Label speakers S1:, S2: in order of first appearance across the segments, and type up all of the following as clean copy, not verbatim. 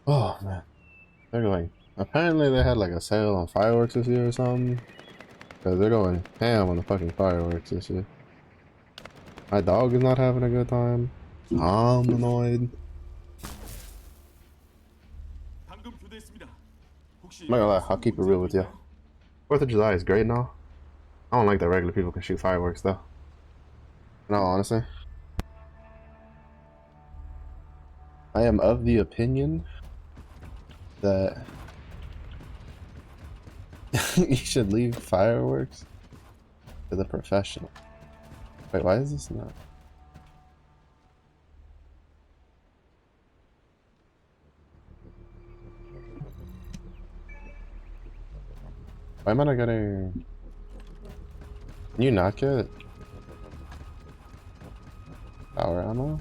S1: Oh man, they're going. Apparently they had like a sale on fireworks this year or something. Cause they're going ham on the fucking fireworks this year. My dog is not having a good time. I'm annoyed. I'm not gonna lie, I'll keep it real with you. 4th of July is great now. I don't like that regular people can shoot fireworks though. In all honesty. I am of the opinion that you should leave fireworks to the professional. Wait, why is this not? Why am I not getting... Can you not get power ammo?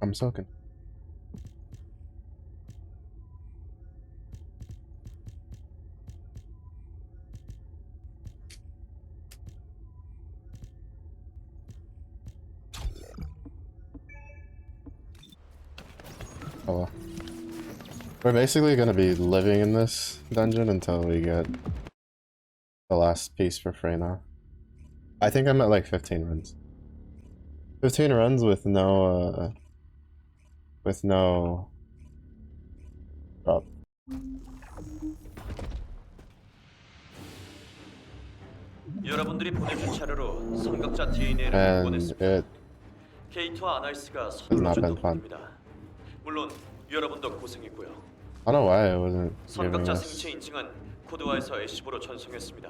S1: I'm soaking. Oh well. We're basically gonna be living in this dungeon until we get the last piece for Freyna. I think I'm at like 15 runs. 15 runs with no drop.
S2: 여러분들이 보내준 자료로 선각자 DNA를
S1: And
S2: 복원했습니다.
S1: it
S2: 케이트와 아날스가
S1: has
S2: 서둘러
S1: not
S2: 준
S1: been fun.
S2: 덕분입니다. 물론 여러분도 고생했고요.
S1: I don't know why it wasn't giving
S2: 선각자
S1: us
S2: 생체 인증은 코드화에서 애쉬브로 전송했습니다.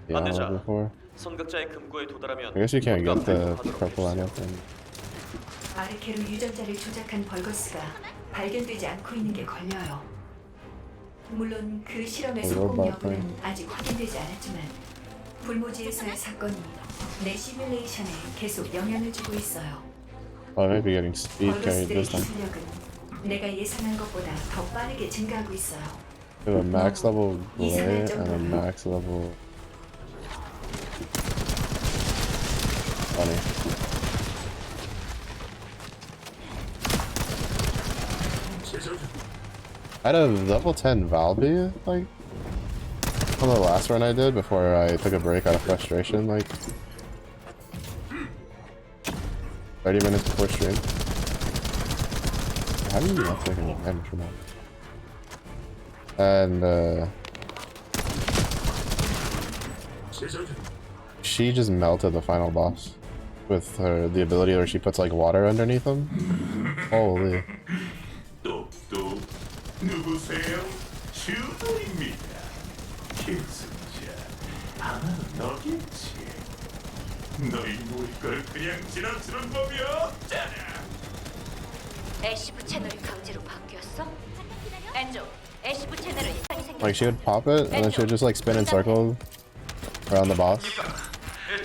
S1: the ammo
S2: 안내자,
S1: before.
S2: 선각자의 금고에 도달하면
S1: I guess you can't get the
S2: 하도록
S1: purple
S2: 해주세요.
S1: anything.
S3: 아르케로 유전자를 조작한 벌거스가 발견되지 않고 있는 게 걸려요. 물론 그 실험의 성공 여부는 아직 확인되지 않았지만 불모지에서의 사건이 내 시뮬레이션에 계속 영향을 주고 있어요.
S1: Oh, I might be getting speed carried
S3: 벌거스들의
S1: this time.
S3: 기술력은 내가 예상한 것보다 더 빠르게 증가하고 있어요.
S1: We have a max level glare and a max level funny. I had a level 10 Valby, like, on the last run I did before I took a break out of frustration, like 30 minutes before stream. How do you not take any damage from that? And she just melted the final boss with the ability where she puts like water underneath him. Holy.
S4: 누구세요? 주도입니다. 계승자, 아마도 너겠지. 너희 놀 걸 그냥 지나치는 법이 없잖아.
S5: 애쉬브 채널이 강제로 바뀌었어? 엔조, 애쉬브 채널을 이상이 생겼어.
S1: Like she would pop it and then she would just like spin in circles around the boss.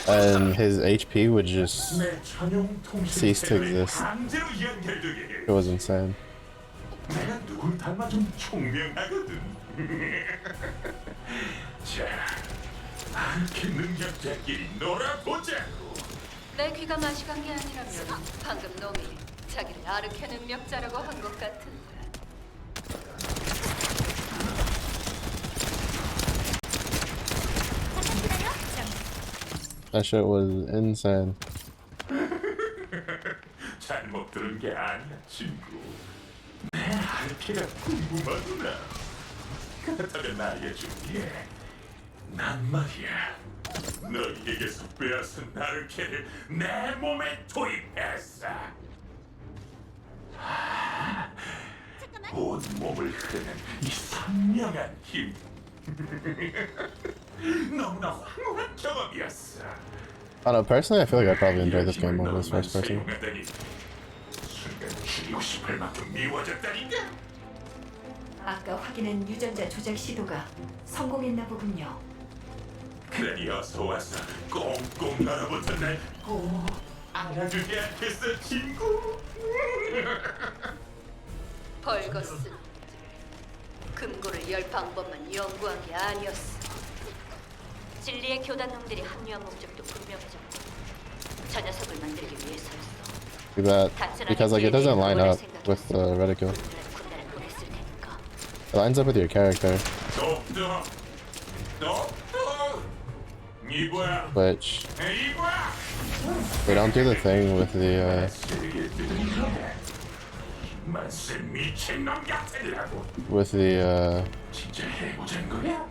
S1: And his HP would just
S4: 내 전용 통신
S1: cease to
S4: 채널이
S1: exist.
S4: 강제로 연결되게.
S1: It was insane.
S4: 내가 누굴 닮아 좀 총명하거든. 자, 아르케 능력자끼리 놀아보자고.
S5: 내 귀가 맛이 간 게 아니라면 방금 놈이 자기를 아르케 능력자라고 한 것 같은데.
S1: That shit was insane.
S4: 잘못 들은 게 아니야, 친구. 내 아르케가 궁금하구나. 그렇다면 알려줄게. 난 말이야, 너희에게서 빼앗은 아르케를 내 몸에 투입했어. 온 몸을 흐르는 이 선명한 힘. 너무나 황홀한 경험이었어.
S1: I don't know, personally I feel like I probably enjoy this game more than this first person.
S4: 순간 죽이고 싶을 만큼 미워졌다니까.
S3: 아까 확인한 유전자 조작 시도가 성공했나 보군요.
S4: 그러니 어서 와서 꽁꽁 얼어붙은 날 꼭 안아주지 않겠어, 친구?
S5: 벌거스. 금고를 열 방법만 연구한 게 아니었어. 진리의 교단 놈들이 합류한 목적도 분명해졌고 저 녀석을 만들기 위해서였어.
S1: Do that because like it doesn't line up with the reticule.
S5: 군단을 보냈을 테니까.
S1: It lines up with your character,
S4: 똑똑 똑똑 이거야
S1: which
S4: 이거야
S1: they don't do the thing with the
S4: 만세 미친놈 같으라고
S1: 진짜
S4: 해보자는 거야?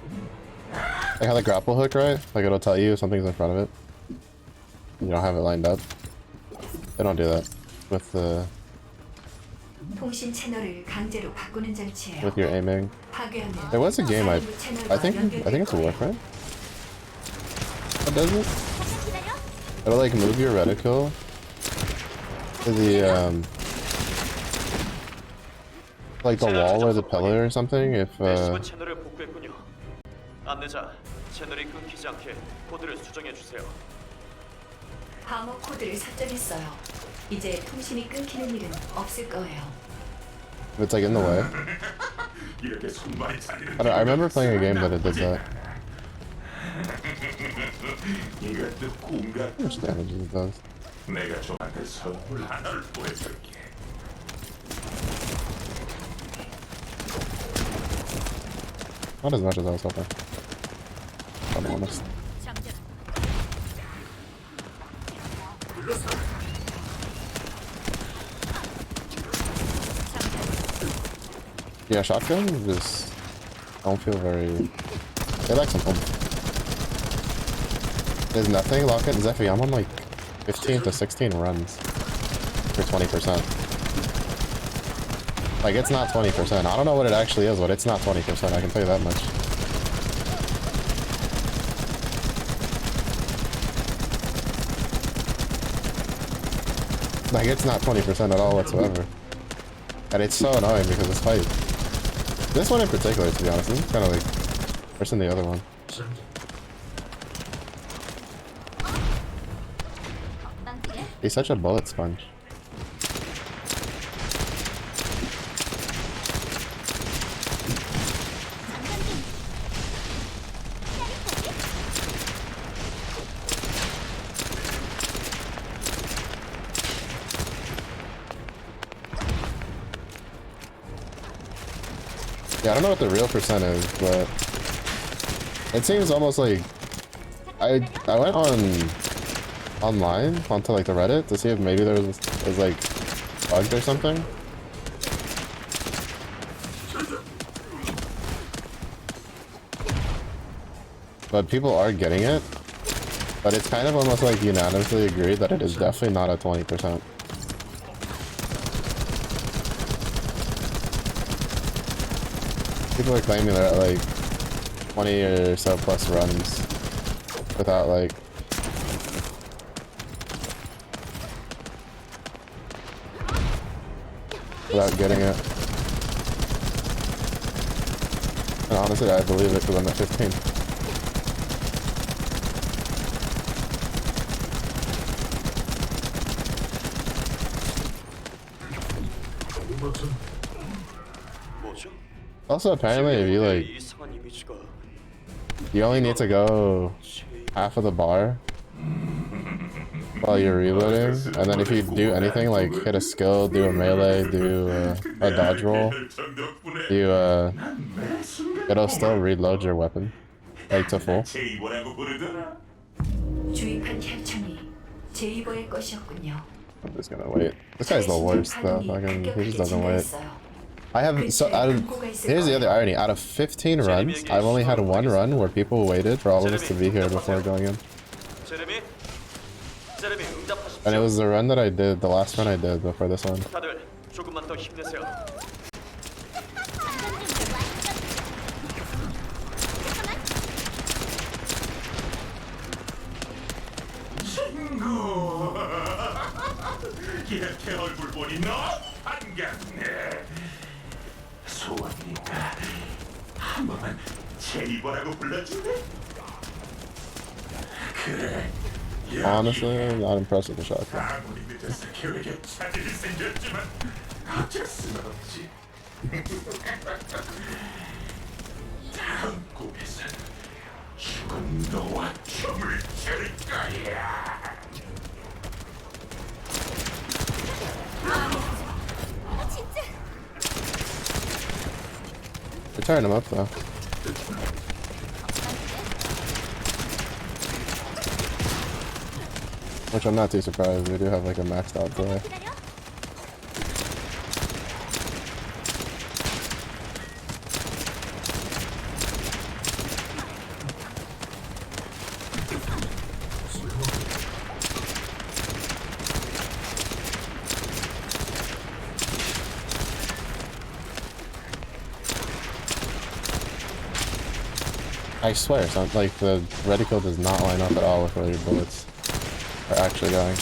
S1: like how the grapple hook, right? Like it'll tell you if something's in front of it. You don't have it lined up. They don't do that with the
S3: 통신 채널을 강제로 바꾸는 장치예요.
S1: with your aiming.
S3: 파괴하면
S1: There was a game I
S3: 사이버 채널과
S1: think
S3: 연결될
S1: it's a
S3: 거예요.
S1: Warframe that does it. It'll like move your reticle to the like the wall or the pillar or something if
S2: S15 채널을 복구했군요. 안내자, 채널이 끊기지 않게 코드를 수정해 주세요.
S3: 방어 코드를 설정했어요. 이제 통신이 끊기는 일은 없을 거예요.
S1: if it's like in the way.
S4: 이렇게 손발이 잘리는
S1: I remember playing a game that it did that.
S4: 이것도 꿈과
S1: How much damage it does?
S4: 내가 좀한테 선물 하나를 보여줄게.
S1: Not as much as I was hoping. If I'm honest. Yeah, shotgun just don't feel very. They like some oomph. There's nothing. Lock it, Zephy. I'm on like 15 to 16 runs for 20%. Like it's not 20%. I don't know what it actually is, but it's not 20%. I can tell you that much. Like it's not 20% at all whatsoever. And it's so annoying because this fight. This one in particular, to be honest, is kind of like worse than the other one. He's such a bullet sponge. Yeah, I don't know what the real percent is, but it seems almost like I went online onto like the Reddit to see if maybe there was like bugged or something. But people are getting it, but it's kind of almost like unanimously agreed that it is definitely not a 20%. People are claiming they're at like 20 or so plus runs without like getting it. And honestly, I believe it because I'm at 15.
S2: 뭐죠?
S1: Also, apparently, if you like,
S2: 이상한 이미지가
S1: you only need to go half of the bar while you're reloading, and then if you do anything like hit a skill, do a melee, do a dodge roll, you it'll still reload your weapon like to full.
S4: 제이보라고 부르더라.
S3: 주입한 혈청이 제이버의 것이었군요.
S1: I'm just gonna wait. This guy's the worst though. Fucking, he just doesn't wait. I have so out of here's the other irony. Out of 15 runs, I've only had one run where people waited for all of us to be here before going in,
S2: 제레미, 제레미 응답하십시오.
S1: and it was the run that I did, the last run I did before this one.
S2: 다들 조금만 더 힘내세요.
S4: 친구. 이렇게 얼굴 보니 너무 반갑네. 소원이니까 한 번만 제이보라고 불러줄래? 그래.
S1: Honestly, I'm not impressed with the shotgun.
S4: 아무리 늦어서 계획에 차질이 생겼지만 어쩔 수는 없지. 다음 꿈에선 죽은 너와 춤을 출 거야.
S1: They're tearing him up though. Which I'm not too surprised. They do have like a maxed out play. I swear, like the reticle does not line up at all with where your bullets are actually going.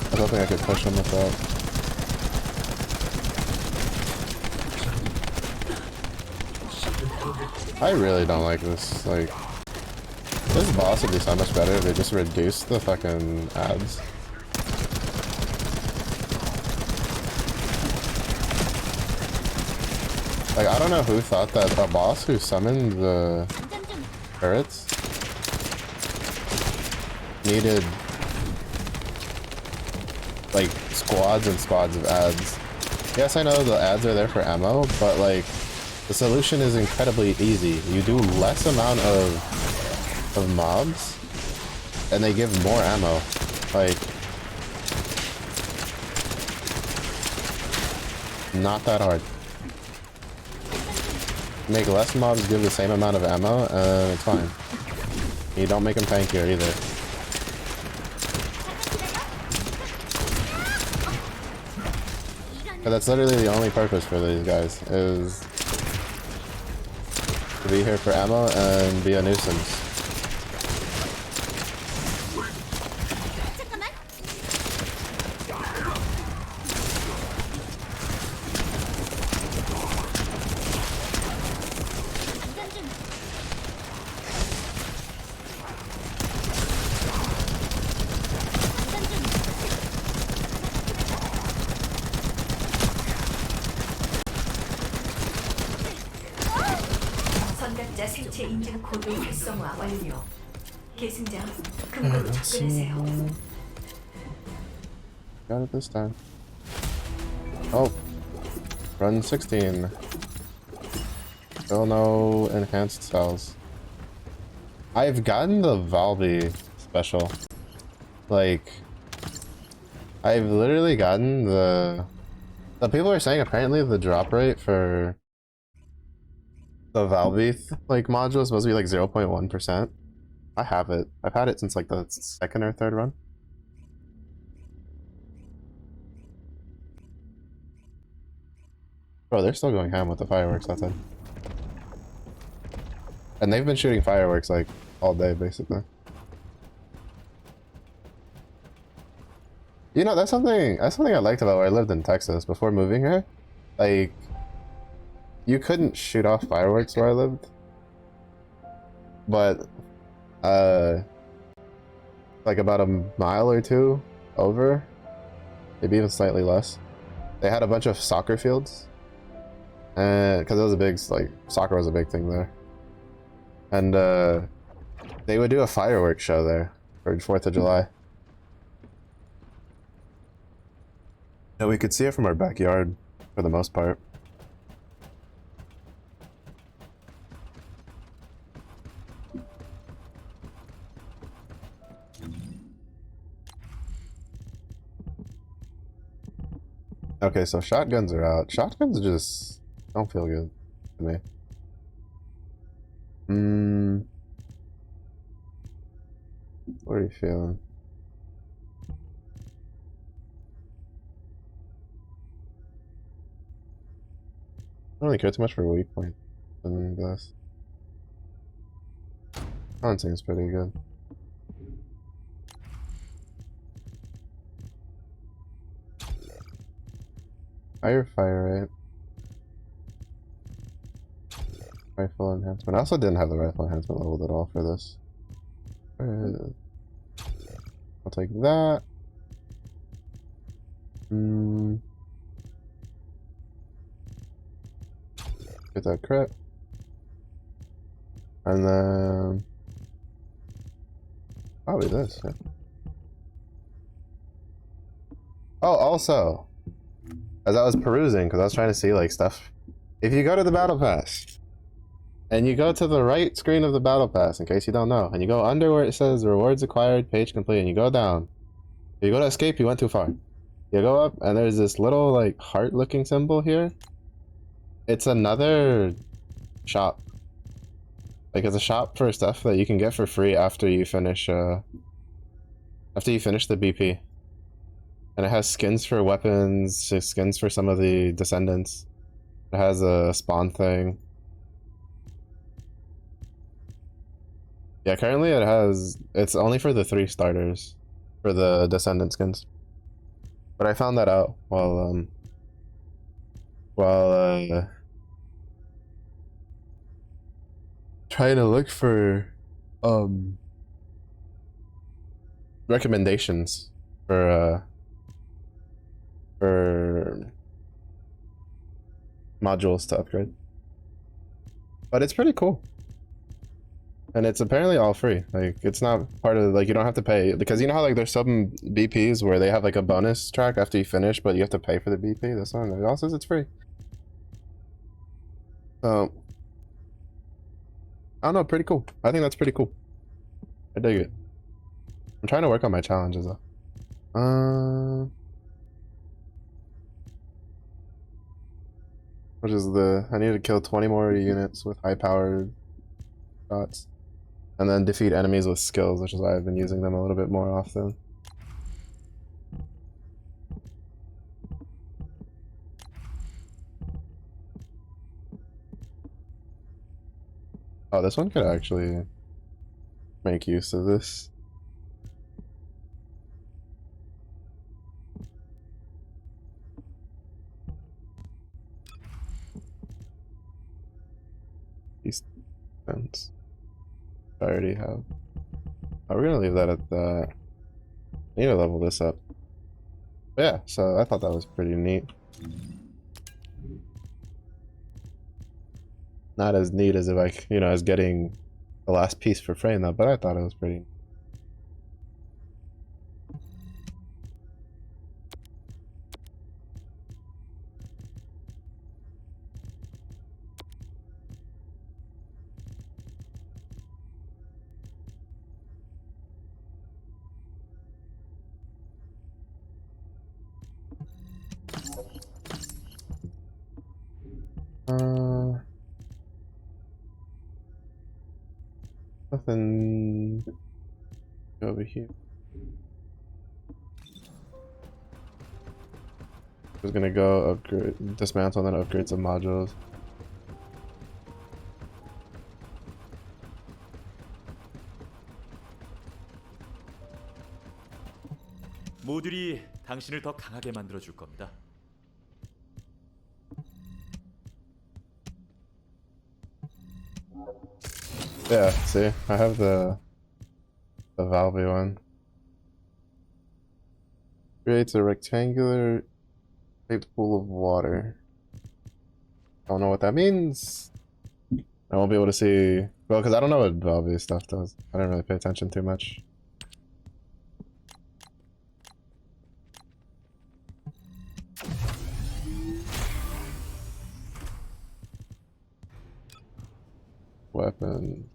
S1: I don't think I could push him with that. I really don't like this. Like, this boss would be so much better if they just reduced the fucking ads. Like, I don't know who thought that a boss who summoned the turrets needed like squads and squads of ads. Yes, I know the ads are there for ammo, but like the solution is incredibly easy. You do less amount of mobs and they give more ammo. Like, not that hard. Make less mobs give the same amount of ammo and it's fine. You don't make them tankier either. But that's literally the only purpose for these guys, is to be here for ammo and be a nuisance.
S3: 선각자 생체 인증 코드 활성화 완료. 계승장 금고로 접근하세요.
S1: Got it this time. Oh, run 16. Still no enhanced cells. I've gotten the Valby special. Like, I've literally gotten the people are saying apparently the drop rate for the Valby like module is supposed to be like 0.1%. I have it. I've had it since like the second or third run. Bro, they're still going ham with the fireworks outside. And they've been shooting fireworks like all day basically. You know, that's something I liked about where I lived in Texas before moving here. Like, you couldn't shoot off fireworks where I lived. But like about a mile or two over, maybe even slightly less, they had a bunch of soccer fields. And because it was a big, like, soccer was a big thing there. And they would do a fireworks show there for 4th of July. Yeah, we could see it from our backyard for the most part. Okay, so shotguns are out. Shotguns just don't feel good to me. What are you feeling? I don't really care too much for a weak point in this. That seems pretty good. Fire rate. Rifle enhancement. I also didn't have the rifle enhancement leveled at all for this. I'll take that. Get that crit. And then probably this, yeah. Oh, also, as I was perusing, because I was trying to see like stuff. If you go to the battle pass, and you go to the right screen of the battle pass, in case you don't know, and you go under where it says rewards acquired, page complete, and you go down. If you go to escape, you went too far. You go up, and there's this little like heart-looking symbol here. It's another shop. Like it's a shop for stuff that you can get for free after you finish the BP. And it has skins for weapons, skins for some of the descendants. It has a spawn thing. Yeah, currently it's only for the 3 starters for the descendant skins. But I found that out while trying to look for recommendations for modules to upgrade. But it's pretty cool. And it's apparently all free. Like it's not part of like you don't have to pay, because you know how like there's some BPs where they have like a bonus track after you finish, but you have to pay for the BP. This one it all says it's free. So I don't know, pretty cool. I think that's pretty cool. I dig it. I'm trying to work on my challenges though. Which is I need to kill 20 more units with high-powered shots. And then defeat enemies with skills, which is why I've been using them a little bit more often. Oh, this one could actually make use of this. These defense. I already have. Oh, we're gonna leave that at that. I need to level this up. But yeah, so I thought that was pretty neat. Not as neat as if I, you know, as getting the last piece for Frame though, but I thought it was pretty. Nothing over here. I was gonna go upgrade, dismantle, and then upgrade some modules.
S6: 모듈이 당신을 더 강하게 만들어 줄 겁니다.
S1: Yeah, see, I have the valvey one. Creates a rectangular shaped pool of water. Don't know what that means. I won't be able to see, well, because I don't know what valvey stuff does. I didn't really pay attention too much. weapon.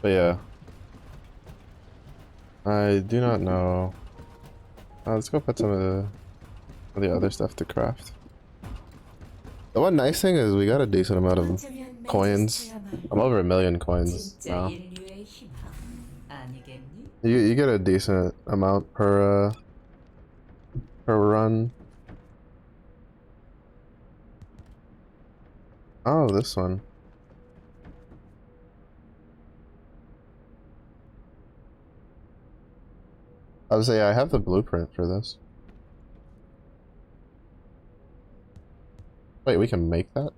S1: But yeah, I do not know. Let's go put some of the other stuff to craft. The one nice thing is we got a decent amount of coins. I'm over 1,000,000 coins now. You get a decent amount per run. Oh, this one. I would say I have the blueprint for this. Wait, we can make that?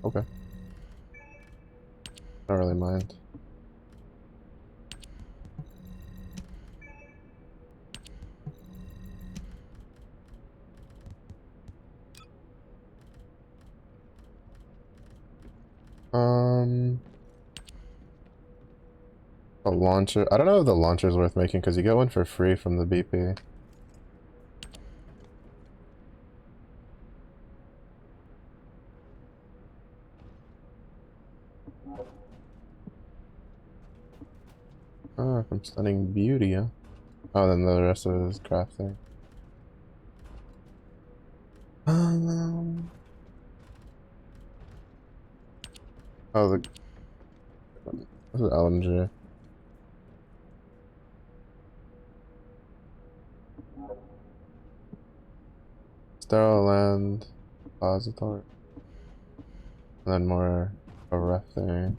S1: Okay. Don't really mind. A launcher. I don't know if the launcher is worth making because you get one for free from the BP. Oh, from Stunning Beauty, huh? Oh, then the rest of it is crafting. Oh, this is LMG. Sterile Land, Repository. And then more a ref thing.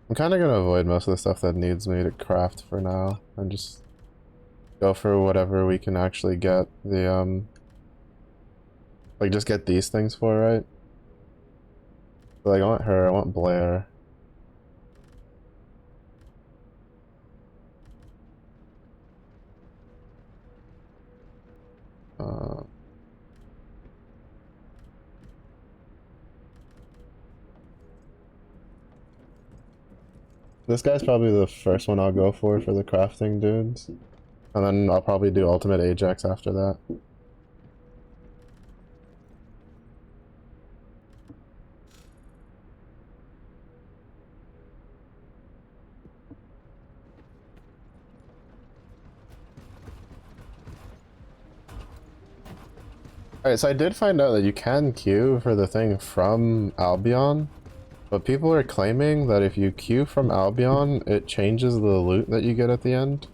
S1: I'm kind of gonna avoid most of the stuff that needs me to craft for now, and just go for whatever we can actually get the like just get these things for, right? Like I want her, I want Blair. This guy's probably the first one I'll go for the crafting dudes. And then I'll probably do Ultimate Ajax after that. Alright, so I did find out that you can queue for the thing from Albion, but people are claiming that if you queue from Albion, it changes the loot that you get at the end.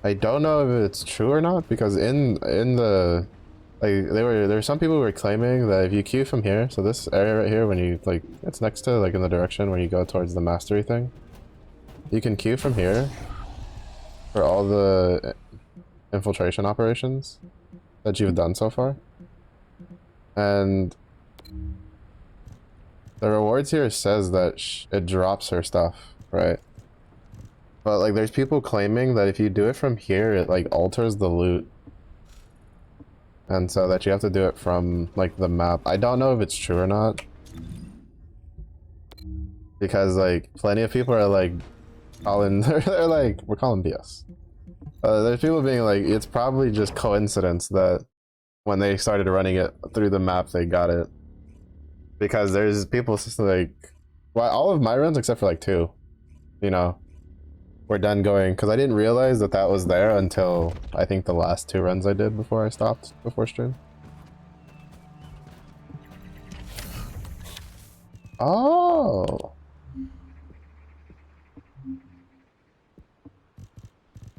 S1: I don't know if it's true or not, because in the like there were some people who were claiming that if you queue from here, so this area right here, when you like it's next to like in the direction where you go towards the mastery thing, you can queue from here for all the infiltration operations that you've done so far, and the rewards here says that it drops her stuff, right? But like there's people claiming that if you do it from here, it like alters the loot, and so that you have to do it from like the map. I don't know if it's true or not, because like plenty of people are like calling they're like, we're calling BS. There's people being like, it's probably just coincidence that when they started running it through the map, they got it. Because there's people just like, well, all of my runs except for like 2, you know, were done going, because I didn't realize that that was there until I think the last 2 runs I did before I stopped before stream. Oh.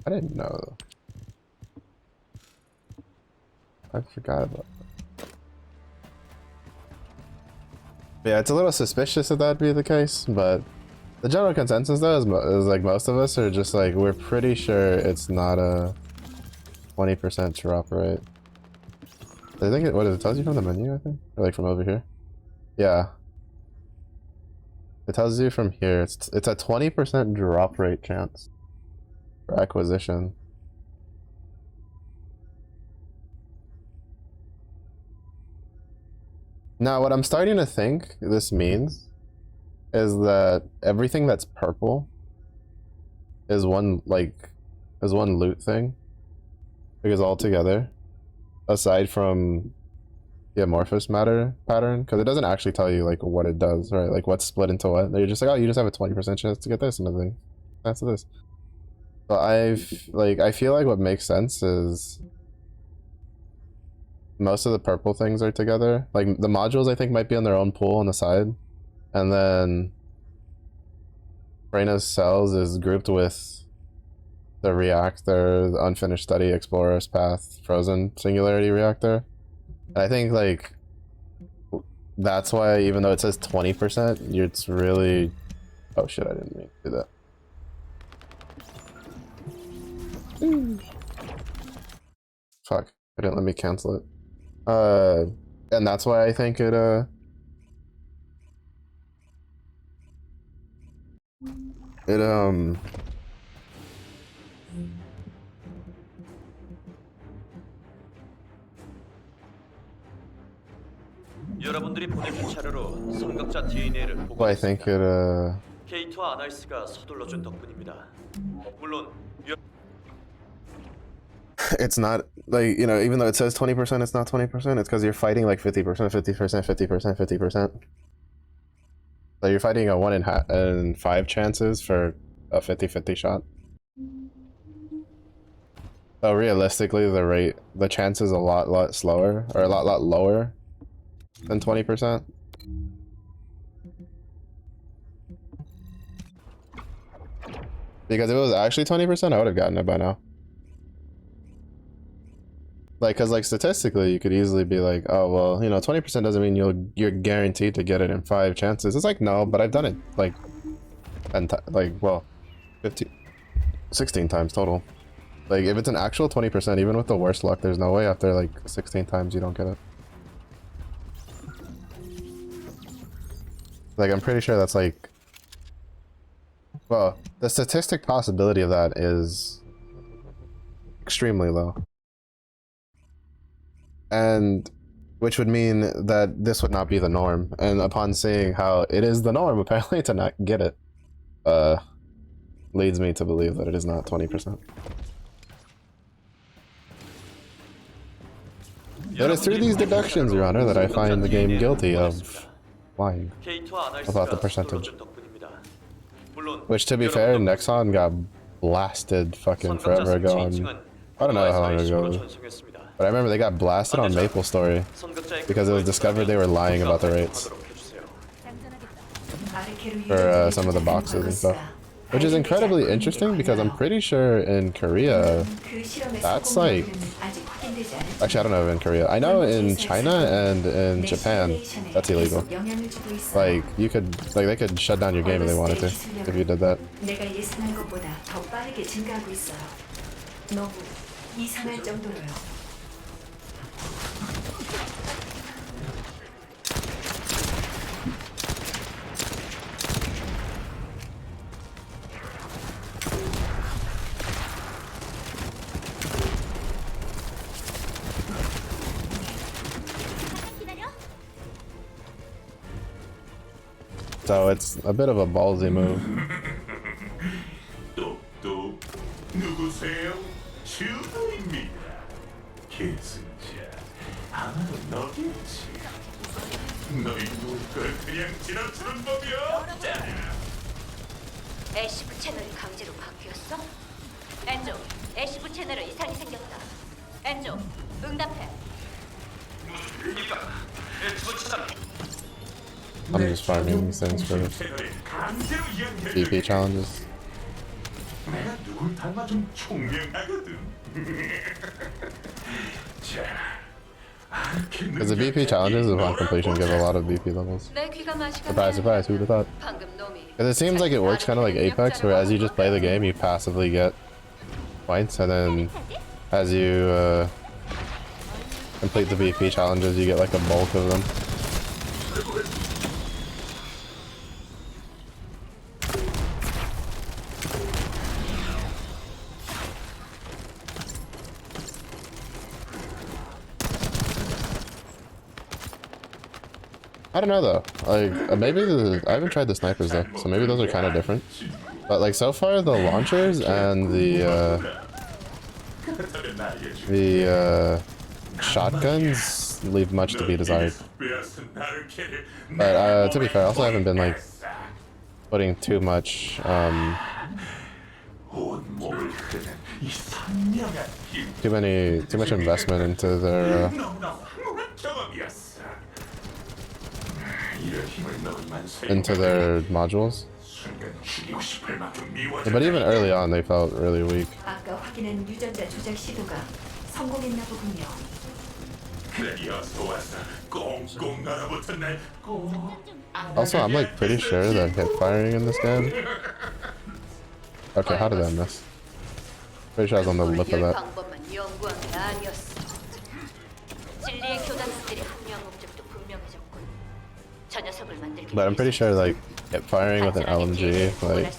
S1: I didn't know. I forgot about that. Yeah, it's a little suspicious that that'd be the case, but the general consensus though is like most of us are just like, we're pretty sure it's not a 20% drop rate. I think what it tells you from the menu, I think, or like from over here. Yeah, it tells you from here. It's a 20% drop rate chance for acquisition. Now, what I'm starting to think this means is that everything that's purple is one loot thing, because all together, aside from the amorphous matter pattern, because it doesn't actually tell you like what it does, right? Like what's split into what. You're just like, oh, you just have a 20% chance to get this and everything. That's this. But I feel like what makes sense is most of the purple things are together. Like the modules, I think, might be on their own pool on the side, and then Reyna's cells is grouped with the reactor, the unfinished study, explorer's path, frozen singularity reactor. And I think like that's why, even though it says 20%, it's really, oh shit, I didn't mean to do that. Fuck, it didn't let me cancel it. And that's why I think it
S2: 여러분들이 보내준 자료로 선각자 DNA를 보고
S1: well, I think
S2: 있습니다.
S1: it
S2: 게이트와 아날리스가 서둘러준 덕분입니다. 물론
S1: it's not like, you know, even though it says 20%, it's not 20%. It's because you're fighting like 50%, 50%, 50%, 50%. So you're fighting a 1 in 5 chances for a 50-50 shot. So realistically, the chance is a lot slower, or a lot lower than 20%. Because if it was actually 20%, I would have gotten it by now. Like, cause like statistically, you could easily be like, oh well, you know, 20% doesn't mean you're guaranteed to get it in 5 chances. It's like, no, but I've done it like, well, 16 times total. Like, if it's an actual 20%, even with the worst luck, there's no way after like 16 times you don't get it. Like, I'm pretty sure that's like, well, the statistic possibility of that is extremely low. And which would mean that this would not be the norm. And upon seeing how it is the norm, apparently, to not get it, leads me to believe that it is not 20%. It is through these deductions, Your Honor, that I find the game guilty of lying about the percentage. Which, to be fair, Nexon got blasted fucking forever ago. I don't know how long ago. But I remember they got blasted on MapleStory because it was discovered they were lying about the rates for some of the boxes and stuff. Which is incredibly interesting because I'm pretty sure in Korea, that's like... Actually, I don't know in Korea. I know in China and in Japan, that's illegal. Like, you could... Like, they could shut down your game if they wanted to, if you did that. So it's a bit of a ballsy move.
S4: 똑똑 누구세요? 주부입니다. 계승자 아마도 너겠지. 너희 누굴 그냥 지나치는 법이 없잖아.
S5: 애쉬브 채널이 강제로 바뀌었어? 엔조, 애쉬브 채널에 이상이 생겼다. 엔조, 응답해.
S1: I'm just farming these things for VP challenges.
S4: 내가 누굴 닮아 좀 총명하거든. 자,
S1: Because the VP challenges upon completion give a lot of VP levels.
S5: 내 귀가 맛이
S1: Surprise, surprise, who'd have thought?
S5: 방금 놈이
S1: Because it seems like it works kind of like Apex, where as you just play the game, you passively get points, and then as you complete the VP challenges, you get like a bulk of them. I don't know though. Like maybe I haven't tried the snipers though, so maybe those are kind of different. But like so far, the launchers and the shotguns leave much to be desired. But to be fair, I also haven't been like putting too much too much investment into their modules. But even early on, they felt really weak.
S3: 아까 확인한 유전자 조작 시도가 성공했나 보군요.
S1: Also, I'm like pretty sure that hip firing in this game. Okay, how did I miss? Pretty sure I was on the lip of that.
S5: 방법만 연구한 게 아니었어. 진리의 교단들이 합류한 목적도 분명해졌군. 저 녀석을 만들기
S1: But I'm pretty sure like hip firing with an LMG like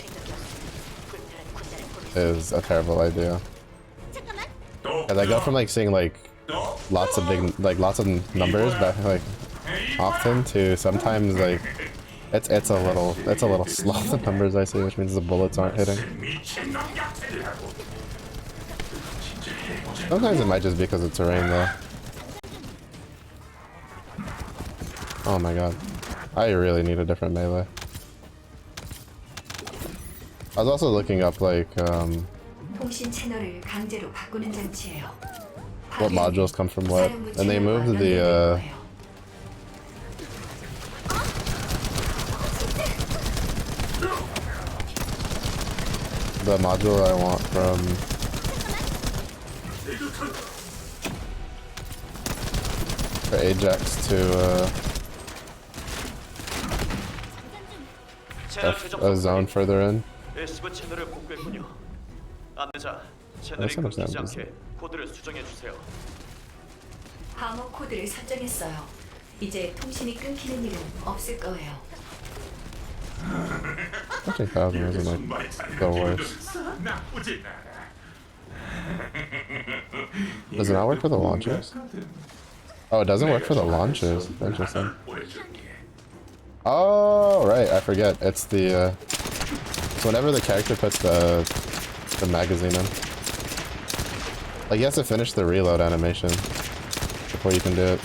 S1: is a terrible idea. And I go from like seeing like lots of numbers back like often to sometimes like it's a little slow the numbers I see, which means the bullets aren't hitting. Sometimes it might just be because of terrain though. Oh my god. I really need a different melee. I was also looking up like
S3: 통신 채널을 강제로 바꾸는 장치예요.
S1: what modules come from what, and they moved the module I want from for Ajax to a zone further in.
S2: SV 채널을 복구했군요. 안내자, 채널이
S1: That's
S2: 끊기지
S1: understandable.
S2: 않게 코드를 수정해 주세요.
S3: 방어 코드를 설정했어요. 이제 통신이 끊기는 일은 없을 거예요.
S1: Actually, 1,000 isn't like the worst. Does it not work for the launchers? Oh, it doesn't work for the launchers. Interesting. Oh, right. I forget. It's the it's whenever the character puts the magazine in. Like you have to finish the reload animation before you can do it.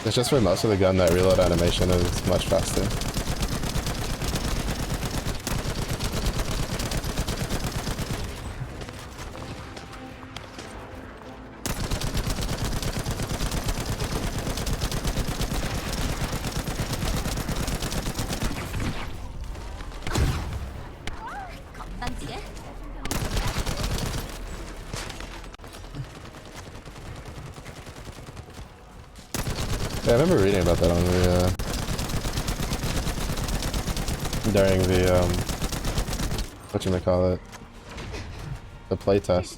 S1: It's just for most of the gun that reload animation is much faster. Yeah, I remember reading about that on the during the whatchamacallit, the playtest.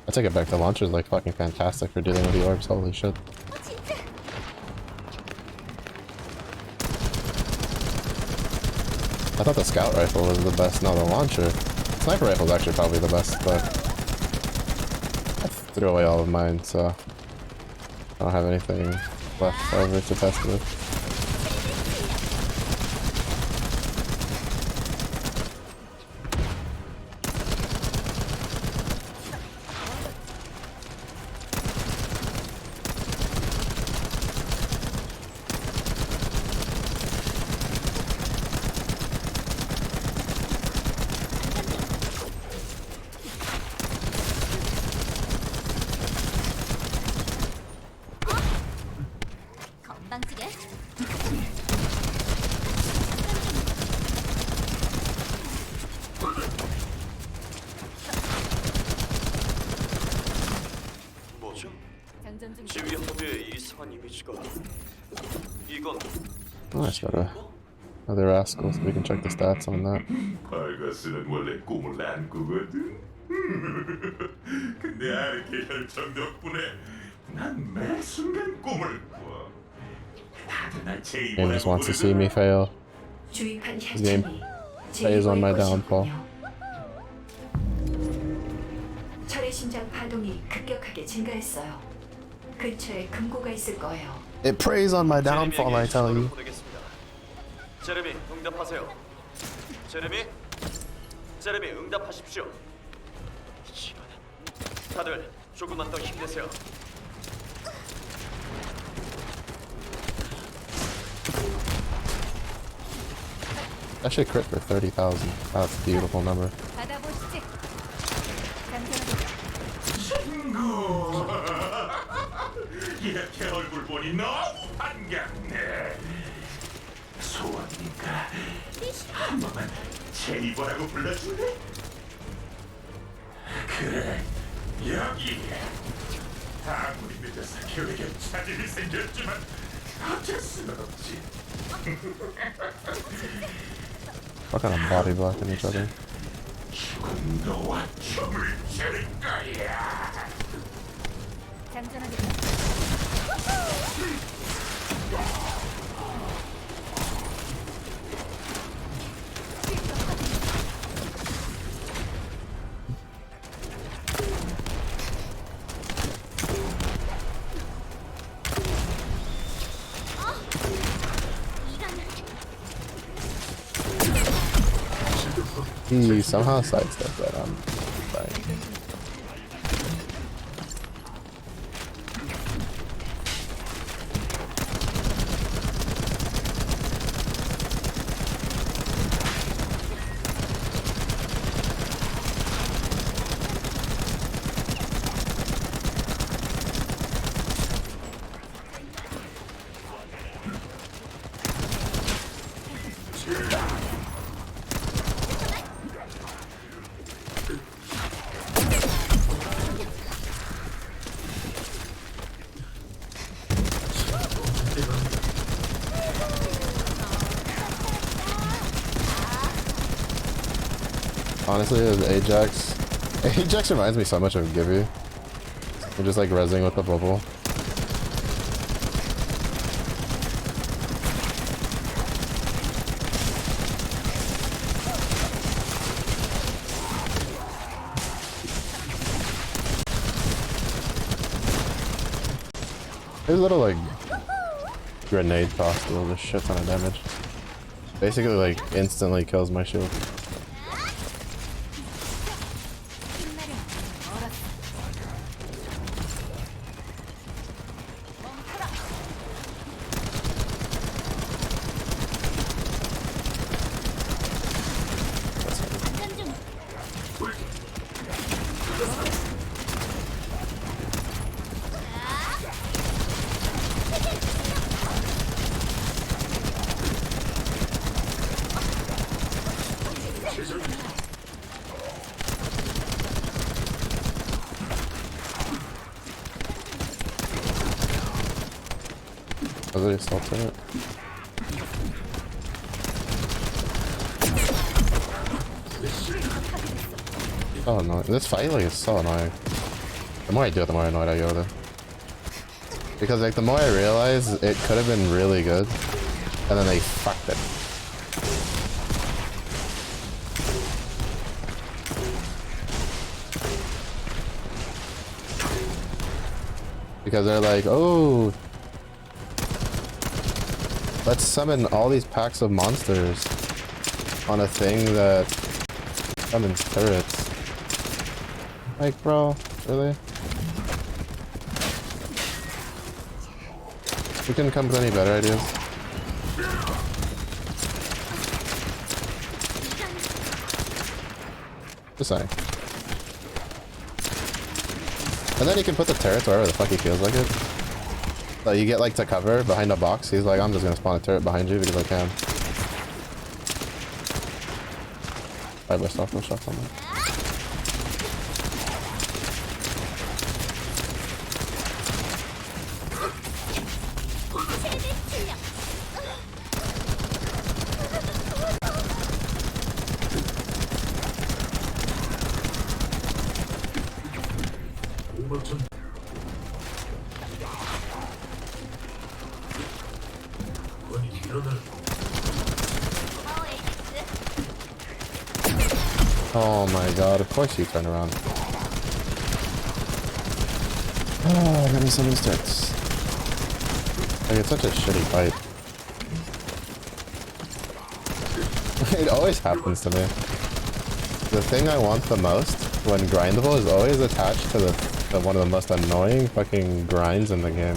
S1: I take it back, the launcher's like fucking fantastic for dealing with the orbs, holy shit. I thought the scout rifle was the best, no, the launcher. Sniper rifle is actually probably the best, but I threw away all of mine, so I don't have anything left over to test with.
S2: 한 이미지가 이건
S1: Nice, better. Other rascals. We can check the stats on that.
S4: 발가스는 원래 꿈을 안 꾸거든. 근데 아르케 혈청 덕분에 난 매 순간 꿈을 꿔. 다들 날
S1: Game
S4: 제이보라고
S1: just wants to see me
S4: 부르더라.
S1: fail.
S3: 주입한
S1: game
S3: 혈청이
S1: plays on my downfall.
S3: 철의 심장 파동이 급격하게 증가했어요. 근처에 금고가 있을 거예요.
S1: It preys on my downfall, I tell you.
S2: 보내겠습니다. 제레미, 응답하세요. 제레미, 제레미, 응답하십시오. 이런. 다들 조금만 더 힘내세요.
S1: That should crit for 30,000. That's a beautiful number.
S5: 받아보시지.
S4: 이렇게 얼굴 보니 너무 반갑네. 소원이니까 한 번만 제이보라고 불러줄래? 그래, 여기. 아무리 늦어서 계획에 차질이 생겼지만 어쩔 수 없지.
S1: Fucking body blocking each other.
S4: 죽은 너와 춤을 출 거야.
S5: 장전하겠다.
S1: He somehow sidestepped that. I'm dying. Honestly, Ajax. Ajax reminds me so much of Gibby. We're just like rezzing with the bubble. His little like grenade toss deals a shit ton of damage. Basically like instantly kills my shield. Was it assault in it? So annoying. This fight like is so annoying. The more I do it, the more annoyed I go with it. Because like the more I realize it could have been really good, and then they fucked it. Because they're like, oh, let's summon all these packs of monsters on a thing that summons turrets. Like, bro, really? We couldn't come with any better ideas. Just saying. And then you can put the turrets wherever the fuck he feels like it. So you get like to cover behind a box. He's like, I'm just gonna spawn a turret behind you because I can. I bust off those shots on that. Oh my god, of course you turn around. Oh, I got me so many sticks. Like, it's such a shitty fight. It always happens to me. The thing I want the most when grindable is always attached to the one of the most annoying fucking grinds in the game.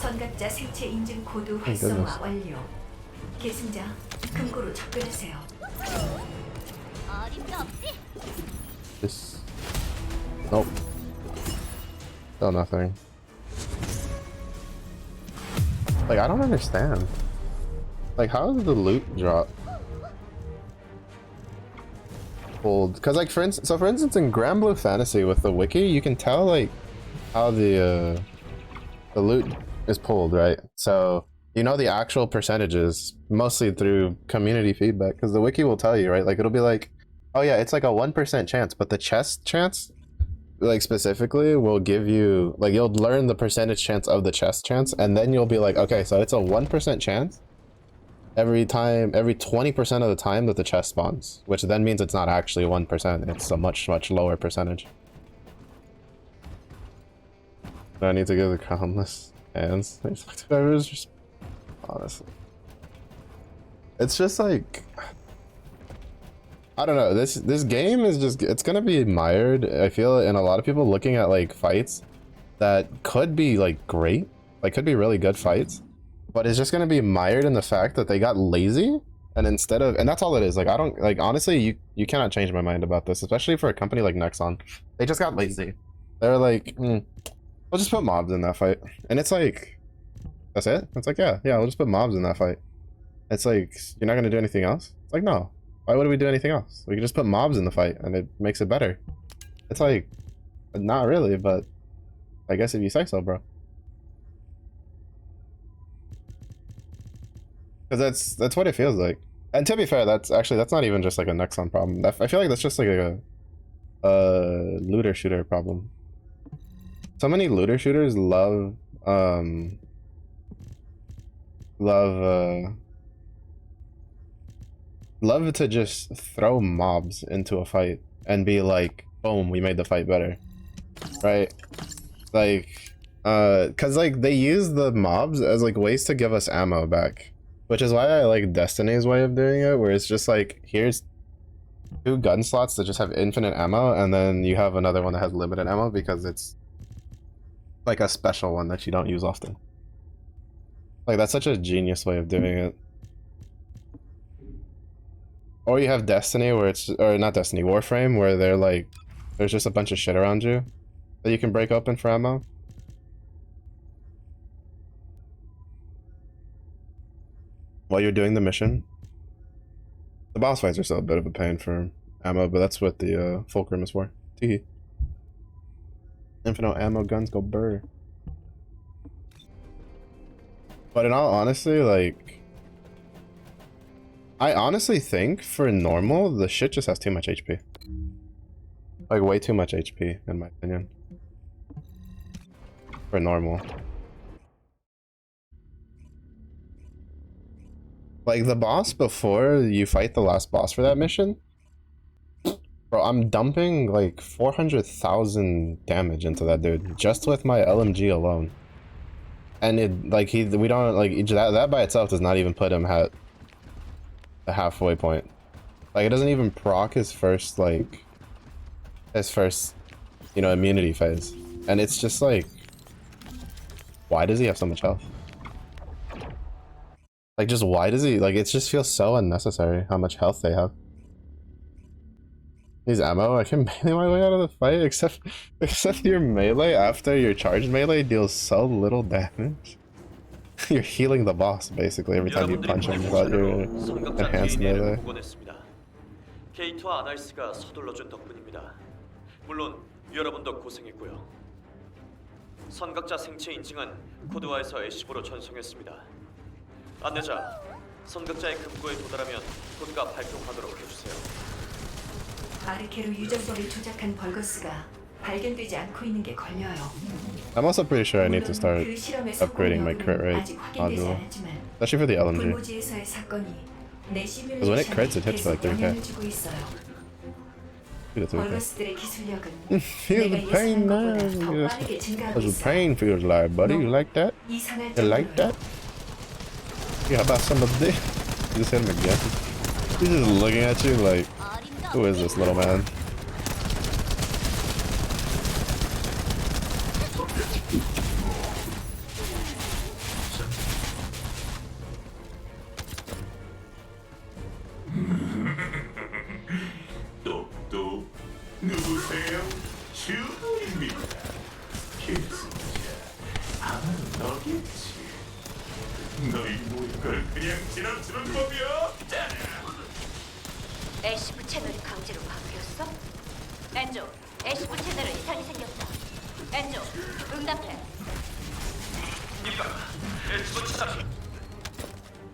S3: 선각자 생체 인증 코드 활성화 완료. 계승자 금고로 접근하세요.
S1: This. Nope. Still nothing. Like, I don't understand. Like, how did the loot drop? Pulled. Cause like for instance in Grand Blue Fantasy with the wiki, you can tell like how the loot is pulled, right? So you know the actual percentages mostly through community feedback, because the wiki will tell you, right? Like it'll be like, oh yeah, it's like a 1% chance, but the chest chance, like specifically, will give you like, you'll learn the percentage chance of the chest chance, and then you'll be like, okay, so it's a 1% chance every 20% of the time that the chest spawns, which then means it's not actually 1%, it's a much lower percentage. Do I need to give the crownless hands? Just honestly, it's just like, I don't know, this game is just, it's gonna be mired, I feel, in a lot of people looking at like fights that could be like great, like could be really good fights, but it's just gonna be mired in the fact that they got lazy, and instead of, and that's all it is. Like, I don't, like, honestly, you cannot change my mind about this, especially for a company like Nexon. They just got lazy. They're like, we'll just put mobs in that fight, and it's like, that's it. It's like, yeah, we'll just put mobs in that fight. It's like, you're not gonna do anything else. It's like, no, why would we do anything else? We can just put mobs in the fight, and it makes it better. It's like, not really, but I guess if you say so, bro. Because that's what it feels like. And to be fair, that's not even just like a Nexon problem. I feel like that's just like a looter shooter problem. So many looter shooters love to just throw mobs into a fight and be like, boom, we made the fight better, right? Like, cause like they use the mobs as like ways to give us ammo back. Which is why I like Destiny's way of doing it, where it's just like, here's 2 gun slots that just have infinite ammo, and then you have another one that has limited ammo because it's like a special one that you don't use often. Like, that's such a genius way of doing it. Or you have Destiny where it's, or not Destiny, Warframe, where they're like, there's just a bunch of shit around you that you can break open for ammo. While you're doing the mission. The boss fights are still a bit of a pain for ammo, but that's what the Fulcrum is for. Teehee. Infinite ammo guns go burr. But in all honesty, like, I honestly think for normal, the shit just has too much HP. Like, way too much HP, in my opinion. For normal. Like, the boss before you fight the last boss for that mission, bro, I'm dumping like 400,000 damage into that dude just with my LMG alone, and it like we don't like that by itself does not even put him at the halfway point. Like, it doesn't even proc his first you know, immunity phase, and it's just like, why does he have so much health? Like, just why does he, like, it just feels so unnecessary how much health they have. These ammo, I can melee my way out of the fight, except your melee after your charged melee deals so little damage. You're healing the boss, basically, every time you punch him without your enhanced melee.
S2: 게이트와 아나이스가 서둘러준 덕분입니다. 물론 여러분도 고생했고요. 선각자 생체 인증은 코드화에서 애쉬보로 전송했습니다. 안내자, 선각자의 금고에 도달하면 곧가 발동하도록 해주세요.
S3: 아르케로 유전자를 조작한 벌거스가 발견되지 않고 있는 게 걸려요.
S1: I'm also pretty sure I need to
S3: 물론
S1: start
S3: 그 실험의
S1: upgrading my crit
S3: 성공
S1: rate
S3: 여부는 아직 확인되지
S1: module,
S3: 않았지만
S1: especially for the LMG.
S3: 불모지에서의 사건이 내
S1: Because when it crits, it hits for like 3k.
S3: 영향을 주고 있어요.
S1: Feel the 3k.
S3: 벌거스들의 기술력은
S1: Feel the
S3: 내가
S1: pain,
S3: 예상한
S1: man.
S3: 것보다 더
S1: Yes.
S3: 빠르게 증가하고
S1: That's what
S3: 있어.
S1: pain feels like, buddy. You like that?
S3: 이상할
S1: You like
S3: 정도로요.
S1: that? Yeah, how about some of this? You just hit him again. He's just looking at you like, who is this little man?
S4: 똑똑 누구세요? 주도입니다. 계승자 아마도 너겠지. 너희 모든 걸 그냥 지나치는 법이 없잖아.
S5: 애쉬브 채널이 강제로 바뀌었어? 엔조, 애쉬브 채널에 이상이 생겼다. 엔조, 응답해.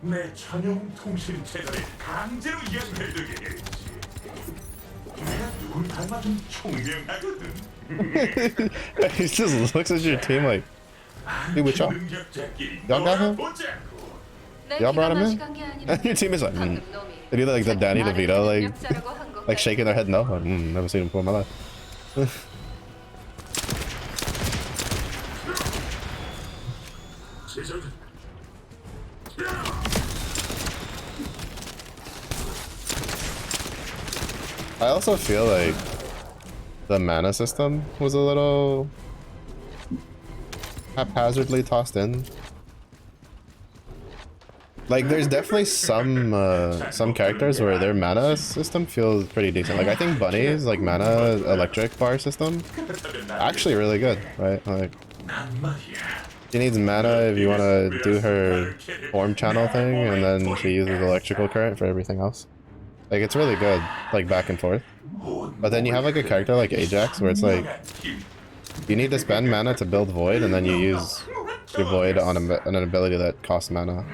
S4: 내 전용 통신 채널에 강제로 연결되게 했지. 내가 누굴 닮아준 총명하거든.
S1: He just looks at your team like, hey, what y'all?
S4: 능력자끼리
S1: Y'all got him?
S4: 놀아보자고.
S1: Y'all brought him in? Your team is like, They do like the Danny DeVito, like shaking their head no. Like, never seen him before in my life. I also feel like the mana system was a little haphazardly tossed in. Like, there's definitely some characters where their mana system feels pretty decent. Like, I think Bunny's like mana electric bar system actually really good, right? Like, she needs mana if you want to do her form channel thing, and then she uses electrical current for everything else. Like, it's really good, like back and forth. But then you have like a character like Ajax where it's like you need to spend mana to build Void, and then you use your Void on an ability that costs mana.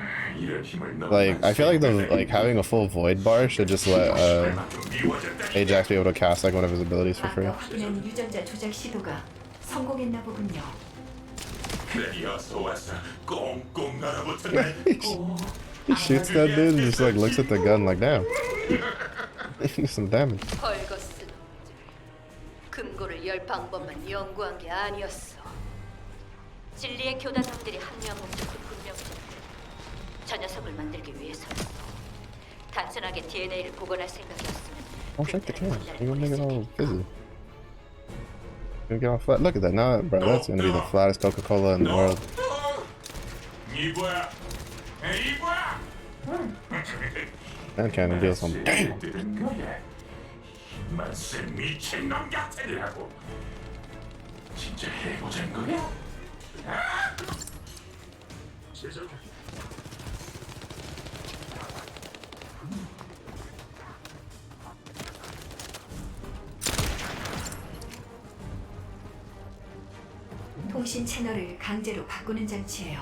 S1: Like, I feel like having a full Void bar should just let Ajax be able to cast like one of his abilities for free.
S3: 아까 확인한 유전자 조작 시도가 성공했나 보군요.
S1: He shoots that dude and just like looks at the gun like, damn. Some damage.
S5: 벌거스 놈들. 금고를 열 방법만 연구한 게 아니었어. 진리의 교단 놈들이 합류한 목적도 분명해졌고 저 녀석을 만들기 위해서였어. 단순하게 DNA를 복원할 생각이었으면
S1: Oh, shake the
S5: 그때는
S1: can.
S5: 혼란을
S1: You're gonna make it all
S5: 보냈을
S1: fizzy. Gonna get all flat. Look at that. Now, bro, that's gonna be the flattest Coca-Cola in the world. And cannon deal some. Damn!
S4: 진짜 해보자는 거야?
S3: 통신 채널을 강제로 바꾸는 장치예요.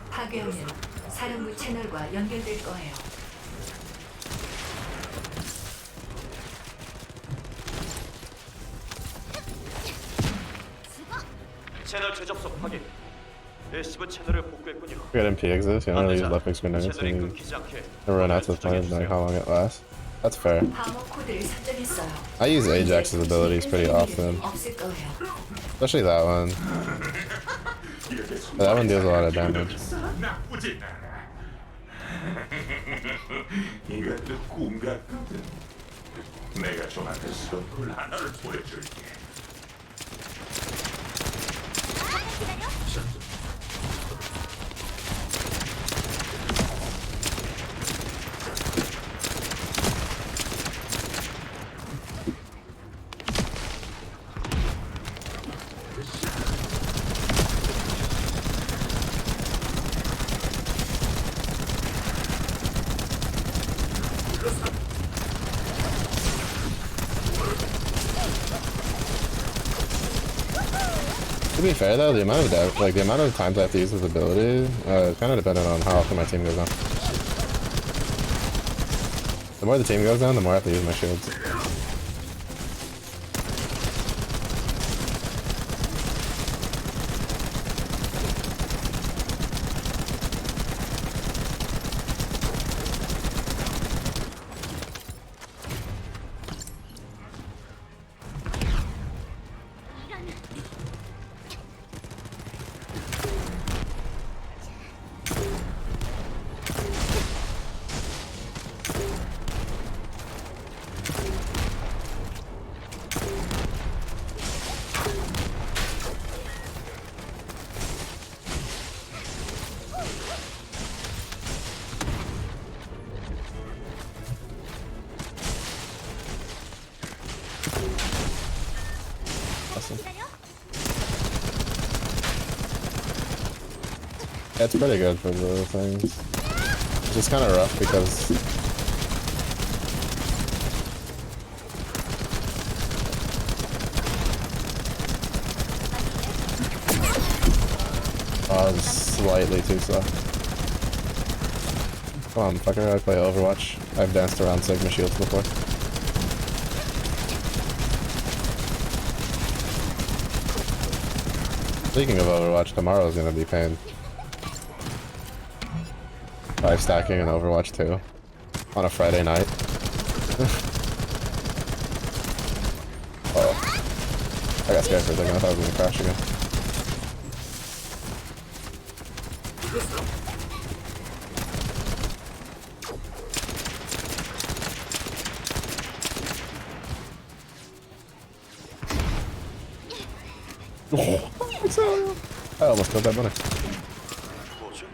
S3: 파괴하면 사령부 채널과 연결될 거예요.
S2: 채널 재접속 확인. 애쉬브 채널을 복구했군요.
S1: We got MP exist. You don't really use left extra nuggets.
S2: 채널이
S1: You
S2: 끊기지 않게
S1: run out of time, like how long it lasts. That's fair.
S3: 방어 코드를 설정했어요.
S1: I use Ajax's abilities pretty often,
S3: 없을 거예요.
S1: especially that one. That one deals a lot of damage.
S4: 나쁘진 않아. 이것도 꿈 같거든. 내가 좀한테 선물 하나를 보여줄게.
S1: To be fair though, the amount of times I have to use this ability, is kind of dependent on how often my team goes down. more the team goes down, the more I have to use my shields. Awesome. Yeah, it's pretty good for the things. It's just kind of rough because oh, it's slightly too slow. Come on, fucker, I play Overwatch. I've danced around Sigma shields before. Speaking of Overwatch, tomorrow's gonna be pain. 5 stacking in Overwatch 2 on a Friday night. Oh, I got scared for a second. I thought I was gonna crash again. I almost killed that bunny.
S2: 뭐죠?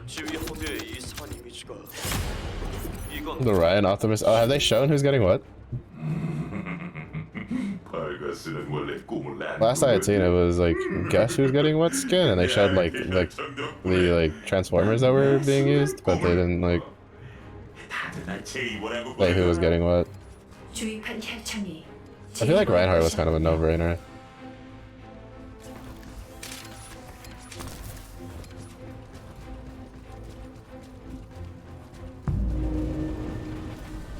S2: 지휘 호드의 이상한 이미지가 이건
S1: The Ryan Optimus. Oh, have they shown who's getting what?
S4: 발가스는 원래 꿈을 안
S1: Last I had seen it was like, guess who's getting what skin, and they showed like the Transformers that were being used, but they didn't like
S4: 다들 날 제이보라고
S1: say who was getting what.
S3: 주입한 혈청이
S1: I feel like Reinhardt was kind of a no-brainer.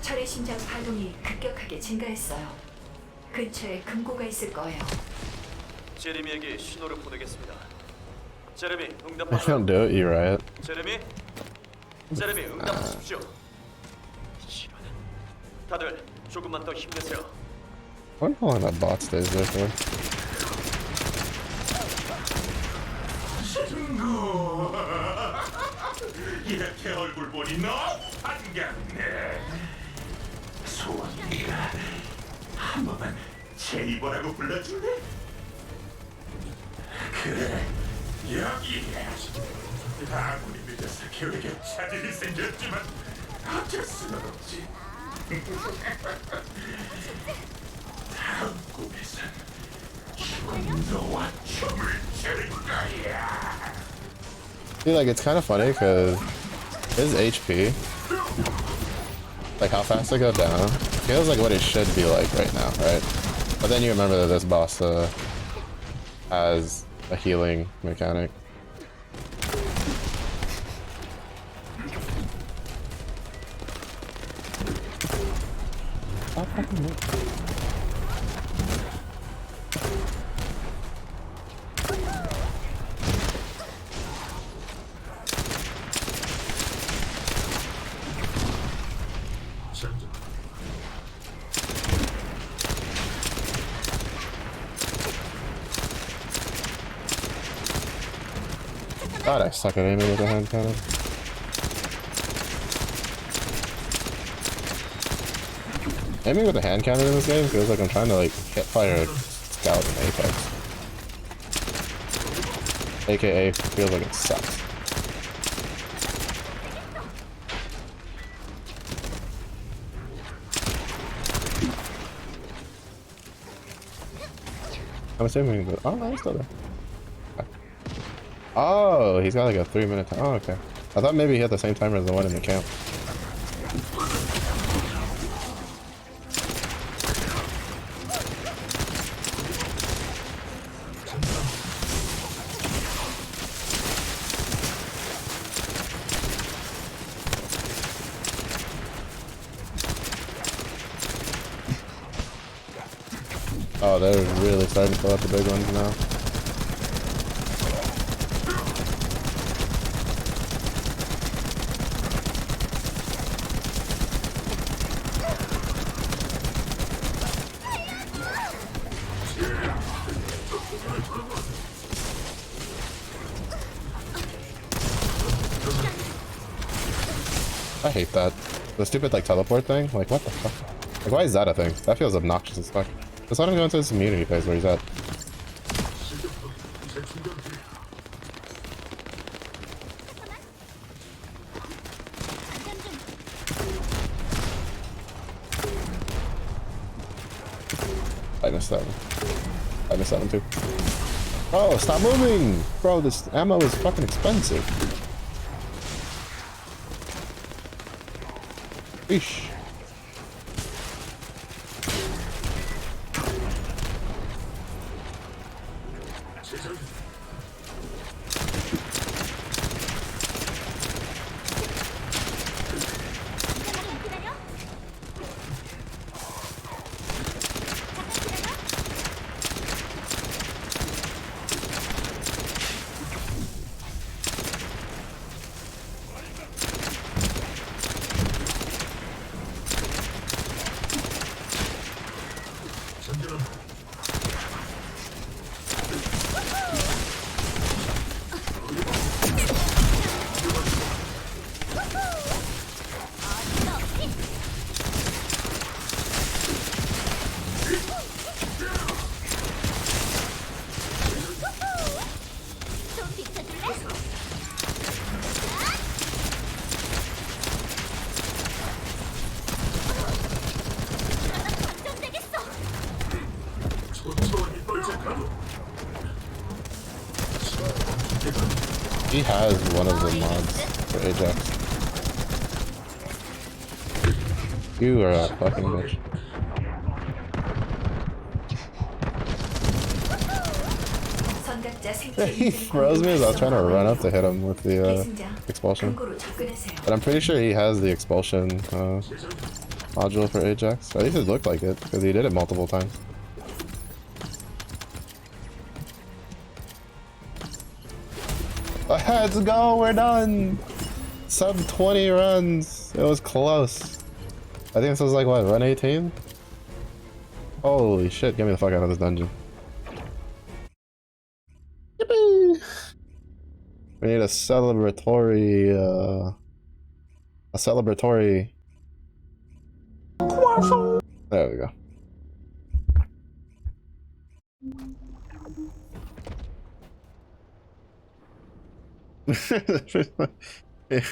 S3: 철의 심장 파동이 급격하게 증가했어요. 근처에 금고가 있을 거예요.
S2: 제레미에게 신호를 보내겠습니다. 제레미,
S1: If you
S2: 응답하십시오.
S1: don't do it, you riot.
S2: 제레미, 제레미, 응답하십시오. 시간. 다들 조금만 더 힘내세요.
S1: I wonder how long that bot stays there for.
S4: 친구 이렇게 얼굴 보니 너무 반갑네. 소원이가 한 번만 제이보라고 불러줄래? 그래 여기야. 아무리 늦어서 계획에 차질이 생겼지만 어쩔 수는 없지. 다음 꿈에선 너와 춤을 추는 거야.
S1: I feel like it's kind of funny because his HP, like how fast it goes down, feels like what it should be like right now, right? But then you remember that this boss has a healing mechanic. Stop fucking moving. God, I suck at aiming with a hand cannon. Aiming with a hand cannon in this game feels like I'm trying to like hit fire a scout in Apex. AKA feels like it sucks. I'm assuming that. Oh, no, he's still there. Okay. Oh, he's got like a 3-minute time. Oh, okay. I thought maybe he had the same timer as the one in the camp. Oh, they're really starting to fill out the big ones now. I hate that. The stupid like teleport thing. Like what the fuck? Like why is that a thing? That feels obnoxious as fuck. Just let him go into this immunity phase where he's at. I missed that one. I missed that one too. Oh, stop moving! Bro, this ammo is fucking expensive. Eesh. He has one of the mods for Ajax. You are a fucking bitch. He froze me as I was trying to run up to hit him with the expulsion. But I'm pretty sure he has the expulsion module for Ajax. Or at least it looked like it, because he did it multiple times. Let's go, we're done! Sub 20 runs. It was close. I think this was like, what, run 18? Holy shit, get me the fuck out of this dungeon. Yippee! We need a celebratory, There we go.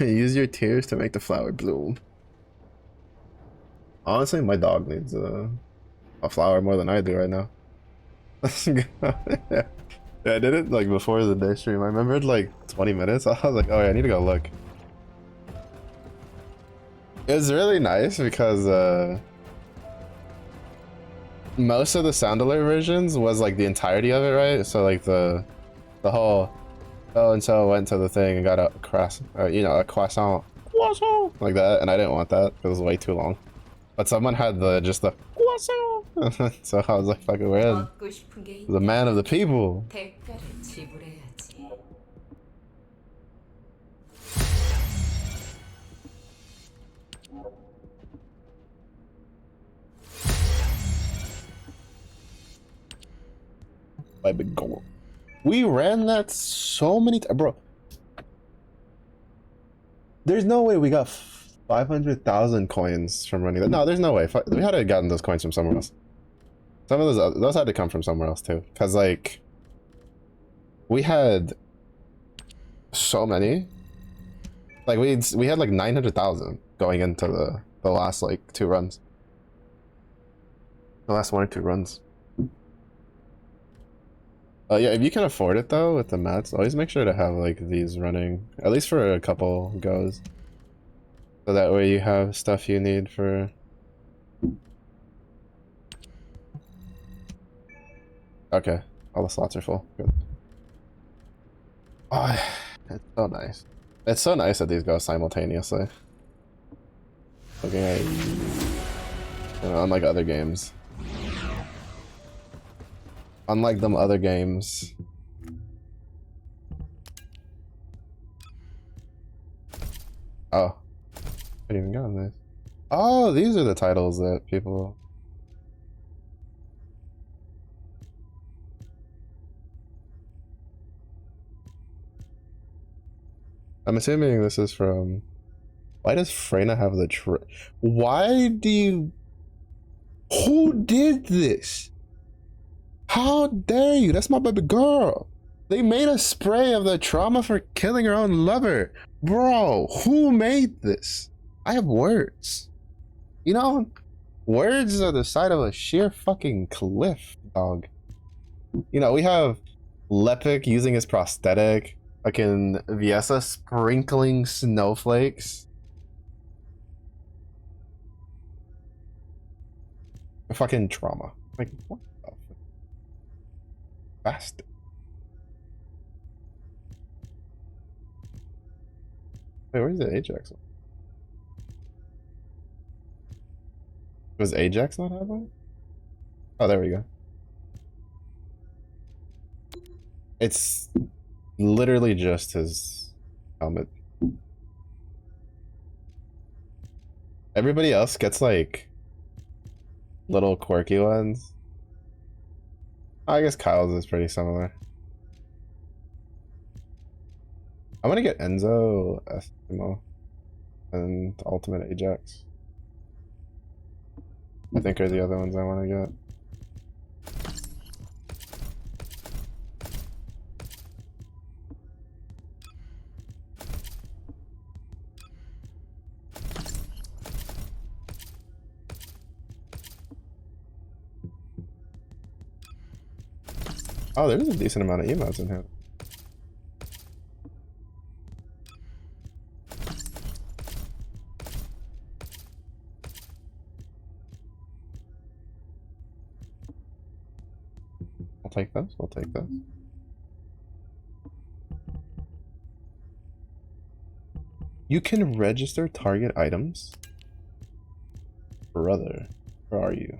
S1: Use your tears to make the flower bloom. Honestly, my dog needs a flower more than I do right now. Yeah, I did it like before the day stream. I remembered like 20 minutes. I was like, oh yeah, I need to go look. It was really nice because most of the sound alert versions was like the entirety of it, right? So like the whole so and so went to the thing and got a a croissant like that, and I didn't want that because it was way too long. But someone had just the croissant, so I was like, "Fuck it, we're in." The man of the people. My big goal. We ran that so many times, bro. There's no way we got 500,000 coins from running that. No, there's no way. We had to have gotten those coins from somewhere else. Some of those had to come from somewhere else too. Cause like, we had so many. Like we had like 900,000 going into the last like 2 runs. The last 1 or 2 runs. Yeah, if you can afford it though with the mats, always make sure to have like these running at least for a couple goes. So that way you have stuff you need for. Okay, all the slots are full. Good. Oh, it's so nice. It's so nice that these go simultaneously. Looking at, unlike other games. Unlike them other games. Oh. I didn't even go on this. Oh, these are the titles that people... I'm assuming this is from... Why does Freyna have the Why do you... Who did this? How dare you? That's my baby girl. They made a spray of the trauma for killing her own lover. Bro, who made this? I have words. You know, words are the side of a sheer fucking cliff, dog. You know, we have Lepic using his prosthetic. Fucking Viesa sprinkling snowflakes. Fucking trauma. Like, what the fuck? Bastard. Wait, where's the Ajax one? Was Ajax not have one? Oh, there we go. It's literally just his helmet. Everybody else gets like little quirky ones. I guess Kyle's is pretty similar. I'm gonna get Enzo, Eskimo, and Ultimate Ajax. I think are the other ones I want to get. Oh, there's a decent amount of emotes in here. I'll take this, we'll take this. You can register target items? Brother, where are you?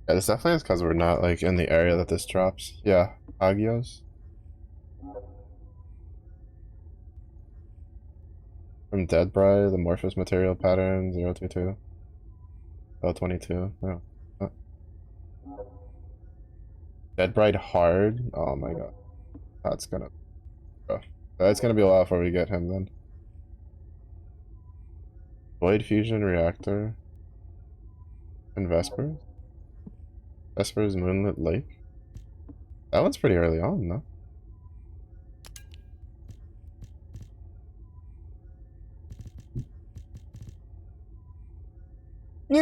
S1: Yeah, this definitely is because we're not like in the area that this drops. Yeah, Agios. From Dead Bride, the Morphous Material Pattern 022. L22. No. Dead Bride Hard. Oh my god. That's gonna. Oh. That's gonna be a while before we get him then. Void Fusion Reactor. And Vespers. Vespers Moonlit Lake. That one's pretty early on, though.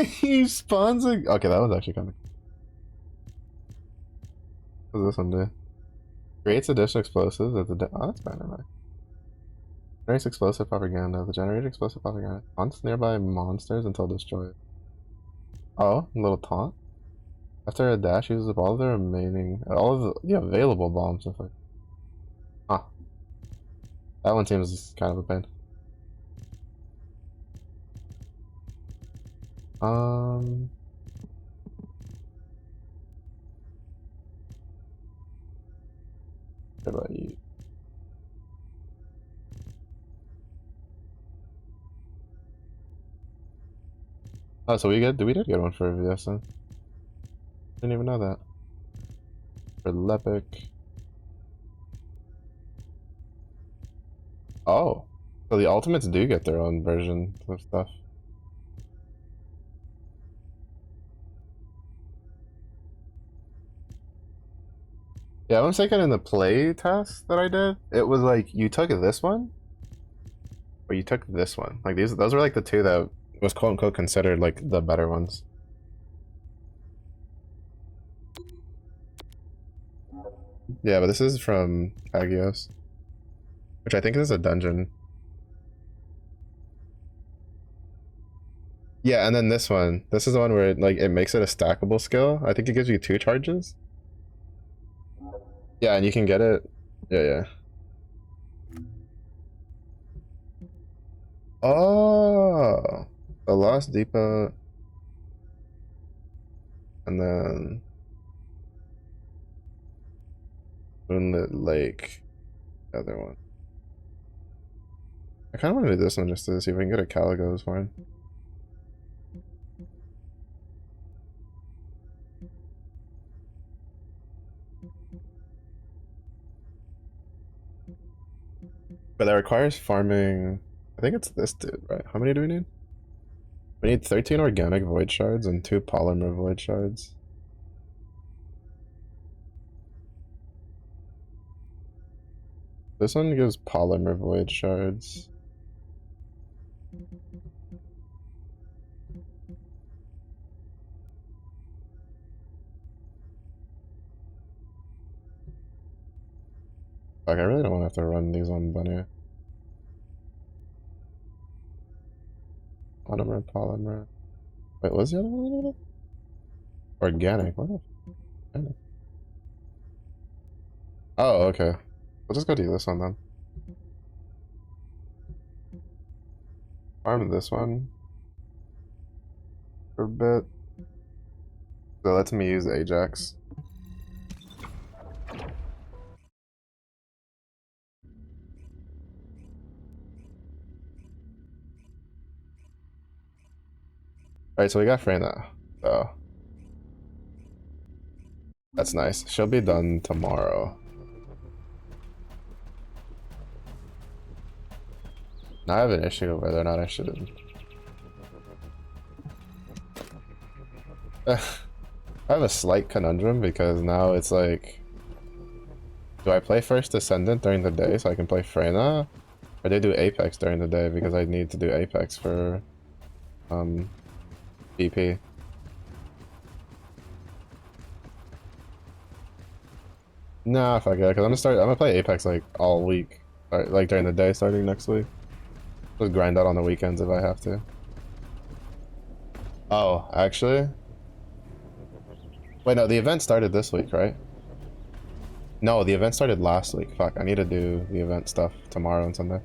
S1: He spawns a... Okay, that was actually kind of... What does this one do? Creates additional explosives at the... Oh, that's kind of nice. Generates explosive propaganda. The generated explosive propaganda taunts nearby monsters until destroyed. Oh, a little taunt. After a dash, uses up all of the remaining... All of the available bombs. If I... Huh. That one seems kind of a pain. What about you? Oh, so we did get one for VSN. Didn't even know that. For Lepic. Oh. So the ultimates do get their own version of stuff. Yeah, I'm thinking in the play test that I did, it was like you took this one, or you took this one. Like those were like the two that was quote unquote considered like the better ones. Yeah, but this is from Agios, which I think is a dungeon. Yeah, and then this one. This is the one where it makes it a stackable skill. I think it gives you 2 charges. Yeah, and you can get it. Yeah, yeah. Oh, the Lost Depot, and then Moonlit Lake, the other one. I kind of want to do this one just to see if we can get a Caligo's one. But that requires farming. I think it's this dude, right? How many do we need? We need 13 organic void shards and 2 polymer void shards. This one gives polymer void shards. Fuck, I really don't want to have to run these on Bunny. Polymer, polymer. Wait, what's the other one? Organic. What the organic? Oh, okay. We'll just go do this one then. Farm this one for a bit. So lets me use Ajax. Alright, so we got Freyna. So that's nice. She'll be done tomorrow. Now I have an issue of whether or not I should. I have a slight conundrum because now it's like, do I play First Descendant during the day so I can play Freyna? Or do I do Apex during the day because I need to do Apex for BP? Nah, fuck it, because I'm gonna play Apex like all week. Like during the day starting next week. Just grind out on the weekends if I have to. Oh, actually? Wait, no, the event started this week, right? No, the event started last week. Fuck, I need to do the event stuff tomorrow and Sunday.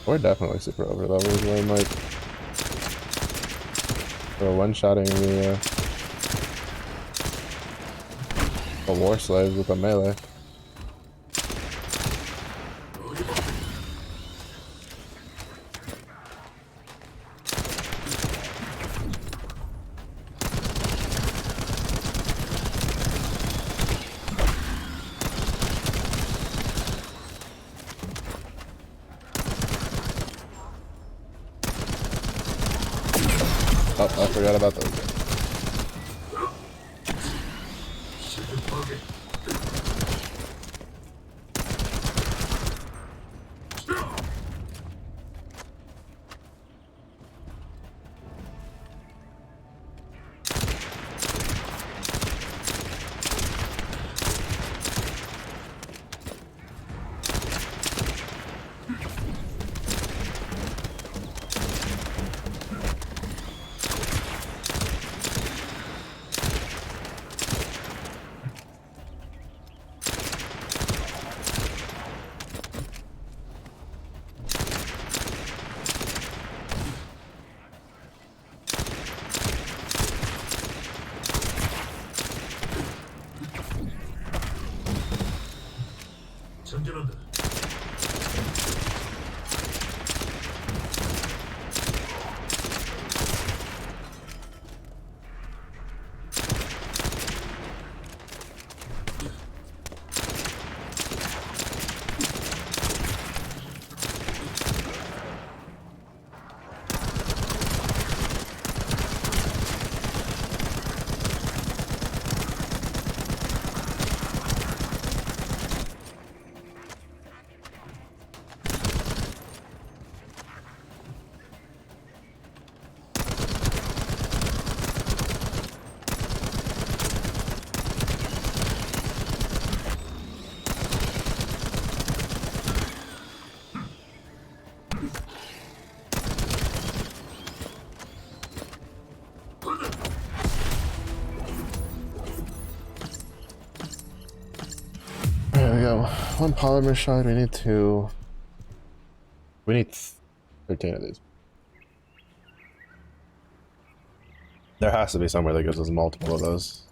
S1: We're definitely super over levels. We're like, we're one-shotting the war slaves with a melee. Oh, I forgot about those guys.
S4: 전진한다.
S1: Yeah, one polymer shard. We need two. We need 13 of these. There has to be somewhere that gives us multiple of those.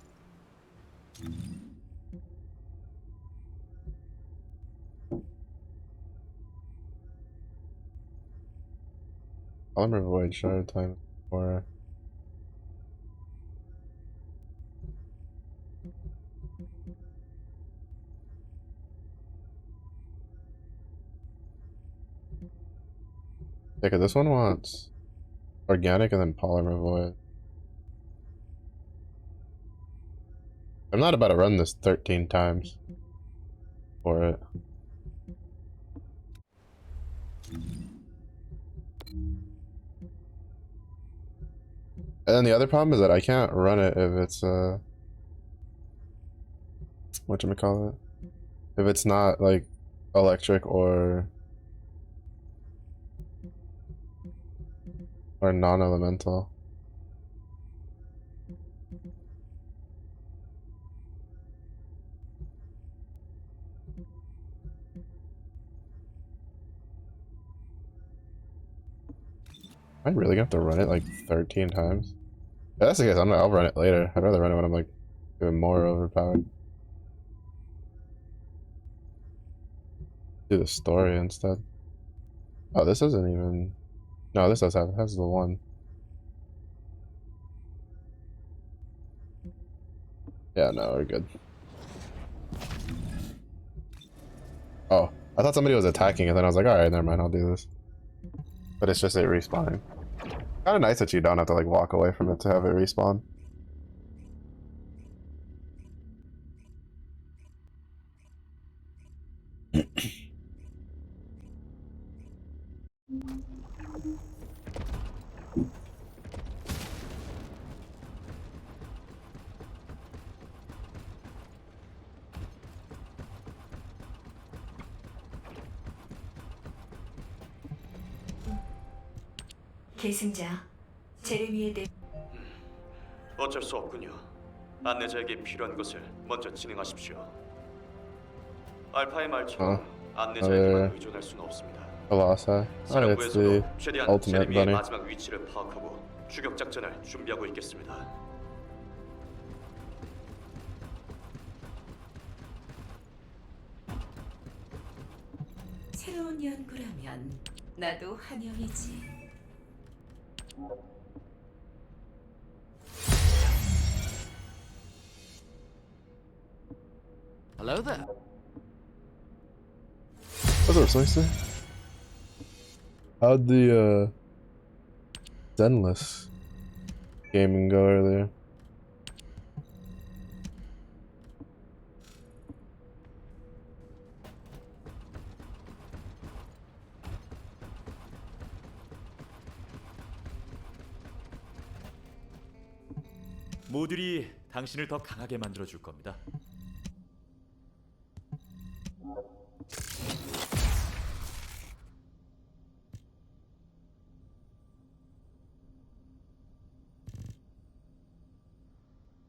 S1: Polymer void shard times 4. Yeah, 'cause this one wants organic and then polymer void. I'm not about to run this 13 times for it. And then the other problem is that I can't run it if it's whatchamacallit? If it's not like electric or non-elemental. I really have to run it like 13 times. If that's the case, I'll run it later. I'd rather run it when I'm like even more overpowered. Do the story instead. Oh, this isn't even. No, this does have. It has the one. Yeah, no, we're good. Oh, I thought somebody was attacking, and then I was like, all right, never mind, I'll do this. But it's just it respawning. Kind of nice that you don't have to like walk away from it to have it respawn.
S3: 계승자 제레미에 대해
S2: 어쩔 수 없군요. 안내자에게 필요한 것을 먼저 진행하십시오. 알파의 말처럼 안내자에게만 의존할 수는 없습니다.
S1: Colossi. Oh, it's the
S2: 사령부에서도 최대한
S1: ultimate
S2: 제레미의
S1: bunny.
S2: 마지막 위치를 파악하고 추격 작전을 준비하고 있겠습니다.
S3: 새로운 연구라면 나도 환영이지.
S7: Hello there.
S1: What's up, Slicer? How'd the Zenless gaming go earlier?
S6: 모듈이 당신을 더 강하게 만들어 줄 겁니다.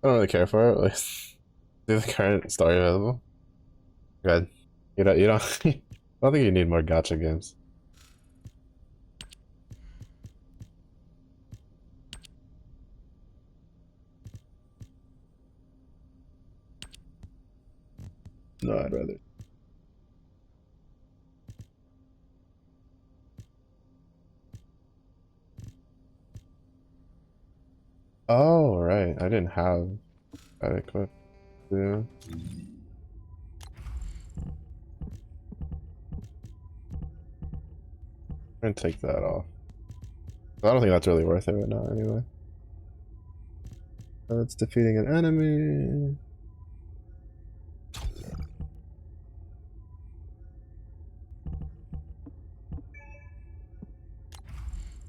S1: I don't really care for it. Like, do the current story available. Good. You don't. I don't think you need more gacha games. No, I'd rather. Oh, right. I didn't have that equipped. Yeah. I'm gonna take that off. I don't think that's really worth it right now, anyway. It's defeating an enemy.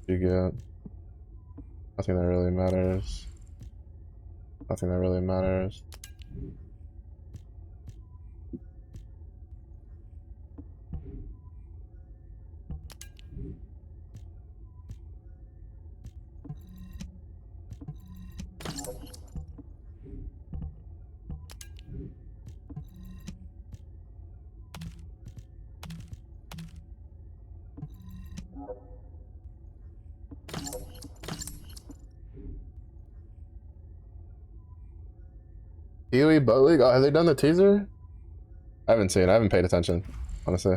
S1: You get nothing that really matters. Nothing that really matters. Kiwi Butt League? Oh, have they done the teaser? I haven't seen it. I haven't paid attention, honestly.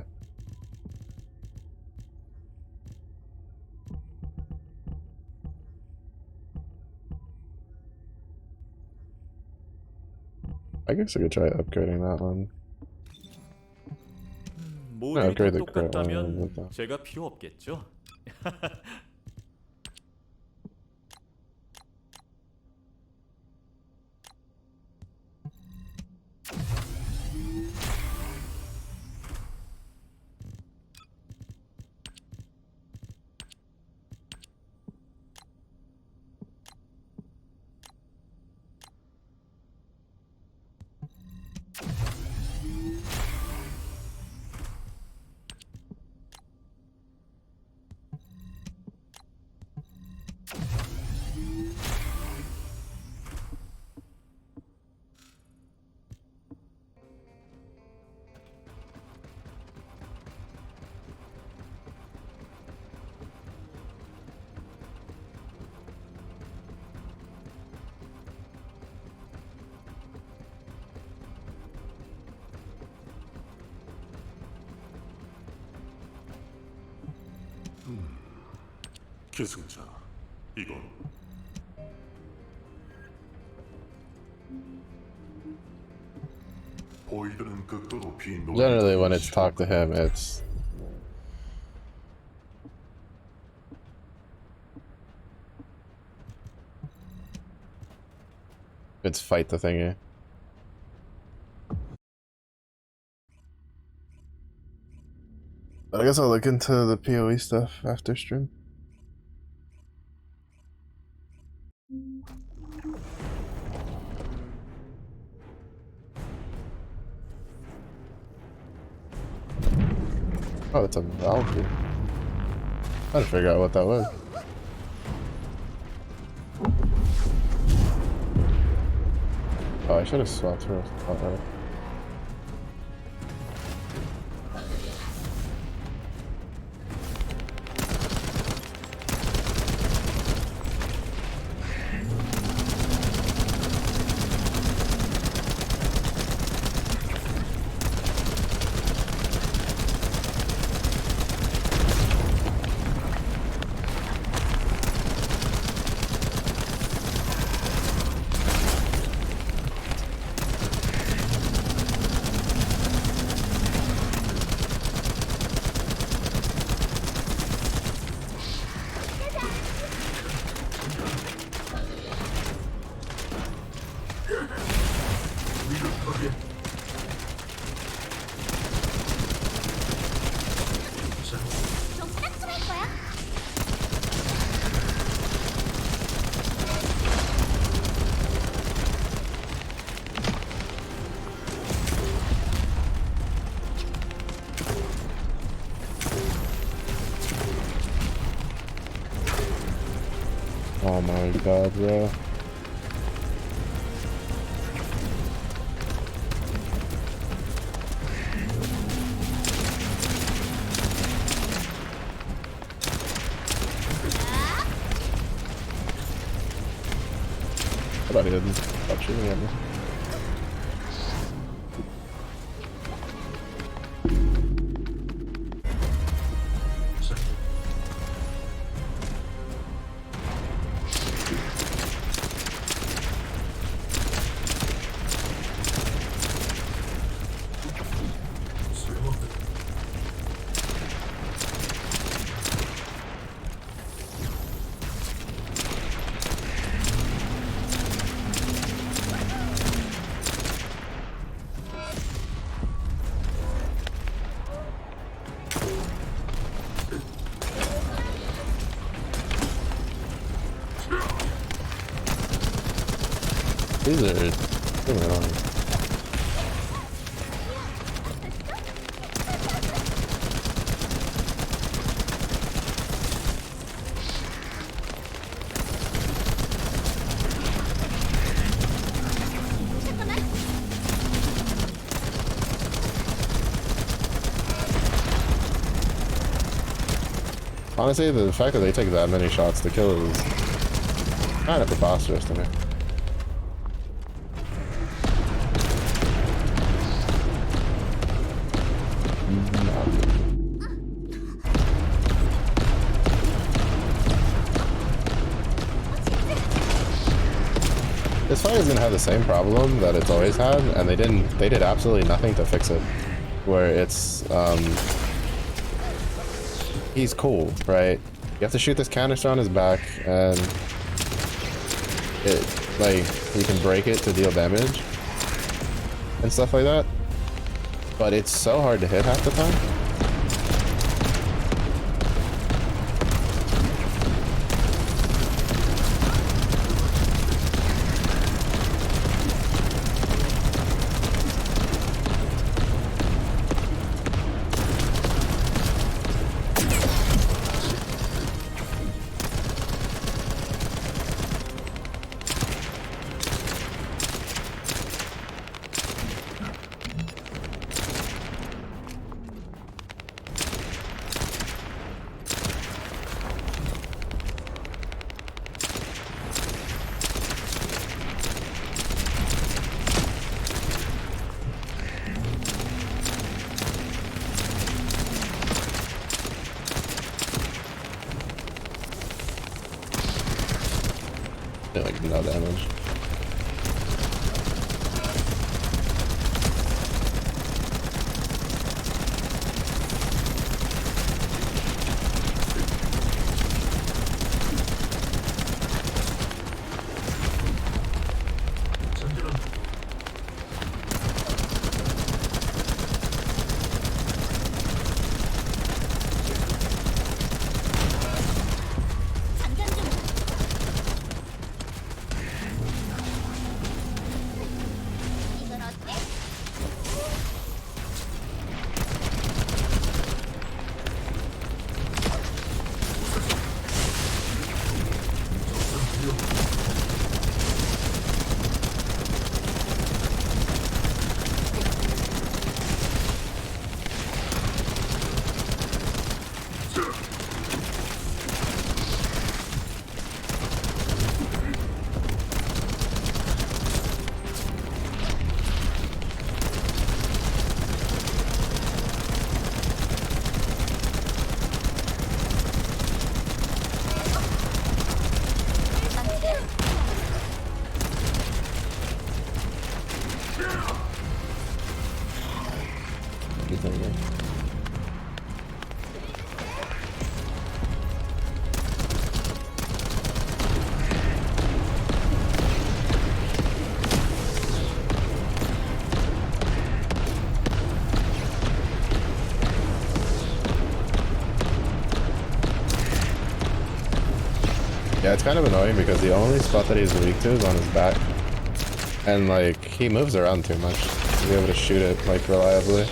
S1: I guess I could try upgrading that one.
S6: 모듈이 다
S1: upgrade the crit one
S6: 똑같다면
S1: with that.
S6: 제가 필요 없겠죠?
S4: 기승자, 이건 보이드는 극도로 비노.
S1: Generally, when it's talk to him, it's fight the thingy. But I guess I'll look into the PoE stuff after stream. Oh, it's a Valkyrie. I'm trying to figure out what that was. Oh, I should have swapped her. Right. Oh my god, bro. I thought he didn't stop shooting at me. These are really annoying. Honestly, the fact that they take that many shots to kill is kind of preposterous to me. fight is gonna have the same problem that it's always had, and they did absolutely nothing to fix it. Where it's, he's cool, right? You have to shoot this canister on his back, and it, like, you can break it to deal damage and stuff like that. But it's so hard to hit half the time. Like no damage. Yeah, it's kind of annoying because the only spot that he's weak to is on his back. And like, he moves around too much to be able to shoot it like reliably.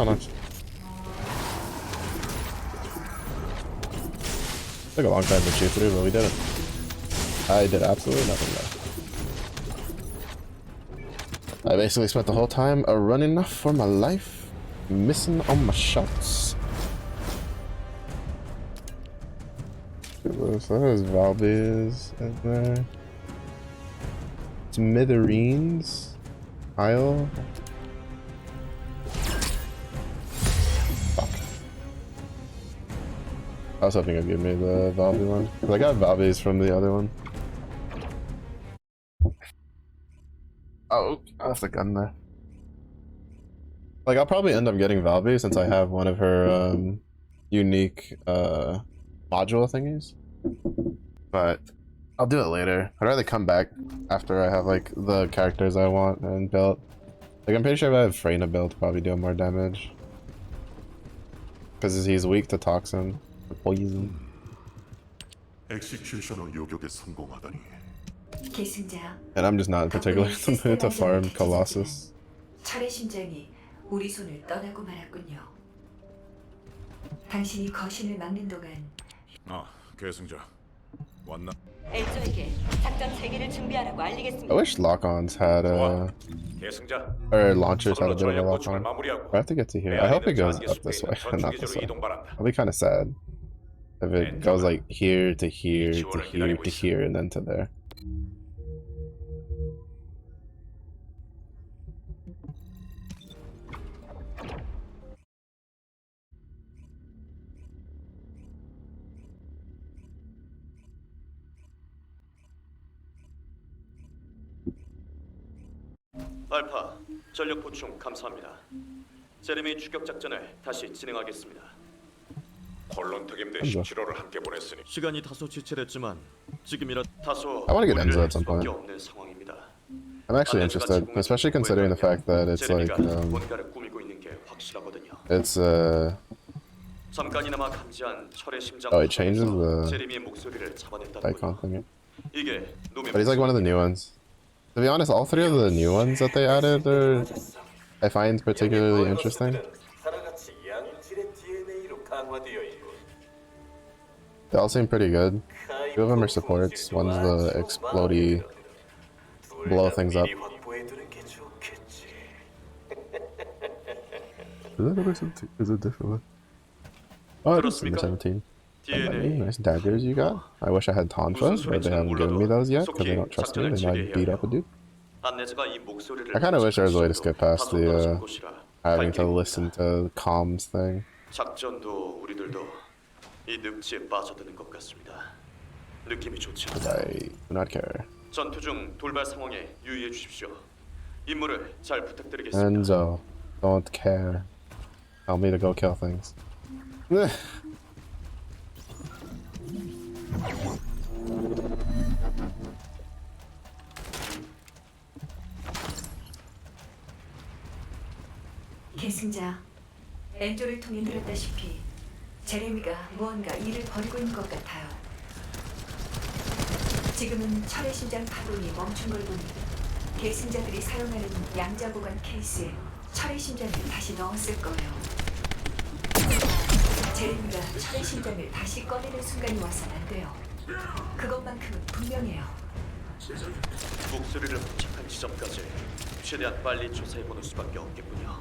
S1: Oh, nice. Took a long time to chew through, but we did it. I did absolutely nothing though. I basically spent the whole time running for my life, missing all my shots. So there's Valby's in there. Smithereens. Isle. Fuck. I was hoping it'd give me the Valby one. 'Cause I got Valby's from the other one. Oh, I left the gun there. Like, I'll probably end up getting Valby since I have one of her unique module thingies. But I'll do it later. I'd rather come back after I have like the characters I want and built. Like, I'm pretty sure if I have Freyna built, probably do more damage. Because he's weak to toxin, or poison.
S4: 엑시큐셔너 요격에 성공하다니.
S3: 계승자,
S1: And I'm just not particularly in the mood to farm Colossus.
S3: 철의 심장이 우리 손을 떠나고 말았군요. 당신이 거신을 막는 동안
S4: 아, 계승자. 왔나?
S5: 엔저에게 작전 체계를 준비하라고
S1: I
S5: 알리겠습니다.
S1: wish lock-ons had
S4: 계승자.
S1: or launchers had a bit of a
S4: 보충을
S1: lock-on.
S4: 마무리하고.
S1: I have to get to here. I hope it goes up this way and not this way. I'll be kind of sad if it goes like here to here to here to here and then to there.
S2: 알파, 전력 보충 감사합니다. 제레미 추격 작전을 다시 진행하겠습니다.
S4: 콜론 특임대 치료를 함께 보냈으니
S2: 시간이 다소 지체됐지만 지금이라 다소
S1: I wanna get
S2: 무리를
S1: Enzo
S2: 할
S1: at some point.
S2: 수밖에 없는 상황입니다.
S1: I'm actually interested, especially considering the fact that it's like
S2: 제레미가 뭔가를 꾸미고 있는 게 확실하거든요.
S1: it's
S2: 잠깐이나마 감지한 철의 심장
S1: Oh, it changes the
S2: 제레미의 목소리를 잡아냈다는
S1: icon
S2: 거예요.
S1: thing.
S2: 이게 놈의
S1: But he's like one of the new ones. To be honest, all three of the new ones that they added are I find particularly interesting. They all seem pretty good. Two of them are supports. One's the explodey, blow things up. Is it different? Oh, it is in the 17. Hey, nice daggers you got. I wish I had tonfas, but they haven't given me those yet because they don't trust me. They might beat up a dude. I kind of wish there was a way to skip past the having to listen to the comms thing.
S2: 작전도 우리들도 이 늪지에 빠져드는 것 같습니다. 느낌이 좋지
S1: But
S2: 않아.
S1: I do not care.
S2: 전투 중 돌발 상황에 유의해 주십시오. 임무를 잘 부탁드리겠습니다.
S1: Enzo, don't care. Tell me to go kill things.
S3: 계승자, 엔조를 통해 들었다시피 제레미가 무언가 일을 벌이고 있는 것 같아요. 지금은 철의 심장 파동이 멈춘 걸 보니 계승자들이 사용하는 양자 보관 케이스에 철의 심장을 다시 넣었을 거예요. 제레미가 철의 심장을 다시 꺼내는 순간이 와서는 안 돼요. 그것만큼은 분명해요.
S2: 목소리를 포착한 지점까지 최대한 빨리 조사해보는 수밖에 없겠군요.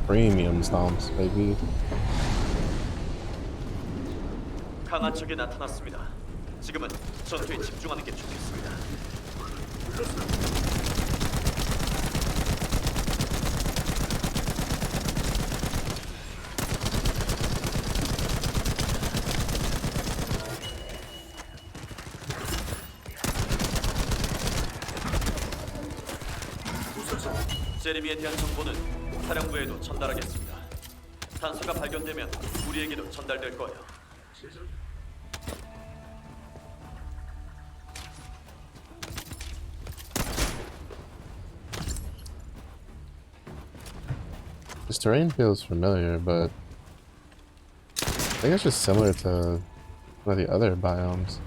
S1: Premium stomps, baby.
S2: 강한 적이 나타났습니다. 지금은 전투에 집중하는 게 좋겠습니다. 제레미에 대한 정보는 사령부에도 전달하겠습니다. 단서가 발견되면 우리에게도 전달될 거예요.
S1: This terrain feels familiar, but I think it's just similar to one of the other biomes.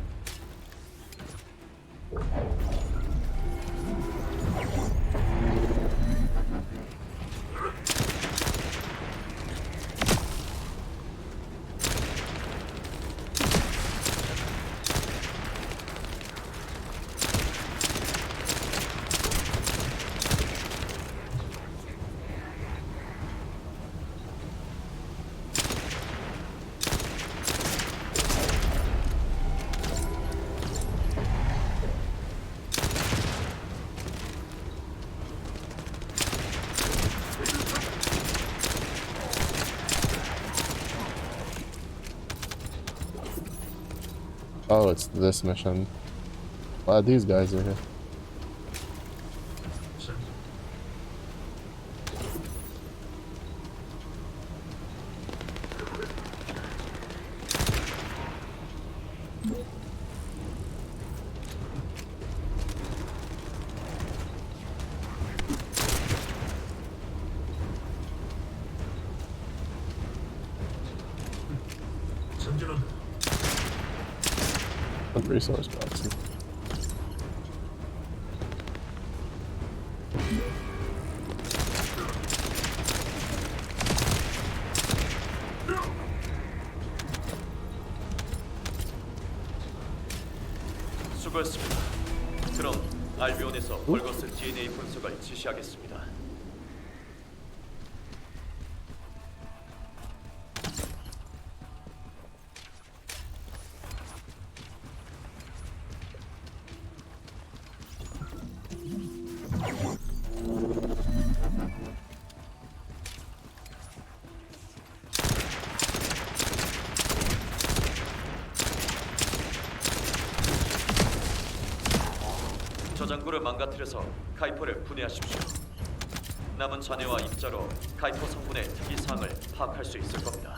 S1: Oh, it's this mission. Glad these guys are here. Some resource boxes.
S2: 수고했습니다. 그럼 알비온에서 벌거스 DNA 분석을 지시하겠습니다. 저장고를 망가뜨려서 카이퍼를 분해하십시오. 남은 잔해와 입자로 카이퍼 성분의 특이사항을 파악할 수 있을 겁니다.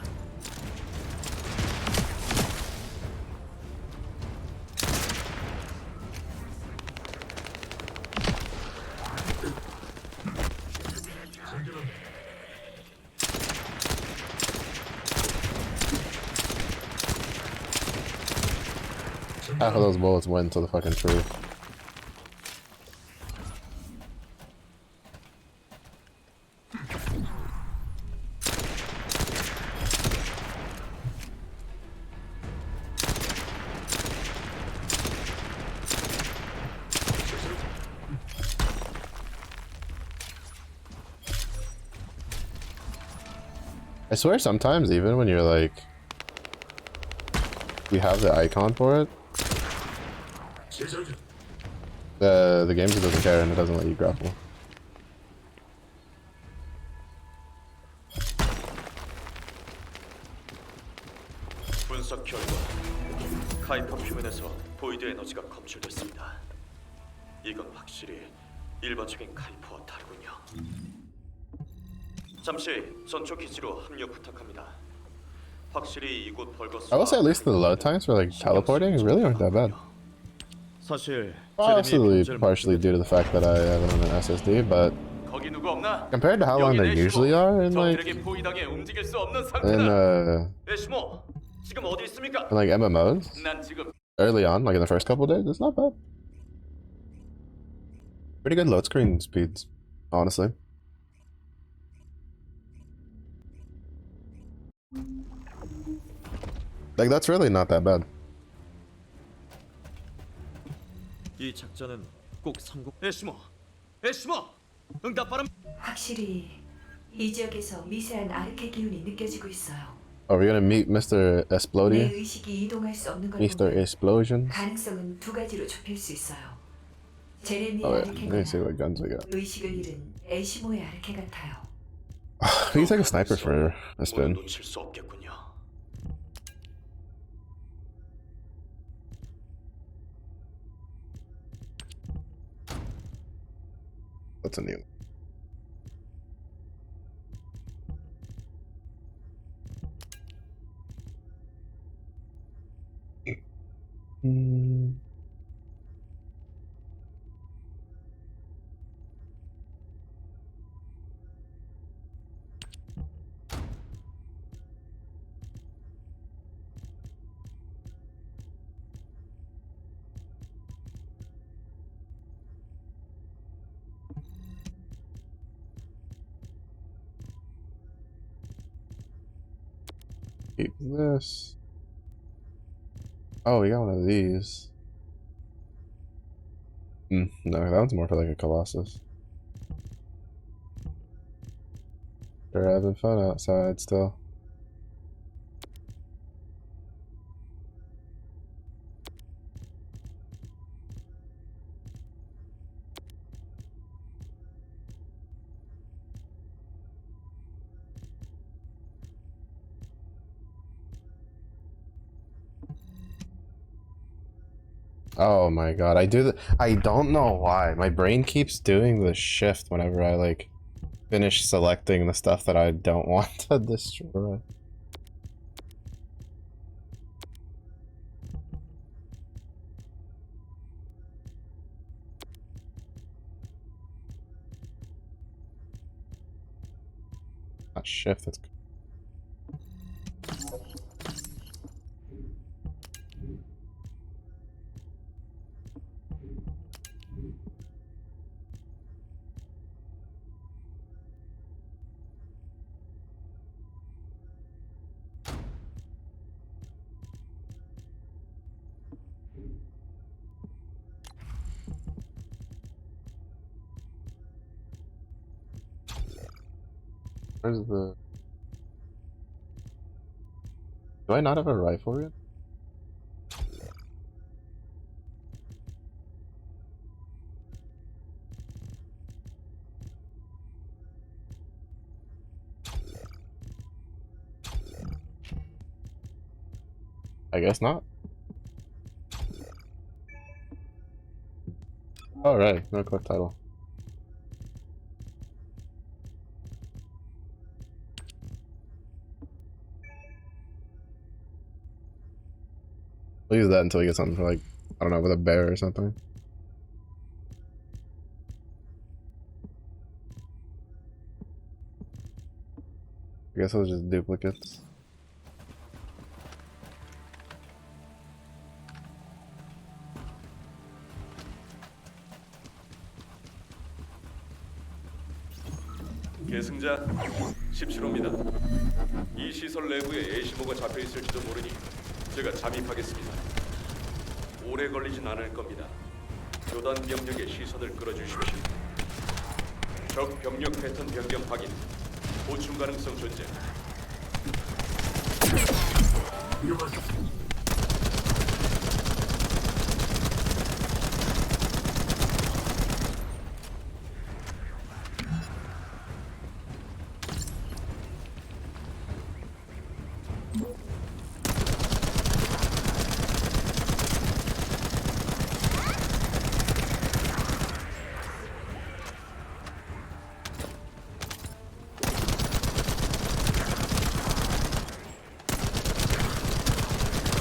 S1: Half of those bullets went to the fucking tree. I swear sometimes even when you're like, you have the icon for it, the game just doesn't care and it doesn't let you grapple.
S2: 분석 결과 카이퍼 표면에서 보이드 에너지가 검출됐습니다. 이건 확실히 일반적인 카이퍼와 다르군요. 잠시 전초 기지로 합류 부탁합니다. 확실히 이곳 벌거스.
S1: I will say at least the load times for like teleporting really aren't that bad.
S6: 사실
S1: Possibly partially due to the fact that I have it on an SSD, but
S2: 거기 누구 없나?
S1: compared to how long they usually are in like
S2: 적들에게 보이당해 움직일 수 없는 상태다. 에시모, 지금 어디 있습니까?
S1: in like MMOs
S2: 난 지금
S1: early on, like in the first couple days, it's not bad. Pretty good load screen speeds, honestly. Like that's really not that bad.
S6: 이 작전은 꼭 성공.
S2: 에시모, 응답 바람.
S3: 확실히 이 지역에서 미세한 아르케 기운이 느껴지고 있어요.
S1: Are we gonna meet Mr.
S3: 내
S1: Explodier?
S3: 의식이 이동할 수 없는 걸
S1: Mr.
S3: 보면
S1: Explosions?
S3: 가능성은 두 가지로 좁힐 수 있어요. 제레미의
S1: Oh wait, let me see
S3: 아르케거나
S1: what guns we got.
S3: 의식을 잃은 에시모의 아르케 같아요.
S1: We can take a sniper for a spin.
S2: 놓칠 수 없겠군요.
S1: What's a new? Hmm. Keep this. Oh, we got one of these. No, that one's more for like a Colossus. They're having fun outside still. Oh my god, I don't know why. My brain keeps doing the shift whenever I like finish selecting the stuff that I don't want to destroy. Not shift, it's where's the... Do I not have a rifle yet? I guess not. Alright, no quick title. We'll use that until we get something for like, I don't know, with a bear or something. I guess it was just duplicates.
S7: 계승자 17호입니다. 이 시설 내부에 애시모가 잡혀 있을지도 모르니 제가 잠입하겠습니다. 오래 걸리진 않을 겁니다. 교단 병력의 시선을 끌어주십시오. 적 병력 패턴 변경 확인. 보충 가능성 존재.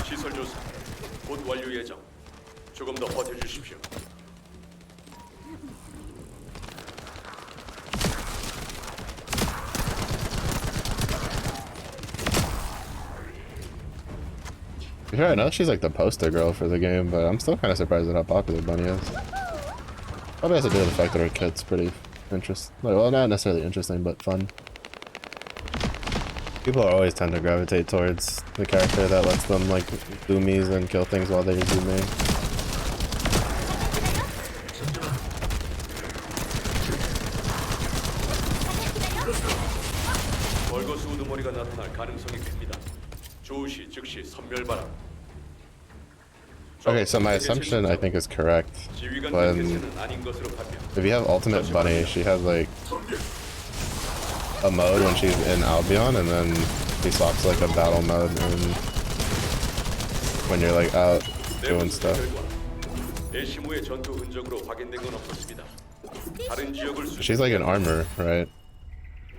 S7: 시설 조사 곧 완료 예정. 조금 더 버텨주십시오.
S1: Sure, I know she's like the poster girl for the game, but I'm still kind of surprised at how popular Bunny is. Probably has to do with the fact that her kit's pretty interesting. Well, not necessarily interesting, but fun. People always tend to gravitate towards the character that lets them like zoomies and kill things while they're zooming.
S7: 벌거스 우두머리가 나타날 가능성이 큽니다. 조시 즉시 선멸바람.
S1: Okay, so my assumption I think is correct.
S7: 지휘관
S1: When
S7: 대체는 아닌 것으로 판명.
S1: if you have Ultimate Bunny, she has like a mode when she's in Albion, and then she swaps like a battle mode and when you're like out doing stuff.
S7: 애시모의 전투 흔적으로 확인된 건 없었습니다. 다른 지역을
S1: She's like an armor, right?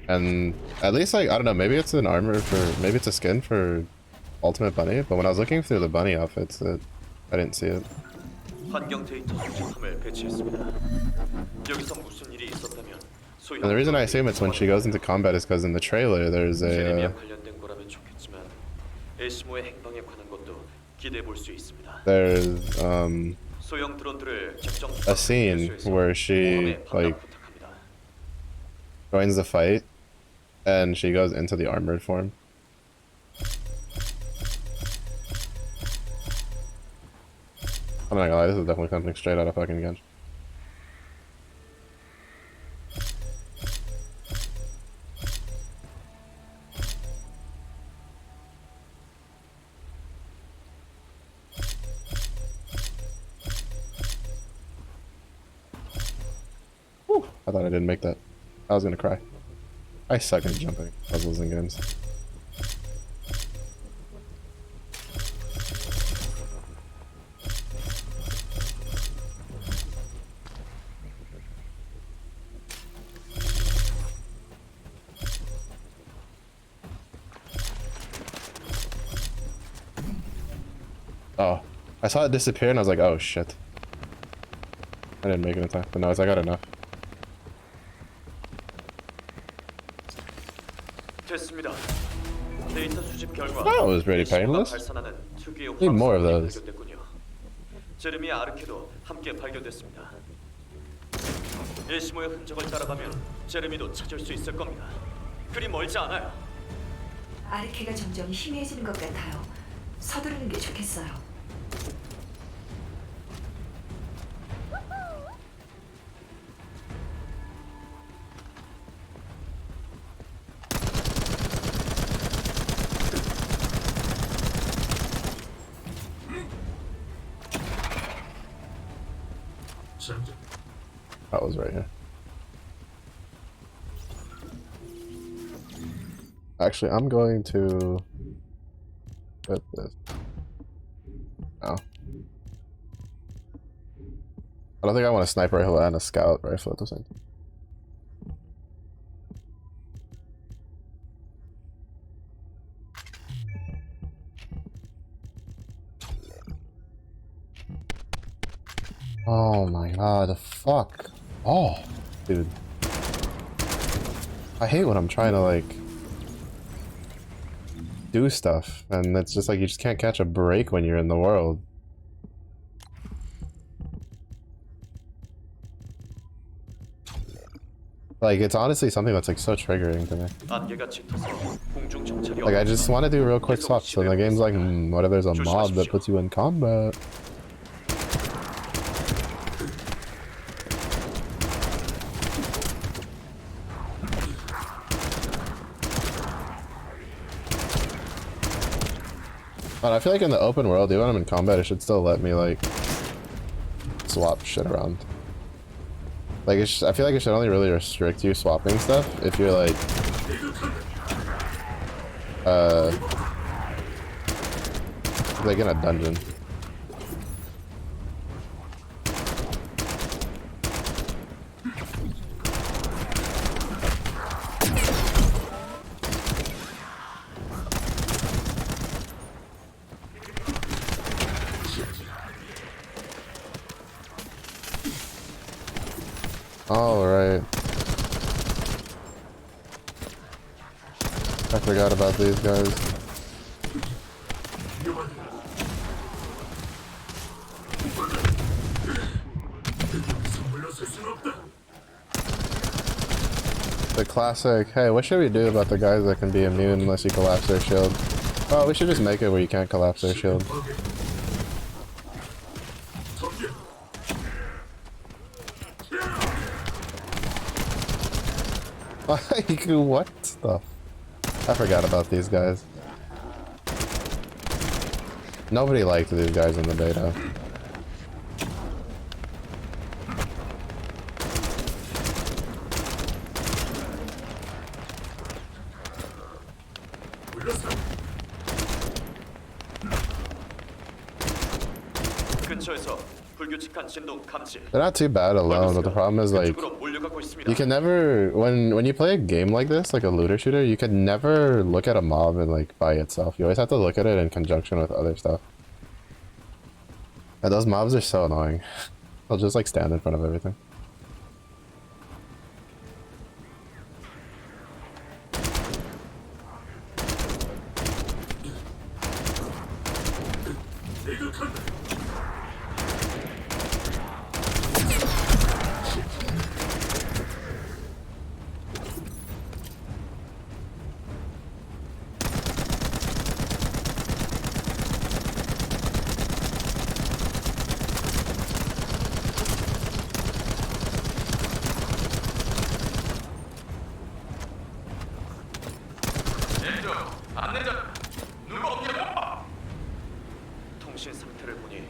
S1: And at least like, I don't know, maybe it's an armor for, maybe it's a skin for Ultimate Bunny, but when I was looking through the bunny outfits, I didn't see it.
S2: 환경 데이터 수집함을 배치했습니다. 여기서 무슨 일이 있었다면 소형
S1: And the reason I assume it's when she goes into combat is because in the trailer there's
S2: 제레미아
S1: a
S2: 관련된 거라면 좋겠지만 애시모의 행방에 관한 것도 기대해 볼 수 있습니다.
S1: there's
S2: 소형 드론들을 적정
S1: a scene where she like
S2: 부탁합니다.
S1: joins the fight and she goes into the armored form. I'm not gonna lie, this is definitely something straight out of fucking Genshin. Whew, I thought I didn't make that. I was gonna cry. I suck at jumping puzzles and games. Oh, I saw it disappear and I was like, oh shit. I didn't make it in time, but no, I got enough.
S2: 됐습니다. 데이터 수집 결과
S1: That was pretty
S2: 예시모가
S1: painless.
S2: 발산하는 특유의
S1: Need more of
S2: 화학성분이
S1: those.
S2: 발견됐군요. 제르미 아르케도 함께 발견됐습니다. 예시모의 흔적을 따라가면 제르미도 찾을 수 있을 겁니다. 그리 멀지 않아요.
S3: 아르케가 점점 희미해지는 것 같아요. 서두르는 게 좋겠어요.
S1: That was right here. Actually, I'm going to put this. No. I don't think I want a sniper rifle and a scout rifle at the same time. Oh my god, fuck. Oh, dude. I hate when I'm trying to, like, do stuff, and it's just like you just can't catch a break when you're in the world. Like, it's honestly something that's, like, so triggering to me.
S2: 안개가 짙어서 공중 정찰이
S1: Like, I just want to do real quick swaps, and the game's like, what if there's a mob that puts you in combat? But I feel like in the open world, even when I'm in combat, it should still let me, like, swap shit around. Like, I feel like it should only really restrict you swapping stuff if you're, like, in a dungeon. Alright. I forgot about these guys. The classic, hey, what should we do about the guys that can be immune unless you collapse their shield? Oh, we should just make it where you can't collapse their shield. Like, what the? I forgot about these guys. Nobody liked these guys in the beta.
S2: 근처에서 불규칙한 진동 감지.
S1: They're not too bad alone, but the problem is, like,
S2: 그쪽으로 몰려가고 있습니다.
S1: you can never, when you play a game like this, like a looter shooter, you can never look at a mob and, like, by itself. You always have to look at it in conjunction with other stuff. And those mobs are so annoying. They'll just, like, stand in front of everything.
S7: 안내자 누가 없냐고?
S2: 통신 상태를 보니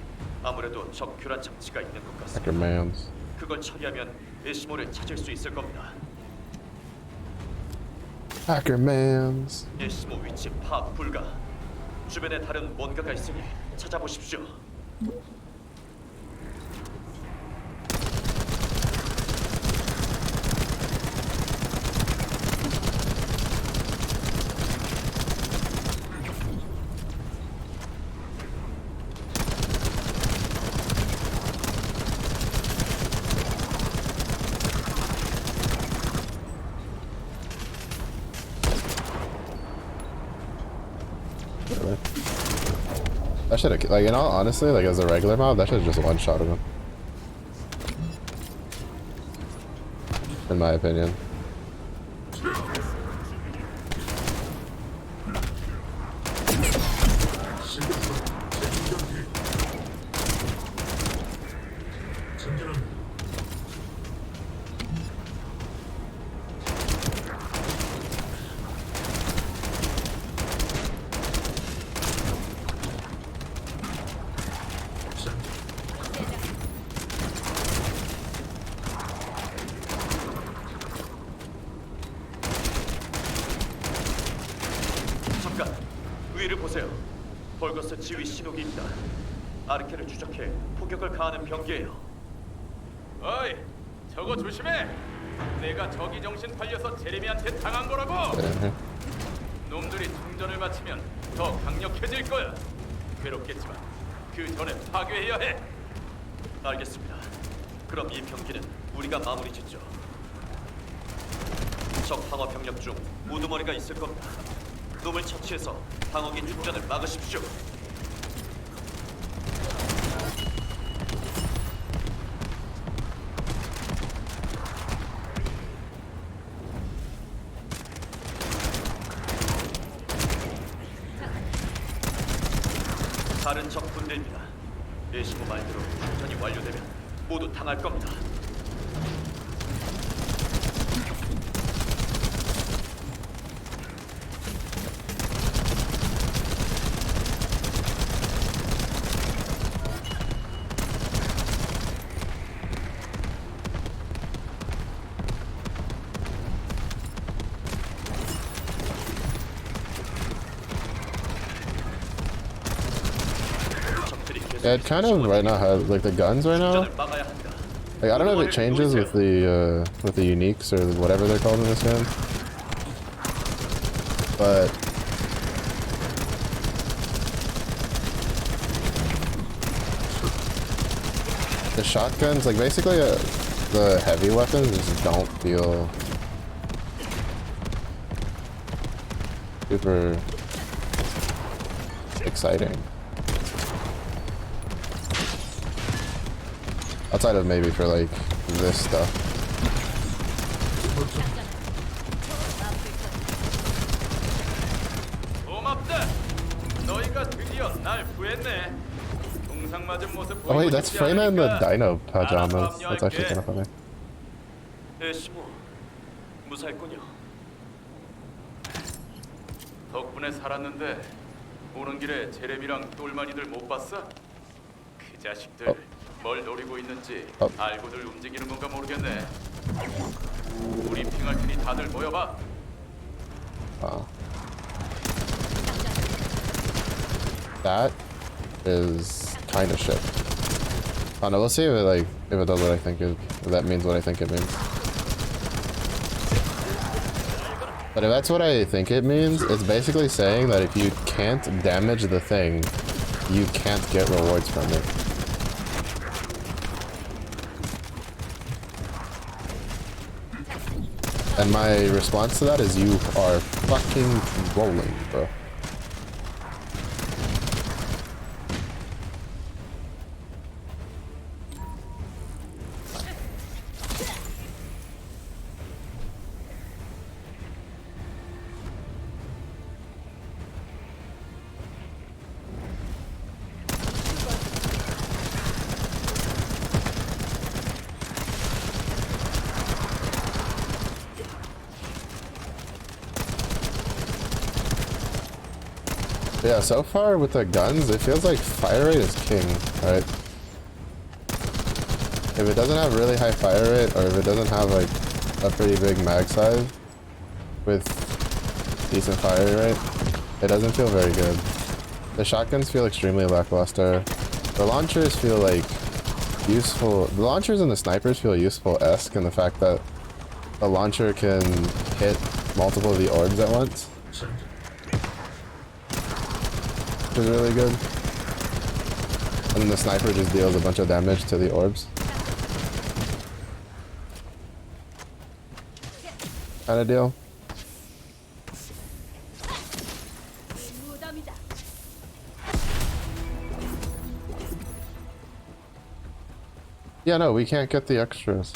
S2: 아무래도 적 교란 장치가 있는 것 같습니다.
S1: Ackermans.
S2: 그걸 처리하면 에시모를 찾을 수 있을 겁니다.
S1: Ackermans.
S2: 에시모 위치 파악 불가. 주변에 다른 뭔가가 있으니 찾아보십시오.
S1: Really? That should have, like, in all honestly, like as a regular mob, that should have just one-shotted him. In my opinion.
S2: 잠깐, 위를 보세요. 벌거스 지휘 신호기입니다. 아르케를 추적해 포격을 가하는 병기예요.
S7: 어이, 저거 조심해. 내가 저기 정신 팔려서 제레미한테 당한 거라고.
S1: Yeah.
S7: 놈들이 충전을 마치면 더 강력해질 거야. 괴롭겠지만 그 전에 파괴해야 해.
S2: 알겠습니다. 그럼 이 병기는 우리가 마무리 짓죠. 적 방어 병력 중 우두머리가 있을 겁니다. 놈을 처치해서 방어기 충전을 막으십시오. 다른 적 군대입니다. 에시모 말대로 충전이 완료되면 모두 당할 겁니다.
S1: Yeah, it kind of right now has like the guns right now.
S2: 충전을 막아야 합니다.
S1: Like I don't know if it changes with the uniques or whatever they're called in this game, but the shotguns, like basically the heavy weapons, just don't feel super exciting. Outside of maybe for like this stuff.
S7: 고맙다. 너희가 드디어 날 구했네. 동상 맞은 모습
S1: Oh wait,
S7: 보이고
S1: that's
S7: 싶지
S1: Freyna in the
S7: 않으니까
S1: dino pajamas.
S7: 알아서
S1: That's actually kind of funny.
S2: 에시모, 무사했군요.
S7: 덕분에 살았는데 오는 길에 제레미랑 똘마니들 못 봤어? 그 자식들 뭘 노리고 있는지 알고들 움직이는 건가 모르겠네. 우리 핑할 테니 다들 모여봐.
S1: That is kind of shit. Oh no, let's see if it like if it does what I think it. If that means what I think it means. But if that's what I think it means, it's basically saying that if you can't damage the thing, you can't get rewards from it. And my response to that is you are fucking rolling, bro. Yeah, so far with the guns, it feels like fire rate is king, right? If it doesn't have really high fire rate, or if it doesn't have like a pretty big mag size with decent fire rate, it doesn't feel very good. The shotguns feel extremely lackluster. The launchers feel like useful. The launchers and the snipers feel useful-esque in the fact that the launcher can hit multiple of the orbs at once, which is really good. And then the sniper just deals a bunch of damage to the orbs. Kind of deal. Yeah, no, we can't get the extras.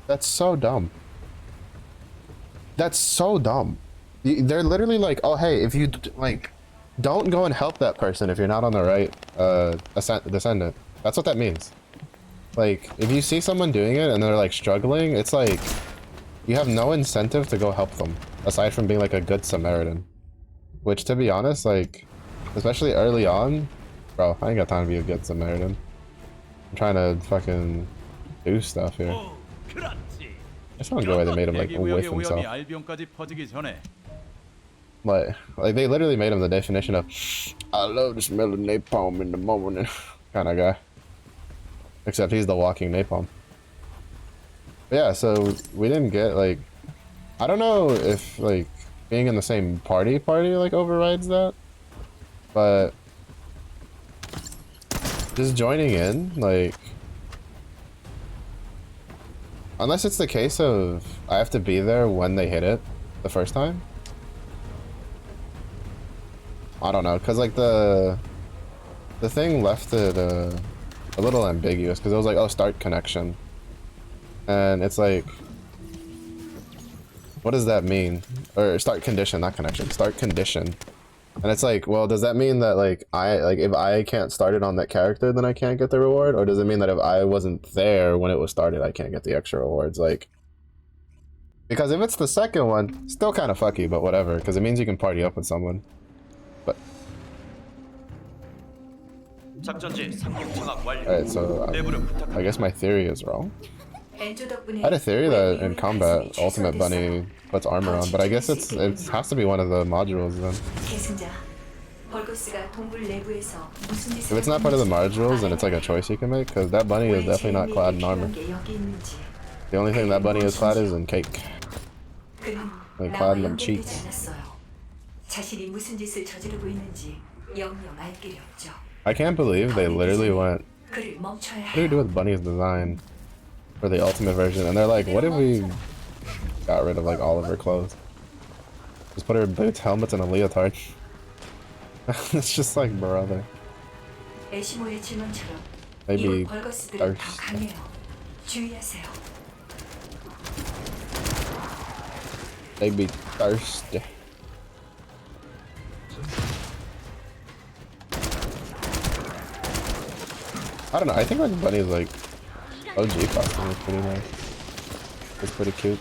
S1: That's so dumb. That's so dumb. They're literally like, oh hey, if you like, don't go and help that person if you're not on the right descendant. That's what that means. Like, if you see someone doing it and they're like struggling, it's like you have no incentive to go help them aside from being like a good Samaritan. Which, to be honest, like, especially early on, bro, I ain't got time to be a good Samaritan. I'm trying to fucking do stuff here. I just don't know why they made him like with himself. Like they literally made him the definition of I love the smell of napalm in the morning kind of guy. Except he's the walking napalm. But yeah, so we didn't get like, I don't know if like being in the same party like overrides that, but just joining in, like, unless it's the case of I have to be there when they hit it the first time. I don't know, cause like the thing left it a little ambiguous, cause it was like, oh, start connection, and it's like, what does that mean? Or start condition, not connection, start condition. And it's like, well, does that mean that like if I can't start it on that character, then I can't get the reward? Or does it mean that if I wasn't there when it was started, I can't get the extra rewards? Like, because if it's the second one, still kind of fucky, but whatever, because it means you can party up with someone. But alright, so I guess my theory is wrong. I had a theory that in combat, Ultimate Bunny puts armor on, but I guess it has to be one of the modules then. If it's not part of the modules, then it's like a choice you can make, because that bunny is definitely not clad in armor. The only thing that bunny is clad is in cake. Like clad in them cheeks. I can't believe they literally went, what do we do with Bunny's design for the ultimate version? And they're like, what if we got rid of like all of her clothes? Just put her boots, helmets, and a leotard. It's just like, brother. Maybe thirst. Maybe thirst. I don't know, I think like Bunny's like OG costume is pretty nice. It's pretty cute.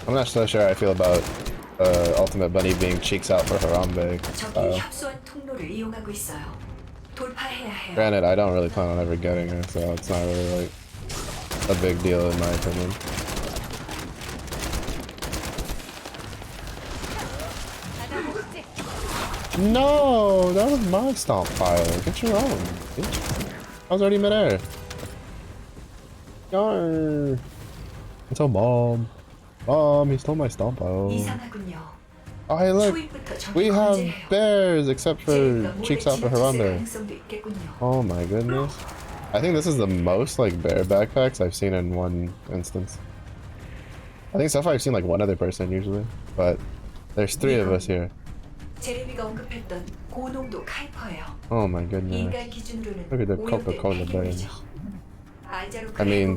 S1: I'm not so sure how I feel about Ultimate Bunny being cheeks out for Harambe style. Granted, I don't really plan on ever getting her, so it's not really like a big deal in my opinion. No, that was my stomp pile. Get your own, bitch. I was already midair. Yarr. It's a bomb. Bomb, he stole my stomp pile. Oh, hey, look. We have bears, except for cheeks out for Harambe. Oh my goodness. I think this is the most like bear backpacks I've seen in one instance. I think so far I've seen like one other person usually, but there's 3 of us here. Oh my goodness. Look at the Coca-Cola bears. I mean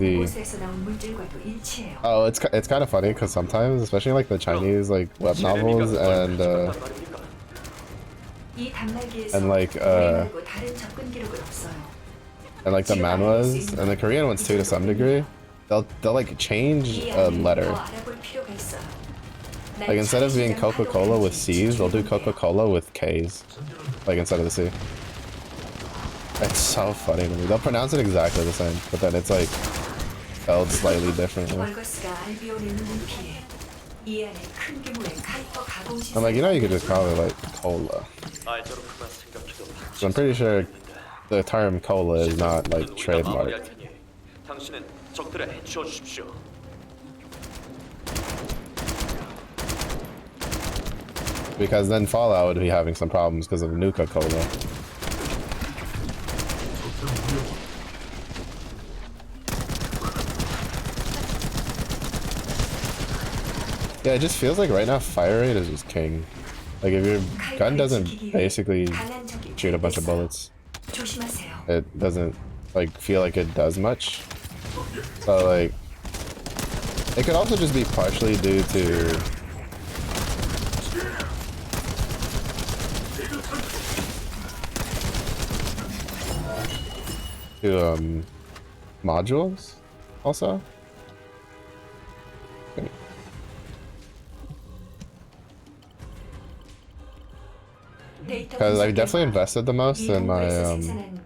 S1: oh, it's kind of funny because sometimes, especially like the Chinese like web novels and like the manhwas and the Korean ones too to some degree, they'll like change a letter. Like instead of being Coca-Cola with C's, they'll do Coca-Cola with K's. Like instead of the C. It's so funny to me. They'll pronounce it exactly the same, but then it's like spelled slightly differently.
S3: 벌거스가 알비온의 눈을 피해 이 안에 큰 규모의 카이퍼 가공
S1: I'm
S3: 시설.
S1: like, you know, you could just call it like cola.
S2: 알자로크만 생각해도
S1: So I'm pretty sure the term cola is not like
S2: 우리가 마무리할
S1: trademarked.
S2: 테니 당신은 적들에 해치워 주십시오.
S1: Because then Fallout would be having some problems because of Nuka-Cola. Yeah, it just feels like right now fire rate is just king. Like if your gun doesn't basically shoot a bunch of bullets,
S3: 조심하세요.
S1: it doesn't like feel like it does much. So like it could also just be partially due to modules also. Because I've definitely invested the most in my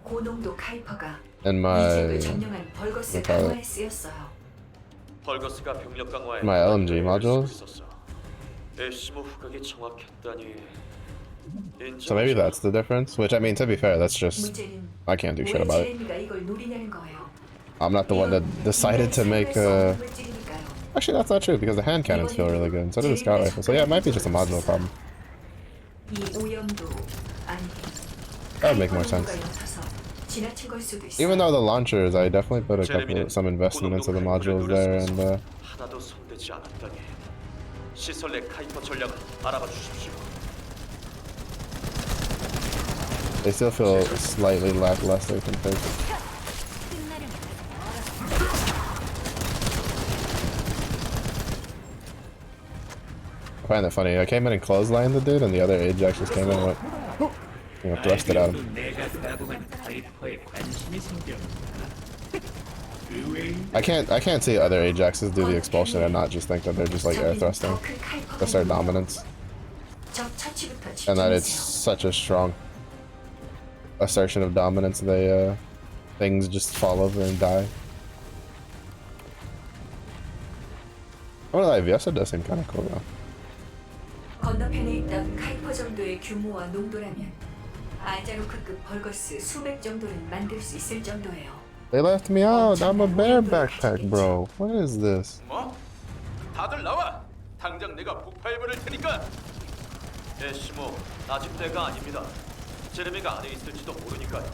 S3: 고농도 카이퍼가
S1: my
S3: 전용한 벌거스
S1: call it?
S3: 강화에 쓰였어요.
S2: 벌거스가 병력 강화에
S1: My LMG
S2: 애를
S1: modules?
S2: 쓰고 있었어. 애쉬모 후각이 정확했다니.
S1: so maybe that's the difference. Which I mean, to be fair, that's just
S3: 문제는
S1: I can't do shit
S3: 왜
S1: about it.
S3: 제레미가 이걸 노리냐는 거예요.
S1: I'm not the one that decided to make. Actually, that's not true because the hand cannons feel really good. And so do the scout rifle. So yeah, it might be just a module problem.
S3: 이 오염도 아니.
S1: That would make more sense.
S3: 지나친 걸 수도 있어.
S1: Even though the launchers, I definitely put some investment into the modules there, and
S2: 하나도 손대지 않았다니. 시설 내 카이퍼 전략을 알아봐 주십시오.
S1: they still feel slightly lackluster compared to. I find that funny. I came in and clotheslined the dude, and the other Ajax just came in and went, you know, thrusted at him. I can't see other Ajaxes do the expulsion and not just think that they're just like air thrusting. That's their dominance. And that it's such a strong assertion of dominance, they things just fall over and die. I wonder, Vyasa does seem kind of cool though.
S3: 건너편에 있던 카이퍼 정도의 규모와 농도라면 알자로크급 벌거스 수백 정도는 만들 수 있을 정도예요.
S1: They left me out. I'm a bear backpack, bro. What is this?
S7: 뭐? 다들 나와. 당장 내가 폭발해버릴 테니까.
S2: 애쉬모 아직 때가 아닙니다. 제레미가 안에 있을지도 모르니까요.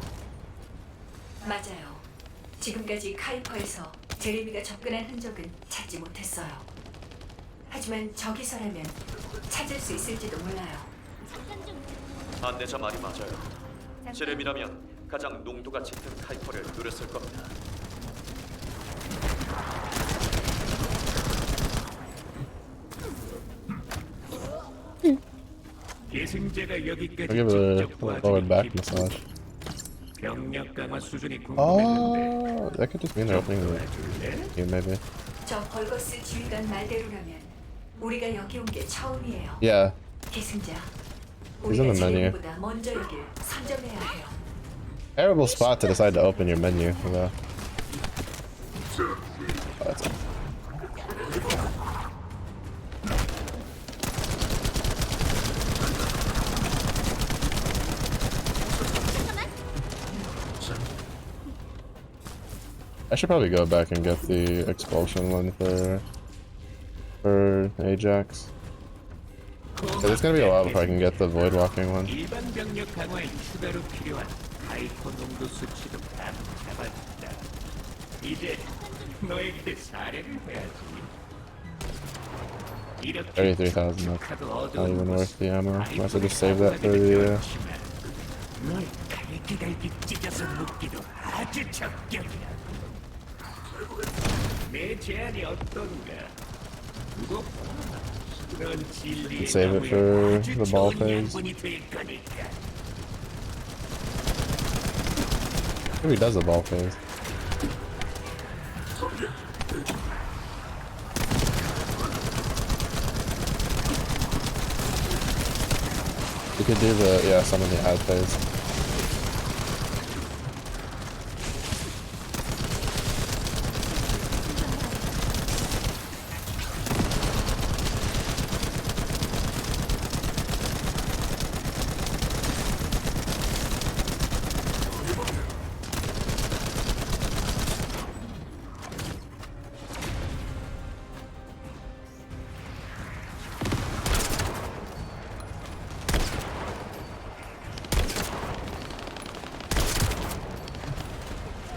S3: 맞아요. 지금까지 카이퍼에서 제레미가 접근한 흔적은 찾지 못했어요. 하지만 저기서라면 찾을 수 있을지도 몰라요.
S2: 안내자 말이 맞아요. 제레미라면 가장 농도가 짙은 카이퍼를 노렸을 겁니다.
S4: 계승제가 여기까지
S1: I'll give it a
S4: 직접
S1: lower back
S4: 도와주는
S1: massage.
S4: 병력 강화 수준이 궁금했는데
S1: Oh, that could just mean they're opening the game, maybe.
S3: 저 벌거스 지휘관 말대로라면 우리가 여기 온 게 처음이에요.
S1: Yeah,
S3: 계승자,
S1: He's in the
S3: 우리가
S1: menu.
S3: 제레미보다 먼저 여길 선점해야 해요.
S1: terrible spot to decide to open your menu, though. Oh, that's I should probably go back and get the expulsion one for Ajax. 'Cause it's gonna be a while before I can get the void walking one.
S4: 일반 병력 강화에 추가로 필요한 하이퍼 농도 수치도 다 잡아준다. 이제 너에게 사례를 해야지. 이렇게
S1: 33,000.
S4: 카드
S1: Not
S4: 얻어온
S1: even worth the ammo. Might as well just save
S4: 하이퍼
S1: that for the.
S4: 널 갈기갈기 찢어서 묻기도 아주 적격이야. 내 제안이 어떤가? 넌 진리의
S1: Save it
S4: 나무에
S1: for
S4: 아주
S1: the ball
S4: 좋은
S1: phase.
S4: 양분이 될 거니까.
S1: Maybe he does the ball phase. We could do the, yeah, some of the ad phase.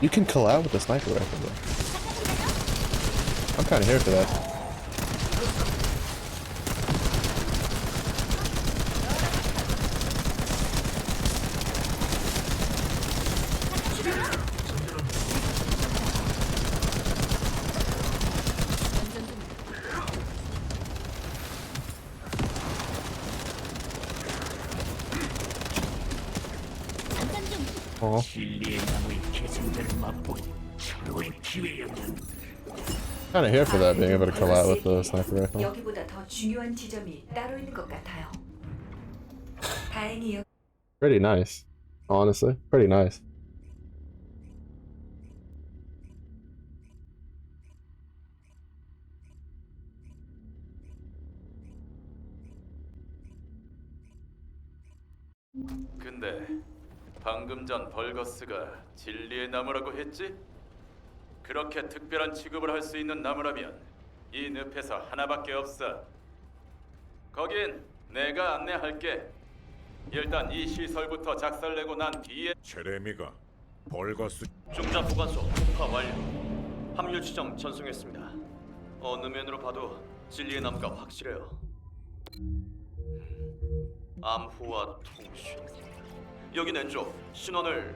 S1: You can collab with the sniper rifle, bro. I'm kind of here for that. Oh.
S4: 진리의 나무의 계승자를 맛보니 새로운 기회였는데.
S1: Kind of here for that, being able to collab with the sniper rifle.
S3: 여기보다 더 중요한 지점이 따로 있는 것 같아요. 다행이요.
S1: Pretty nice, honestly. Pretty nice.
S2: 근데 방금 전 벌거스가 진리의 나무라고 했지? 그렇게 특별한 취급을 할 수 있는 나무라면 이 늪에서 하나밖에 없어. 거긴 내가 안내할게. 일단 이 시설부터 작살내고 난 뒤에
S8: 제레미가 벌거스
S2: 중자 보관소 폭파 완료. 합류 지점 전송했습니다. 어느 면으로 봐도 진리의 나무가 확실해요. 암호와 통신. 여긴 엔조. 신원을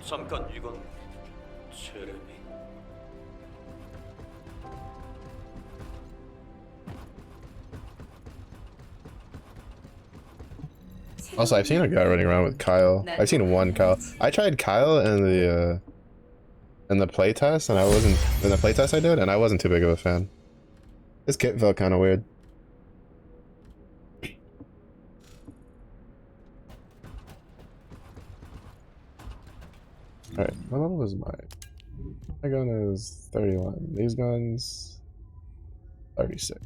S2: 잠깐 이건 제레미.
S1: Also, I've seen a guy running around with Kyle. I've seen one Kyle. I tried Kyle in the playtest, and I wasn't in the playtest I did, and I wasn't too big of a fan. His kit felt kind of weird. Alright, what level is mine? My gun is 31. These guns 36.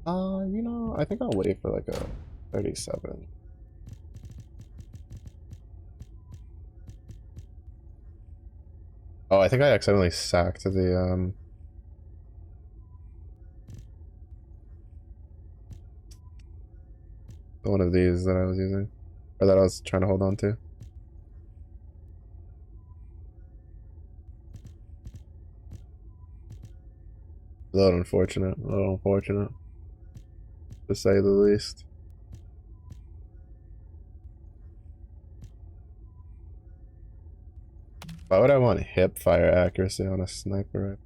S1: You know, I think I'll wait for like a 37. Oh, I think I accidentally sacked the one of these that I was using, or that I was trying to hold on to. A little unfortunate, to say the least. Why would I want hip fire accuracy on a sniper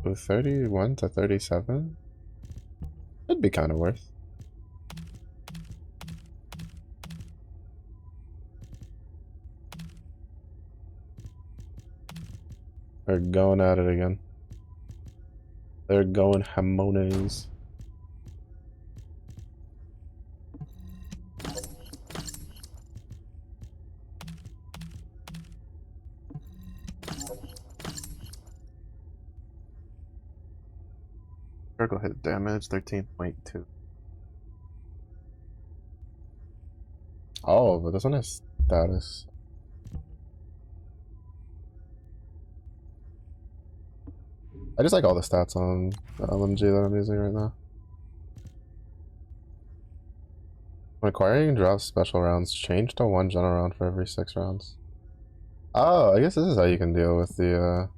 S1: rifle? 31 to 37? That'd be kind of worth. They're going at it again. They're going hamones. Critical hit damage 13.2. Oh, but this one has status. I just like all the stats on the LMG that I'm using right now. When acquiring drops special rounds, change to 1 general round for every 6 rounds. Oh, I guess this is how you can deal with the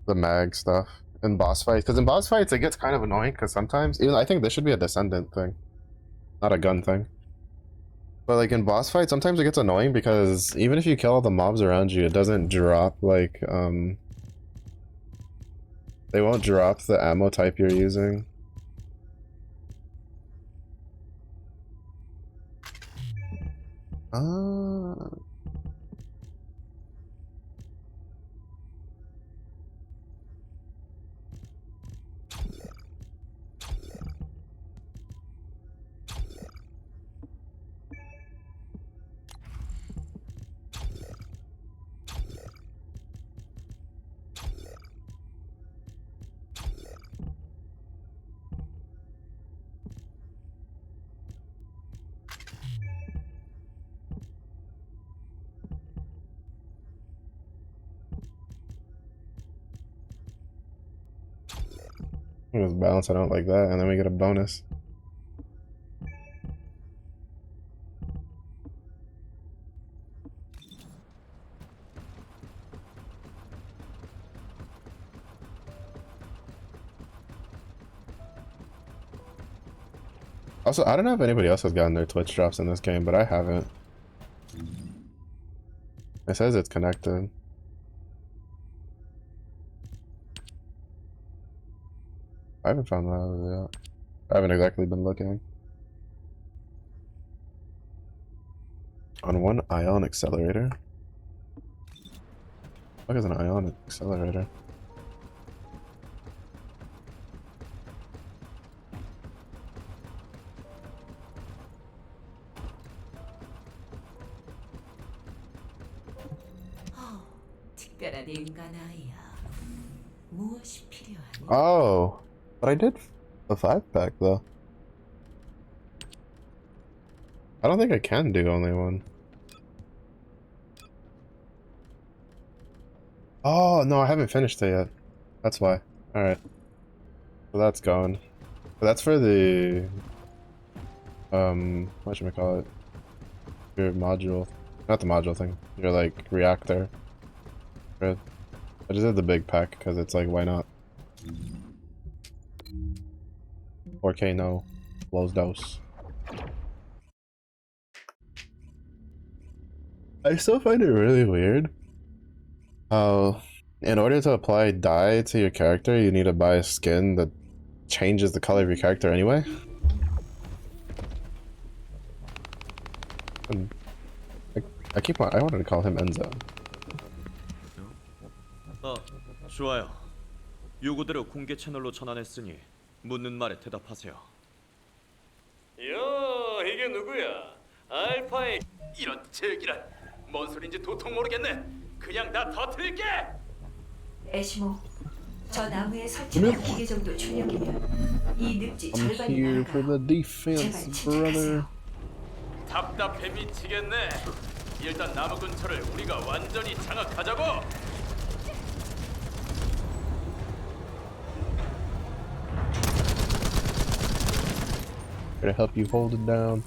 S1: mag stuff in boss fights. Because in boss fights, it gets kind of annoying. Because sometimes, even I think this should be a descendant thing, not a gun thing. But like in boss fights, sometimes it gets annoying because even if you kill all the mobs around you, it doesn't drop like they won't drop the ammo type you're using. We just balance it out like that, and then we get a bonus. Also, I don't know if anybody else has gotten their Twitch drops in this game, but I haven't. It says it's connected. I haven't found that out yet. I haven't exactly been looking. On one ion accelerator? What is an ion accelerator?
S3: 특별한 인간 아이야. 무엇이 필요하니?
S1: Oh, but I did a 5-pack though. I don't think I can do only one. Oh, no, I haven't finished it yet. That's why. Alright. So that's gone. But that's for the... whatchamacallit? Your module. Not the module thing. Your, like, reactor. Good. I just did the big pack, because it's like, why not? 4K, no. Blows dose. I still find it really weird how in order to apply dye to your character you need to buy a skin that changes the color of your character anyway. And I wanted to call him Enzo.
S6: 좋아요. 요구대로 공개 채널로 전환했으니 묻는 말에 대답하세요.
S2: 야, 이게 누구야? 알파의 이런 제기란 뭔 소린지 도통 모르겠네. 그냥 다 터뜨릴게.
S3: 애시모, 저 나무에 설치한 기계 정도 출력이면 이 늪지 절반이 날아가요. 제발 침착하세요.
S2: 답답해 미치겠네. 일단 나무 근처를 우리가 완전히 장악하자고.
S1: Here to help you hold it down.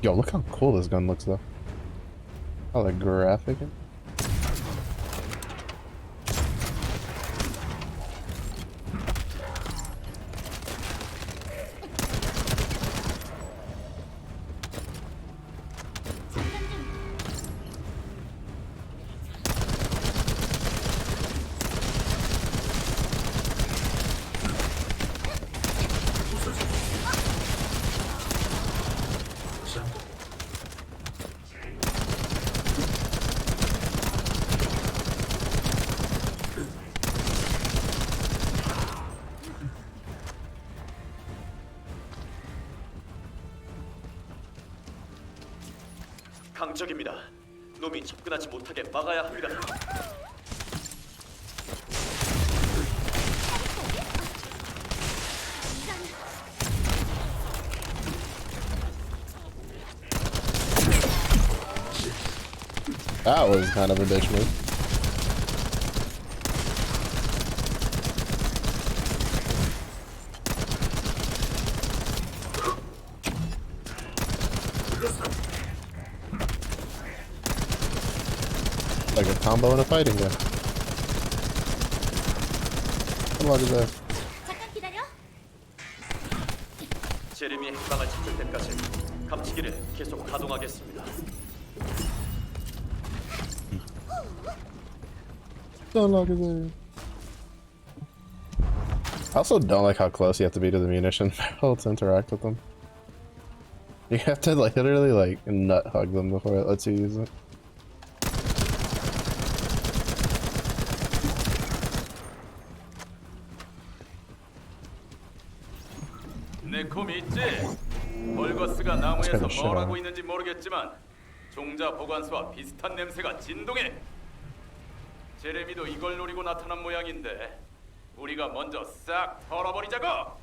S1: Yo, look how cool this gun looks though. How the graphic.
S6: 강적입니다. 놈이 접근하지 못하게 막아야 합니다.
S1: That was kind of a bitch move. Like a combo in a fighting game. What is that?
S6: 제림이 핵방을 찾을 때까지 감치기를 계속 가동하겠습니다.
S1: Don't look at that. I also don't like how close you have to be to the munition barrel to interact with them. You have to like literally like nut hug them before it lets you use it.
S2: 내 콤이 있지?
S1: scared
S2: 안에서
S1: the shit
S2: 뭘
S1: out of
S2: 하고
S1: me.
S2: 있는지 모르겠지만 종자 보관소와 비슷한 냄새가 진동해. 제레미도 이걸 노리고 나타난 모양인데 우리가 먼저 싹 털어버리자고.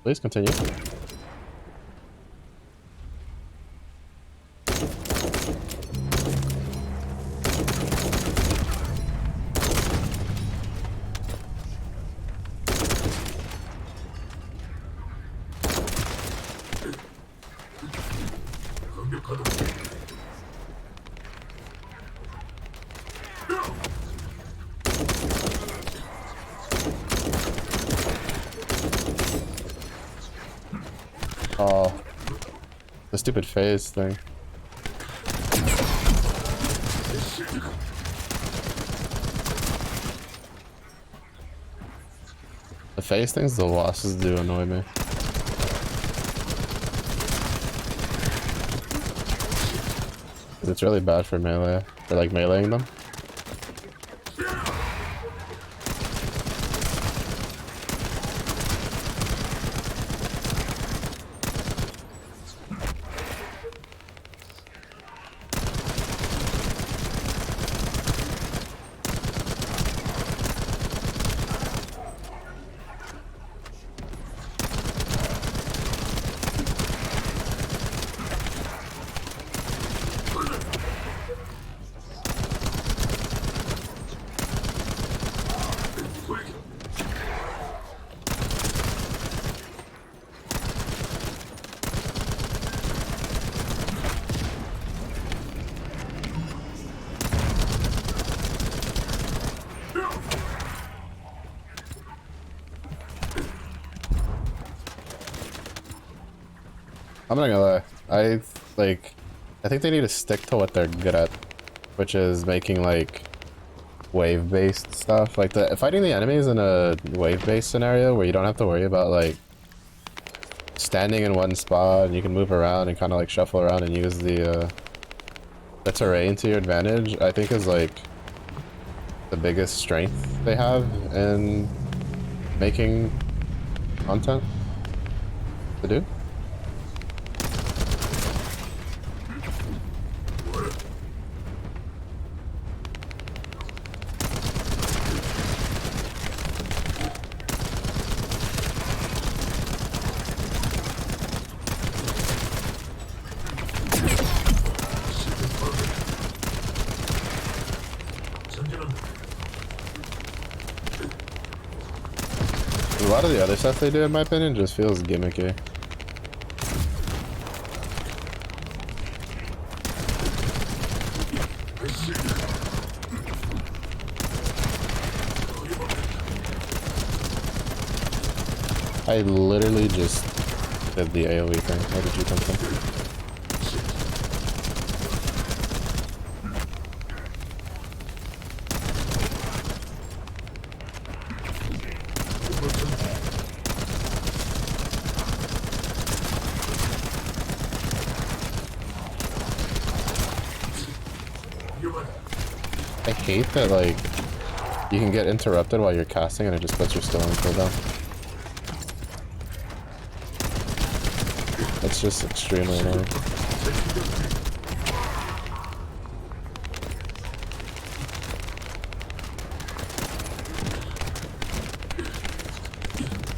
S1: Please continue. Oh, the stupid phase thing. The phase things, the losses do annoy me. It's really bad for melee. For like meleeing them. I'm not gonna lie. I think they need to stick to what they're good at, which is making like wave-based stuff. Like fighting the enemies in a wave-based scenario where you don't have to worry about like standing in one spot and you can move around and kind of like shuffle around and use the terrain to your advantage. I think is like the biggest strength they have in making content to do. A lot of the other stuff they do, in my opinion, just feels gimmicky. I literally just did the AoE thing. Where did you come from? I hate that, like, you can get interrupted while you're casting and it just puts your skill on cooldown. It's just extremely annoying.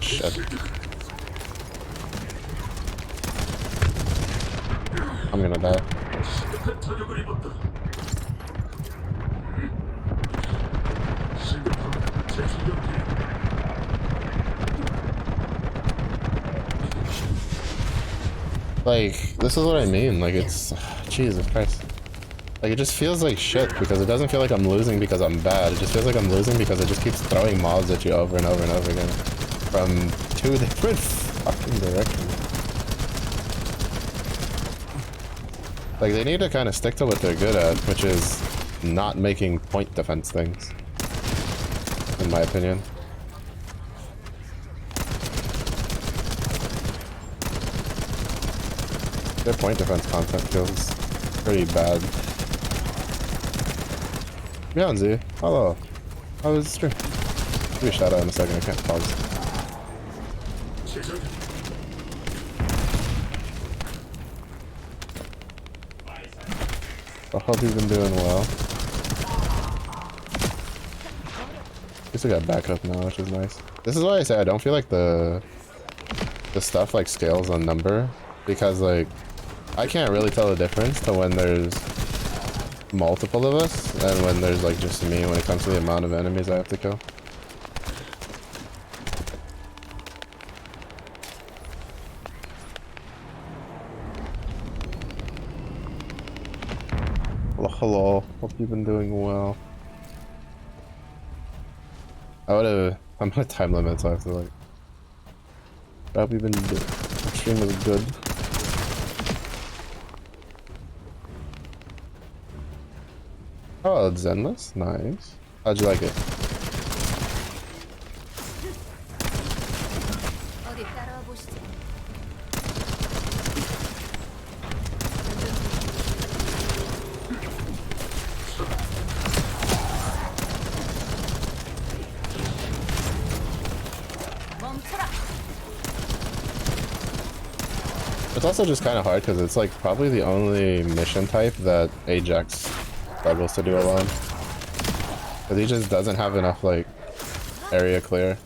S1: Shit. I'm gonna die. Like, this is what I mean, like, it's... Jesus Christ. Like, it just feels like shit because it doesn't feel like I'm losing because I'm bad. It just feels like I'm losing because it just keeps throwing mobs at you over and over and over again from 2 different fucking directions. Like, they need to kind of stick to what they're good at, which is not making point defense things, in my opinion. Their point defense content feels pretty bad. Beyonce, hello. How was the stream? Give me a shout out in a second, I can't pause. I hope you've been doing well. At least I got backup now, which is nice. This is why I say I don't feel like the stuff like scales on number, because like I can't really tell the difference to when there's multiple of us and when there's like just me when it comes to the amount of enemies I have to kill. Well, hello, hope you've been doing well. I'm on a time limit, so I have to like. I hope you've been good. The stream was good. Oh, it's endless? Nice. How'd you like it?
S5: 어디 따라와 보시죠. 멈춰라.
S1: It's also just kind of hard because it's like probably the only mission type that Ajax struggles to do alone. Because he just doesn't have enough like area clear.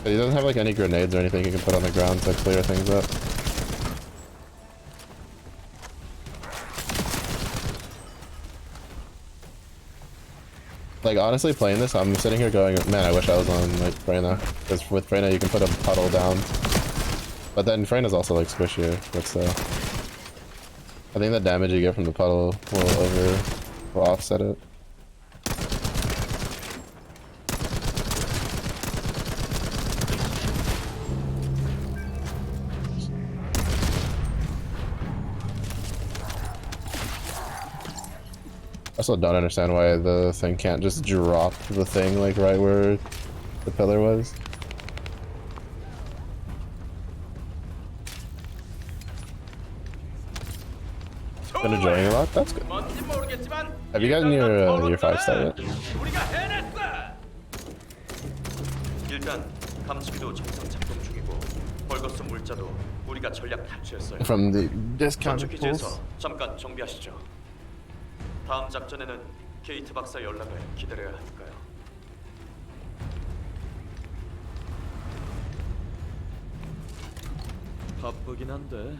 S1: But he doesn't have like any grenades or anything he can put on the ground to clear things up. Like, honestly, playing this, I'm sitting here going, man, I wish I was on, like, Freyna. Because with Freyna, you can put a puddle down. But then Freyna's also, like, squishier, but still. I think the damage you get from the puddle will offset it. I still don't understand why the thing can't just drop the thing like right where the pillar was. Been enjoying a lot? That's good. Have you gotten your 5-star yet?
S2: 일단 감추기도 정상 작동 중이고 벌거스 물자도 우리가 전략 탈취했어요.
S1: From the discount
S2: 전투
S1: pools?
S2: 기지에서 잠깐 정비하시죠. 다음 작전에는 게이트 박사 연락을 기다려야 하니까요. 바쁘긴 한데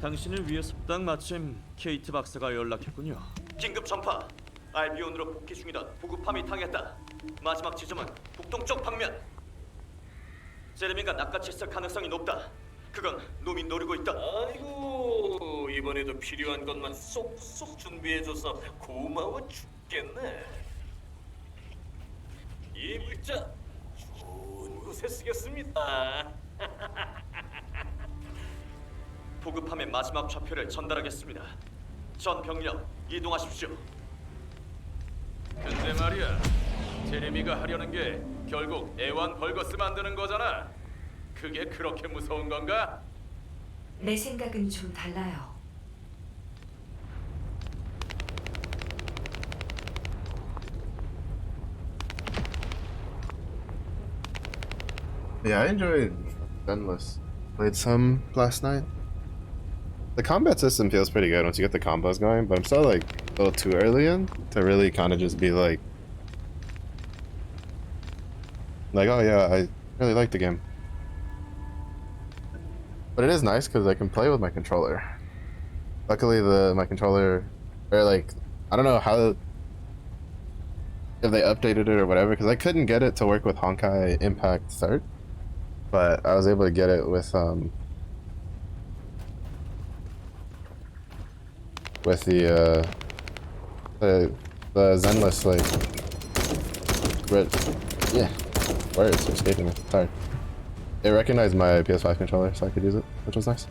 S2: 당신을 위해서 딱 마침 케이트 박사가 연락했군요. 긴급 전파. 알비온으로 복귀 중이던 보급함이 당했다. 마지막 지점은 북동쪽 방면. 제레미가 낚아챘을 가능성이 높다. 그건 놈이 노리고 있다.
S9: 아이고, 이번에도 필요한 것만 쏙쏙 준비해줘서 고마워 죽겠네. 이 물자 좋은 곳에 쓰겠습니다.
S2: 보급함의 마지막 좌표를 전달하겠습니다. 전 병력 이동하십시오. 근데 말이야, 제레미가 하려는 게 결국 애완 벌거스 만드는 거잖아. 그게 그렇게 무서운 건가?
S3: 내 생각은 좀 달라요.
S1: Yeah, I enjoyed Endless. Played some last night. The combat system feels pretty good once you get the combos going, but I'm still like a little too early in to really kind of just be like, oh yeah, I really like the game. But it is nice because I can play with my controller. Luckily, my controller, or like, I don't know how if they updated it or whatever, because I couldn't get it to work with Honkai Impact 3rd, but I was able to get it with the Zenless like yeah, words are escaping me. Sorry. It recognized my PS5 controller, so I could use it, which was nice.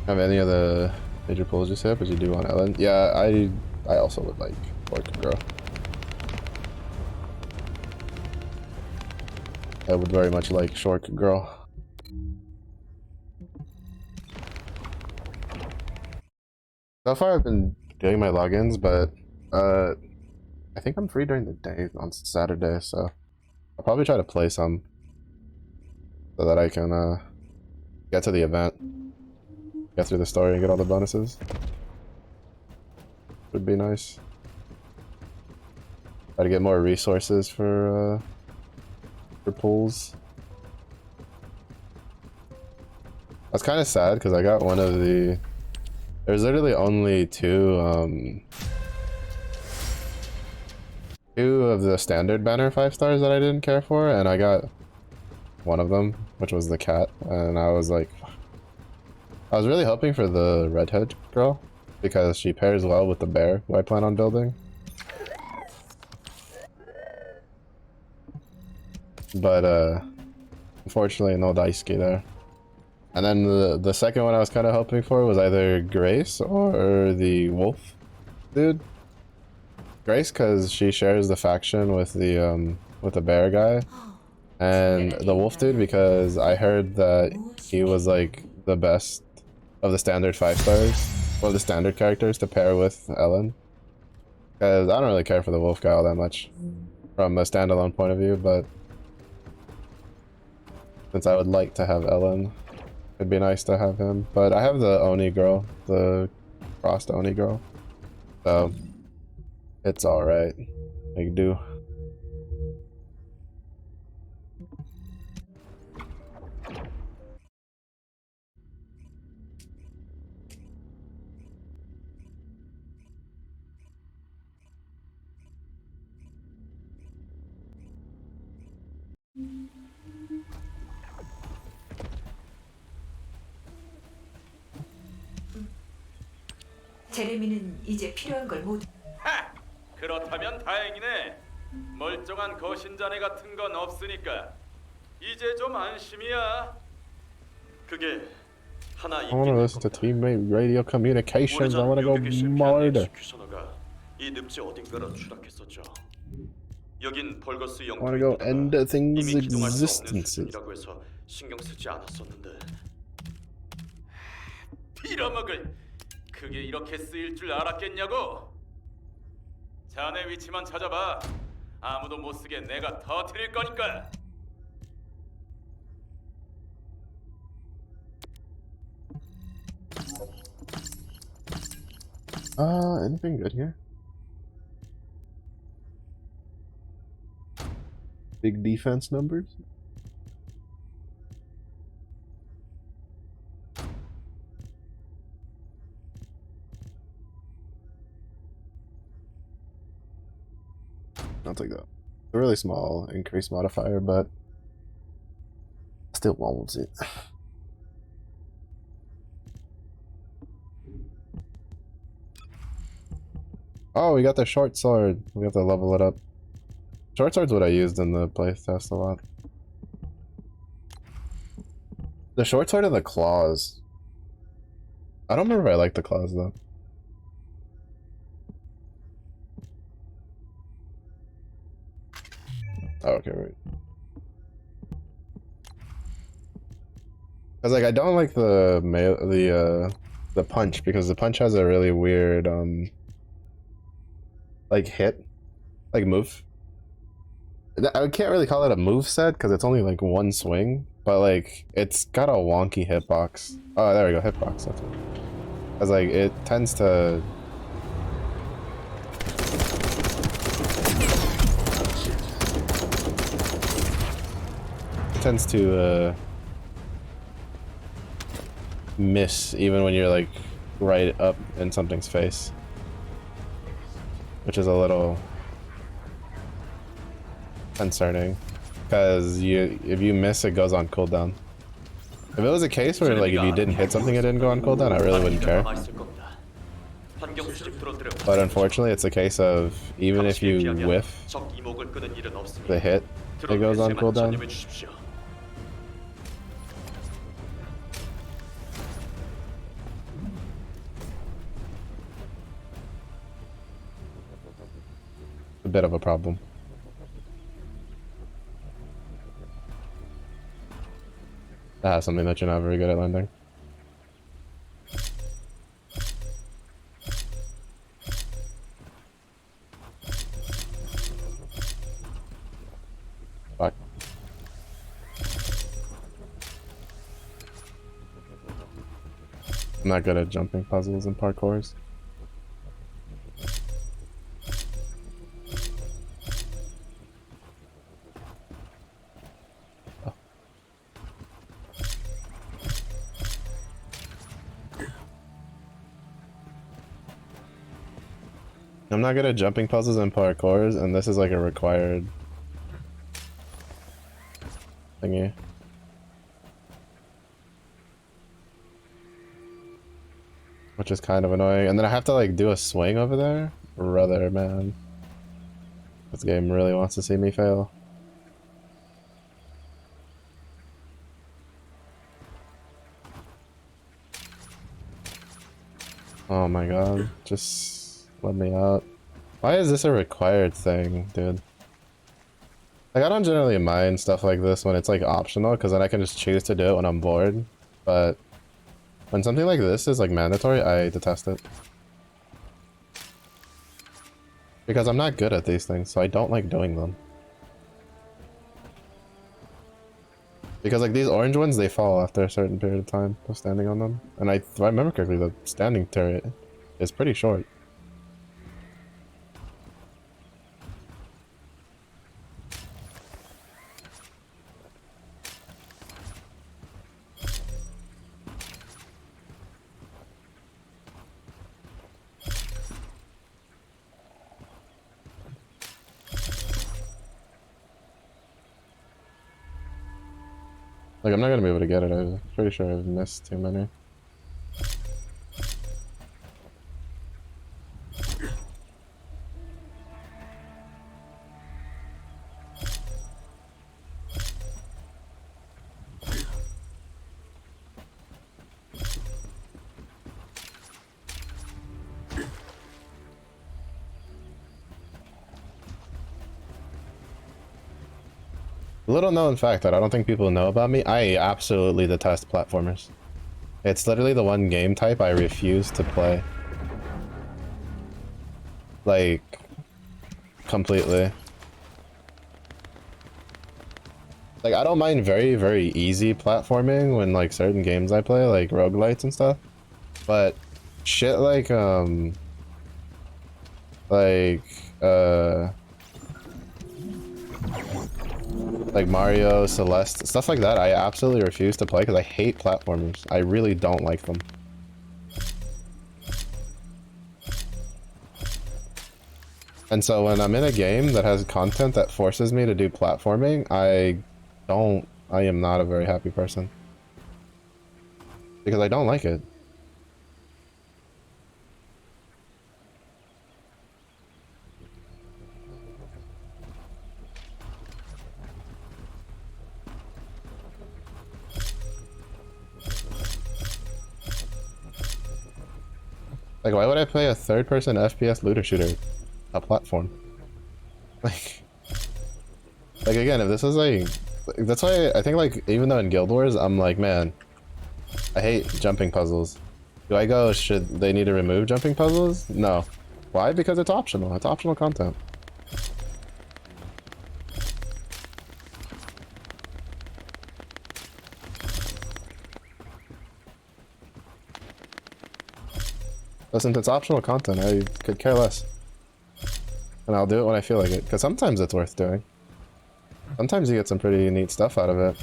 S1: Have any of the major pulls you set, but you do want Ellen? Yeah, I also would like Orc Girl. I would very much like Shork Girl. So far I've been doing my logins, but I think I'm free during the day on Saturday, so I'll probably try to play some so that I can get to the event, get through the story, and get all the bonuses. Would be nice. Try to get more resources for pulls. I was kind of sad because I got one of the. There's literally only two of the standard banner 5 stars that I didn't care for, and I got one of them, which was the cat, and I was like, I was really hoping for the redhead girl because she pairs well with the bear who I plan on building. But unfortunately no Daisuke there. And then the second one I was kind of hoping for was either Grace or the wolf dude. Grace because she shares the faction with the bear guy, and the wolf dude because I heard that he was like the best of the standard 5 stars, or the standard characters to pair with Ellen. Because I don't really care for the wolf guy all that much from a standalone point of view, but since I would like to have Ellen, it'd be nice to have him. But I have the Oni girl, the crossed Oni girl, so it's alright. I can do.
S3: 제레미는 이제 필요한 걸 모두.
S2: 하! 그렇다면 다행이네. 멀쩡한 거신자네 같은 건 없으니까 이제 좀 안심이야. 그게 하나
S1: I want to listen to teammate radio communications. I want to go murder.
S2: 규선호가 이 늪지 어딘가로 추락했었죠. 여긴 벌거스
S1: I want to go end things
S2: 이미 기동할 수 없는
S1: existences.
S2: 수준이라고 해서 신경 쓰지 않았었는데. 빌어먹을. 그게 이렇게 쓰일 줄 알았겠냐고? 자네 위치만 찾아봐. 아무도 못 쓰게 내가 터뜨릴 거니까.
S1: Anything good here? Big defense numbers? I'll take that. A really small increase modifier, but still won't it. Oh, we got the short sword. We have to level it up. Short sword's what I used in the playtest a lot. The short sword and the claws. I don't remember if I like the claws though. Oh, okay, right. Cause like I don't like the punch because the punch has a really weird like hit, like move. I can't really call it a move set because it's only like one swing, but like it's got a wonky hitbox. Oh, there we go, hitbox. That's it. Cause like it tends to. Tends to miss even when you're like right up in something's face. which is a little concerning, because if you miss, it goes on cooldown. If it was a case where like if you didn't hit something, it didn't go on cooldown, I really wouldn't care.
S2: 환경 수집 프론트를
S1: But unfortunately, it's a case of even if you whiff
S2: 적 이목을 끄는 일은 없으니
S1: the hit, it goes on cooldown.
S2: 전념해 주십시오.
S1: A bit of a problem. That's something that you're not very good at landing. Fuck. I'm not good at jumping puzzles and parkours. I'm not good at jumping puzzles and parkours, and this is like a required thingy. Which is kind of annoying. And then I have to like do a swing over there? Brother, man. This game really wants to see me fail. Oh my god, just let me out. Why is this a required thing, dude? Like, I don't generally mind stuff like this when it's like optional, because then I can just choose to do it when I'm bored. But when something like this is like mandatory, I detest it. Because I'm not good at these things, so I don't like doing them. Because like these orange ones, they fall after a certain period of time of standing on them. And if I remember correctly, the standing turret is pretty short. Like, I'm not gonna be able to get it. I'm pretty sure I've missed too many. Little known fact that I don't think people know about me, I absolutely detest platformers. It's literally the one game type I refuse to play. Like, completely. Like, I don't mind very, very easy platforming when, like, certain games I play, like roguelites and stuff. But shit like Mario, Celeste, stuff like that, I absolutely refuse to play because I hate platformers. I really don't like them. And so when I'm in a game that has content that forces me to do platforming, I am not a very happy person. Because I don't like it. Like, why would I play a third-person FPS looter shooter? A platform. Like, again, if this is like... That's why I think, like, even though in Guild Wars, I'm like, man, I hate jumping puzzles. Do I go, should they need to remove jumping puzzles? No. Why? Because it's optional. It's optional content. Listen, it's optional content. I could care less. And I'll do it when I feel like it. Because sometimes it's worth doing. Sometimes you get some pretty neat stuff out of it.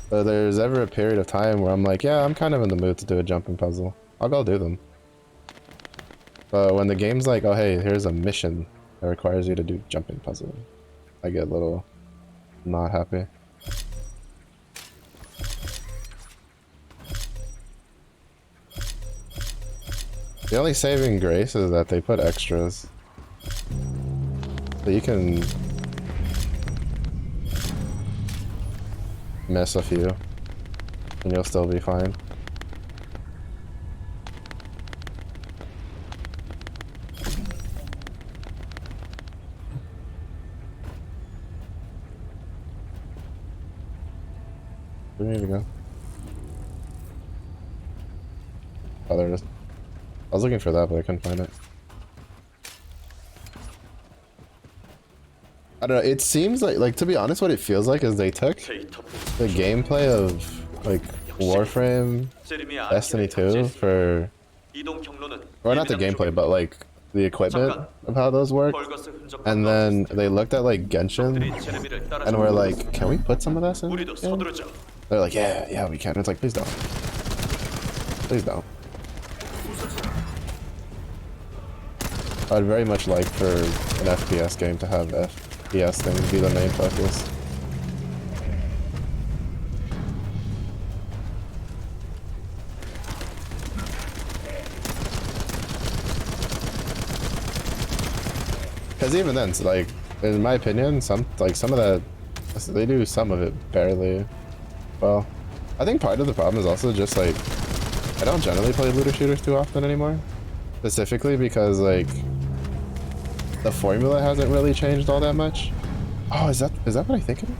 S1: But there's ever a period of time where I'm like, yeah, I'm kind of in the mood to do a jumping puzzle. I'll go do them. But when the game's like, oh hey, here's a mission that requires you to do jumping puzzle, I get a little not happy. The only saving grace is that they put extras. So you can miss a few and you'll still be fine. Where do we need to go? Oh, there it is. I was looking for that, but I couldn't find it. I don't know, it seems like to be honest, what it feels like is they took the gameplay of, like, Warframe, Destiny 2 for... Or not the gameplay, but, like, the equipment of how those work. And then they looked at, like, Genshin, and were like, can we put some of this in? They're like, yeah, we can. It's like, please don't. Please don't. I'd very much like for an FPS game to have FPS things be the main focus. Because even then, it's like, in my opinion, some of that, they do some of it barely well. I think part of the problem is also just like, I don't generally play looter shooters too often anymore. Specifically because like, the formula hasn't really changed all that much. Oh, is that what I think it is?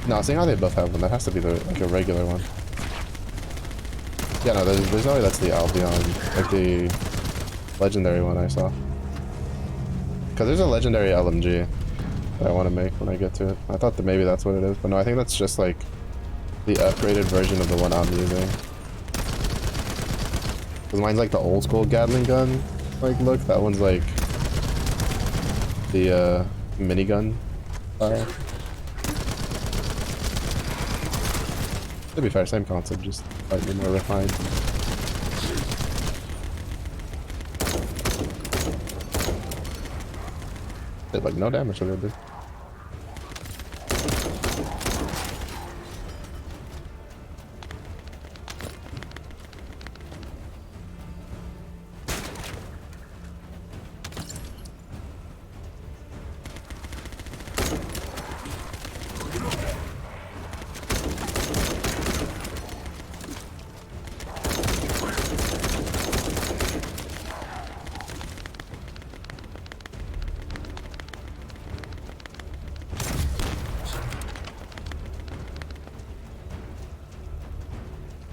S1: No, seeing how they both have one, that has to be like a regular one. Yeah, no, there's no way that's the Albion, like the legendary one I saw. Because there's a legendary LMG that I want to make when I get to it. I thought that maybe that's what it is, but no, I think that's just like the upgraded version of the one I'm using. Because mine's like the old school Gatling gun, like look. That one's like the minigun style. To be fair, same concept, just slightly more refined. Did like no damage to it, dude.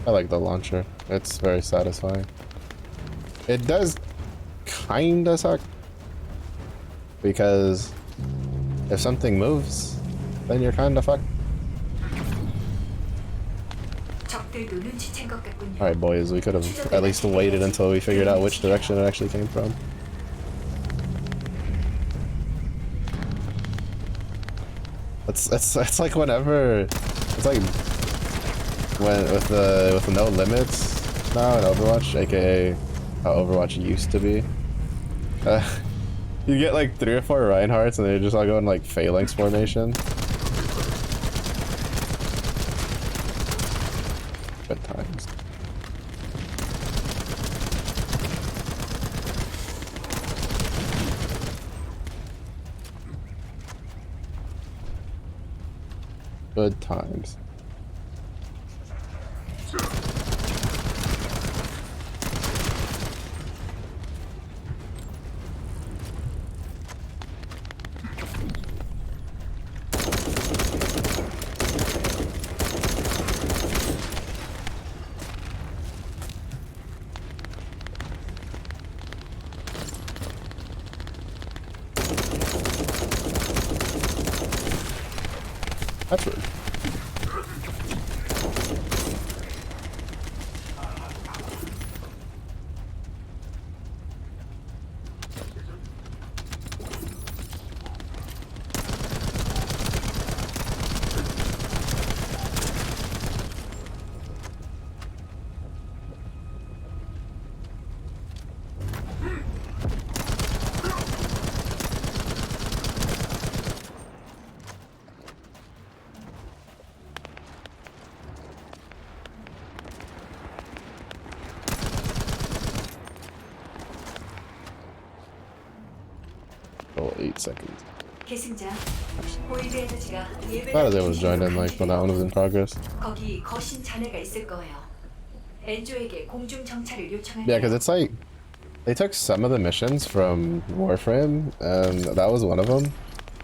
S1: I like the launcher. It's very satisfying. It does kinda suck because if something moves, then you're kinda fucked. Alright boys, we could have at least waited until we figured out which direction it actually came from. It's like whenever, it's like when with the no limits now in Overwatch, aka how Overwatch used to be. You get like 3 or 4 Reinhardts and they just all go in like phalanx formation. Good times. Good times. That's rude. Oh, 8 seconds.
S3: 계승자, 보이드 에너지가 예배.
S1: Thought I was able to join in like when that one was in progress.
S3: 거기 거신 잔해가 있을 거예요. 엔조에게 공중 정찰을 요청할.
S1: Yeah, because it's like they took some of the missions from Warframe, and that was one of them.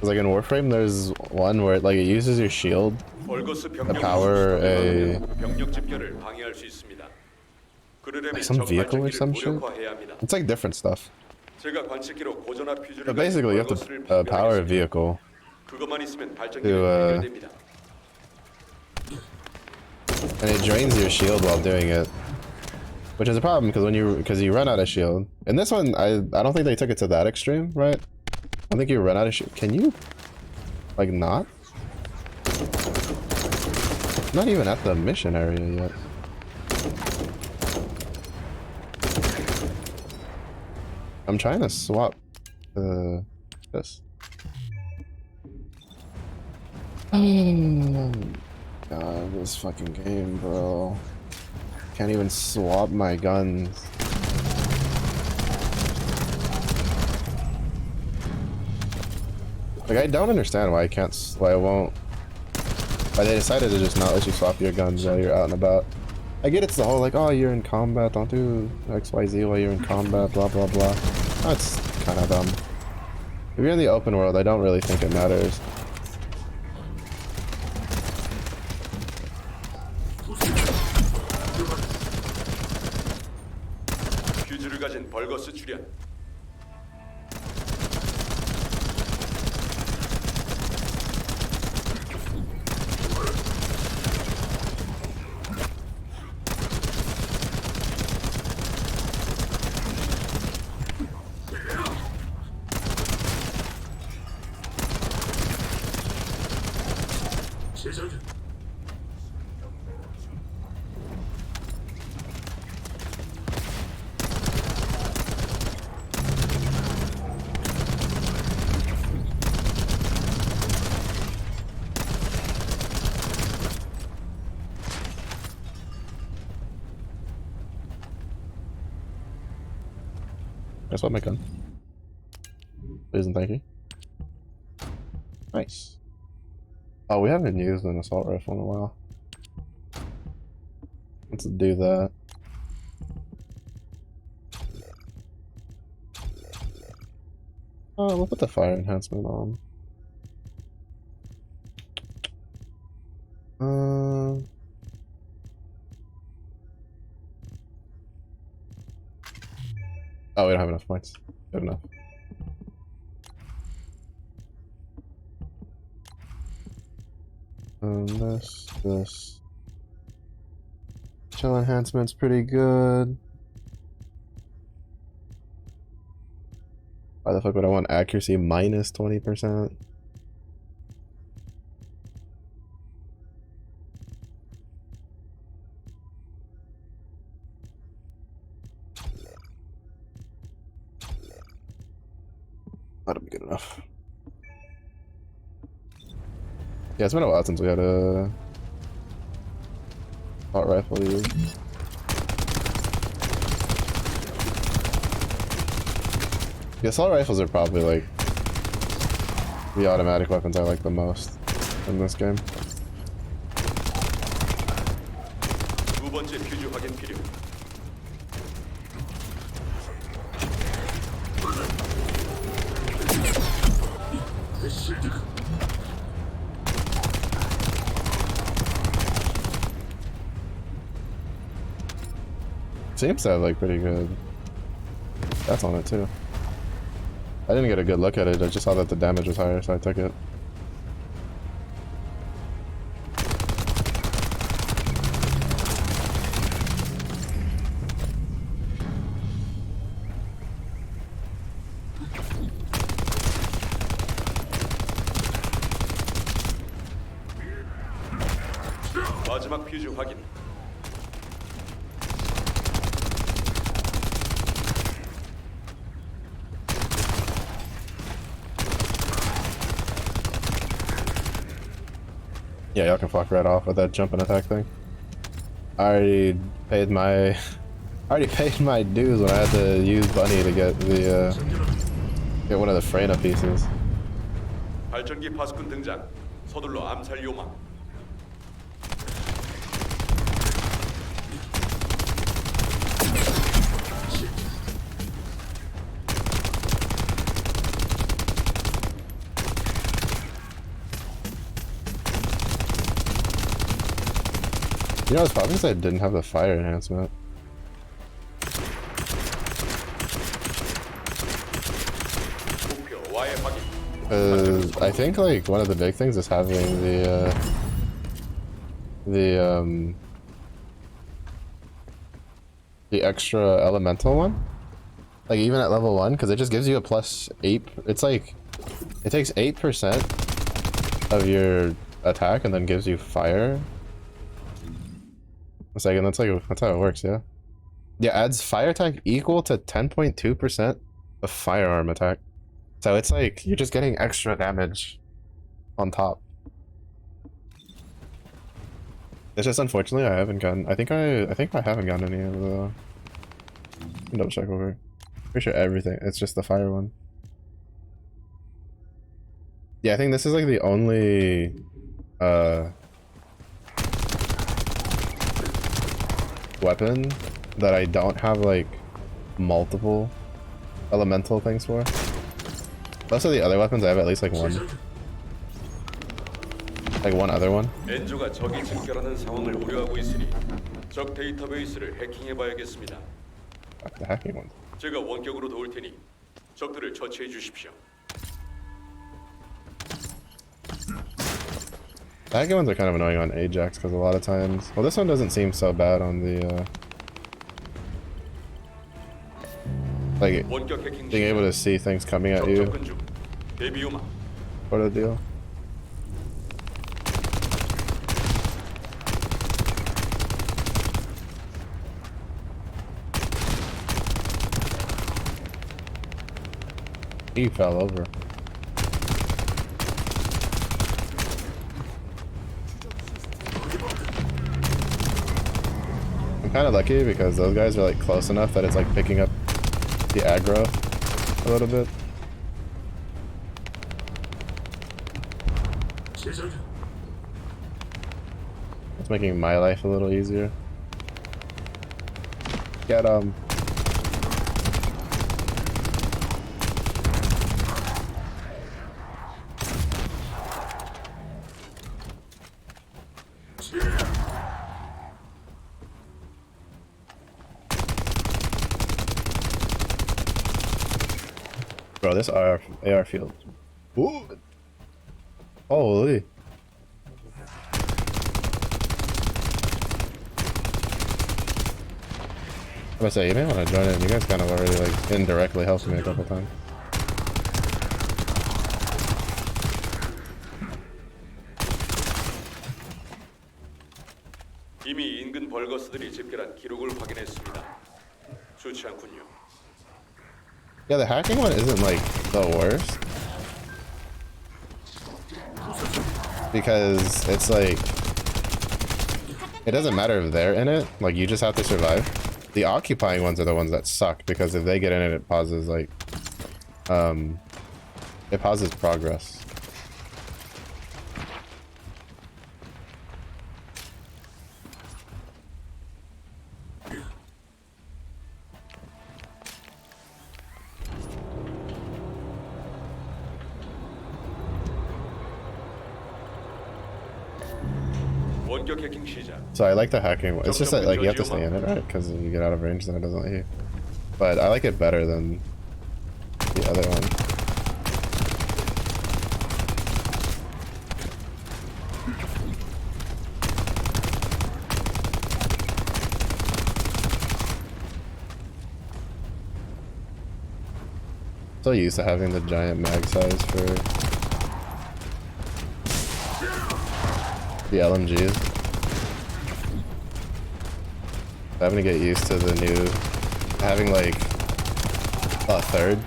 S1: 'Cause like in Warframe, there's one where like it uses your shield
S7: 벌거스
S1: to
S7: 병력이
S1: power a
S7: 병력 집결을 방해할 수 있습니다. 그러려면
S1: like some vehicle or
S7: 적발적기를
S1: some shit.
S7: 무력화해야 합니다.
S1: It's like different stuff.
S7: 제가 관측기로 고전화 퓨즈를
S1: But basically, you have to power a vehicle
S7: 그것만 있으면
S1: to
S7: 발전기는 해결됩니다.
S1: and it drains your shield while doing it, which is a problem because you run out of shield. In this one, I don't think they took it to that extreme, right? I think you run out of shield. Can you like not? Not even at the mission area yet. I'm trying to swap this. God, this fucking game, bro. Can't even swap my guns. Like, I don't understand why I can't, why they decided to just not let you swap your guns while you're out and about. I get it's the whole like, oh, you're in combat, don't do XYZ while you're in combat, blah blah blah. That's kind of dumb. If you're in the open world, I don't really think it matters.
S7: 퓨즈를 가진 벌거스 출현.
S1: Guess what, my gun. Please and thank you. Nice. Oh, we haven't used an assault rifle in a while. Let's do that. Oh, we'll put the fire enhancement on. Oh, we don't have enough points. Good enough. This. Chill enhancement's pretty good. Why the fuck would I want accuracy minus 20%? That'll be good enough. Yeah, it's been a while since we had a assault rifle to use. The assault rifles are probably like the automatic weapons I like the most in this game.
S7: 두 번째 퓨즈 확인 필요.
S1: Seems to have like pretty good stats on it too. I didn't get a good look at it, I just saw that the damage was higher, so I took it.
S7: 마지막 퓨즈 확인.
S1: Yeah, y'all can fuck right off with that jump and attack thing. I already paid my dues when I had to use Bunny to get the Get one of the Freyna pieces.
S7: 발전기 파수꾼 등장. 서둘러 암살 요망.
S1: You know, it's probably because I didn't have the fire enhancement.
S7: 목표 와해 확인.
S1: I think like one of the big things is having the extra elemental one, like even at level 1, because it just gives you a +8. It's like it takes 8% of your attack and then gives you fire. It's like, and that's how it works, yeah. Yeah, adds fire attack equal to 10.2% of firearm attack. So it's like you're just getting extra damage on top. It's just unfortunately I haven't gotten. I think I haven't gotten any of the. Double check over. Pretty sure everything. It's just the fire one. Yeah, I think this is like the only weapon that I don't have like multiple elemental things for. Most of the other weapons I have at least like one. Like one other one.
S7: 엔조가 적이 집결하는 상황을 우려하고 있으니 적 데이터베이스를 해킹해봐야겠습니다.
S1: The hacking one.
S7: 제가 원격으로 도울 테니 적들을 처치해 주십시오.
S1: The hacking ones are kind of annoying on Ajax because a lot of times. Well, this one doesn't seem so bad on the. Like
S7: 원격 해킹
S1: being able to see things coming at you.
S7: 접근 중. 대비 요망.
S1: What a deal. He fell over. I'm kind of lucky because those guys are like close enough that it's like picking up the aggro a little bit. It's making my life a little easier. Get 'em. Bro, this AR field. Ooh. Holy. I'm gonna say, you may want to join in. You guys kind of already like indirectly helped me a couple times.
S7: 이미 인근 벌거스들이 집결한 기록을 확인했습니다. 좋지 않군요.
S1: Yeah, the hacking one isn't like the worst. Because it's like, it doesn't matter if they're in it, like you just have to survive. The occupying ones are the ones that suck because if they get in it, it pauses like, it pauses progress.
S7: 원격 해킹 시작.
S1: So I like the hacking one. It's just that like you have to stay in it, right? Because if you get out of range, then it doesn't let you. But I like it better than the other one. So used to having the giant mag size for the LMGs. Having to get used to the new, having like a third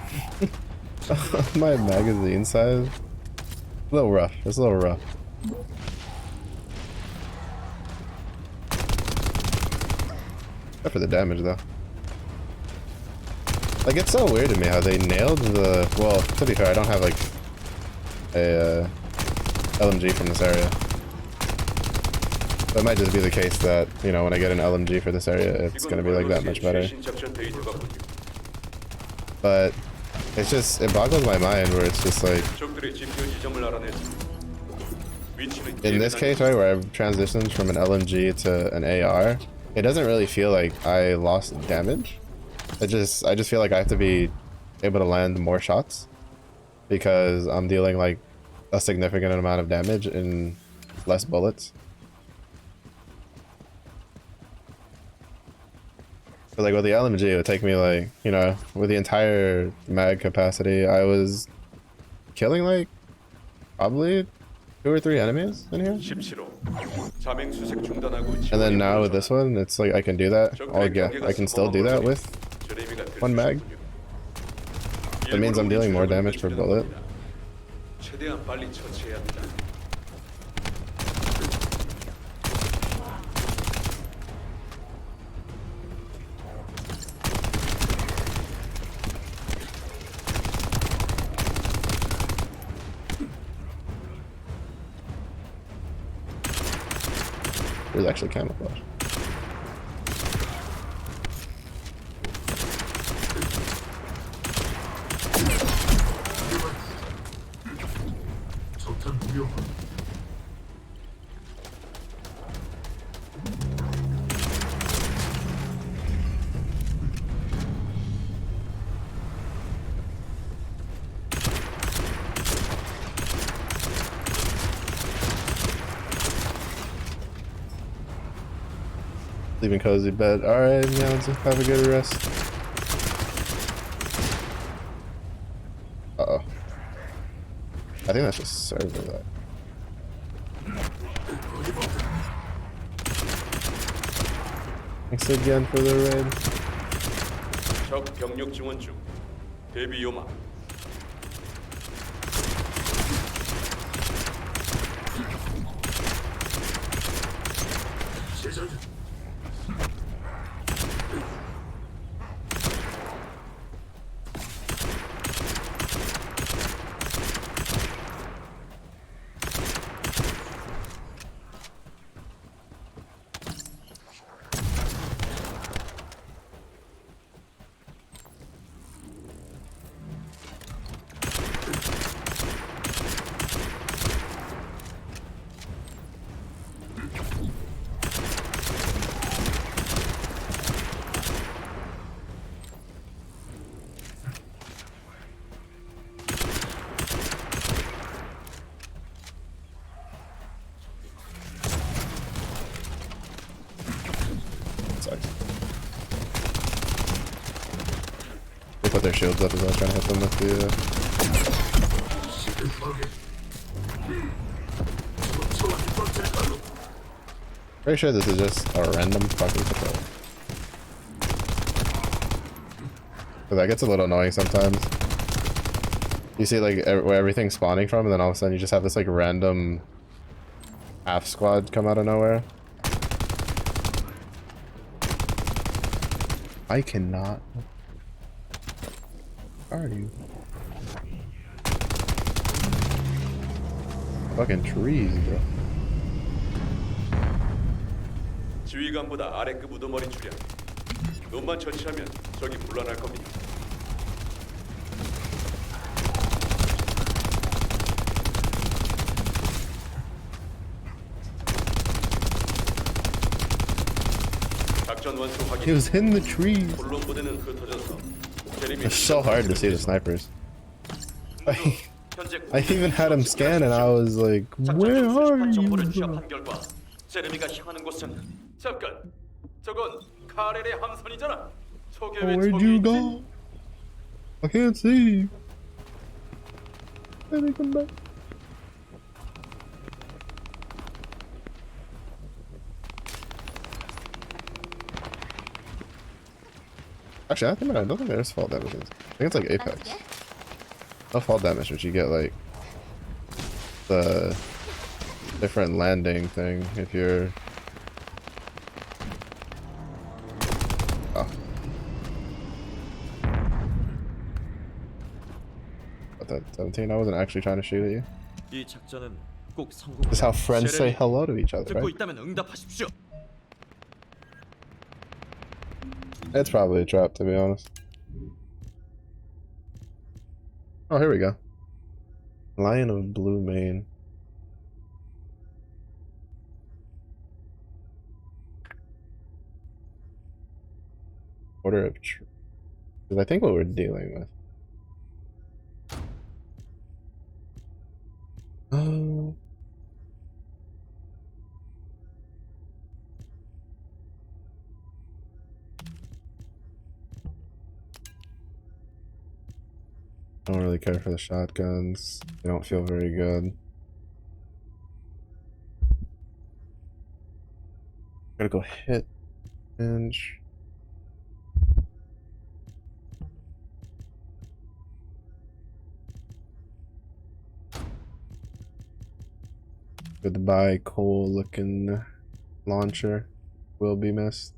S1: my magazine size. A little rough. It's a little rough. Except for the damage though. Like, it's so weird to me how they nailed the... Well, to be fair, I don't have, like, a LMG from this area. That might just be the case that, you know, when I get an LMG for this area, it's gonna be, like, that much better. But it's just... It boggles my mind where it's just, like... In this case, right, where I've transitioned from an LMG to an AR, it doesn't really feel like I lost damage. I just feel like I have to be able to land more shots because I'm dealing like a significant amount of damage in less bullets. But like with the LMG, it would take me like, you know, with the entire mag capacity, I was killing like probably 2 or 3 enemies in here. And then now with this one, it's like I can do that. I can still do that with 1 mag. That means I'm dealing more damage per bullet. There's actually camouflage. Leaving cozy bed. Alright, yeah, let's have a good rest. Uh-oh. I think that's just server that. Thanks again for the raid.
S7: 적 병력 지원 중. 대비 요마.
S1: They put their shields up as I was trying to hit them with the... Pretty sure this is just a random fucking patrol. But that gets a little annoying sometimes. You see like where everything's spawning from, and then all of a sudden you just have this like random half squad come out of nowhere. I cannot. Where are you? Fucking trees, bro.
S7: 지휘관보다 아래급 우두머리 출연. 놈만 처치하면 적이 물러날 겁니다. 작전 완수 확인.
S1: He was in the trees.
S7: 본론 부대는 흩어져서
S1: It's so hard to see the snipers. I even had him scan and I was like, where are you?
S2: 제레미가 향하는 곳은 잠깐. 저건 카렐의 함선이잖아. 저게 왜
S1: Where'd you go? I can't see. Let me come back. Actually, I don't think there's fall damage. I think it's like Apex. No fall damage, but you get like the different landing thing if you're... Oh. 17. I wasn't actually trying to shoot at you.
S6: 이 작전은 꼭 성공.
S1: This is how friends say hello to each other,
S6: 듣고
S1: right?
S6: 있다면 응답하십시오.
S1: It's probably a trap, to be honest. Oh, here we go. Lion of Blue Mane. Order of Truth. I think what we're dealing with. Oh. I don't really care for the shotguns. They don't feel very good. Gotta go hit range. Goodbye, cool looking launcher. Will be missed.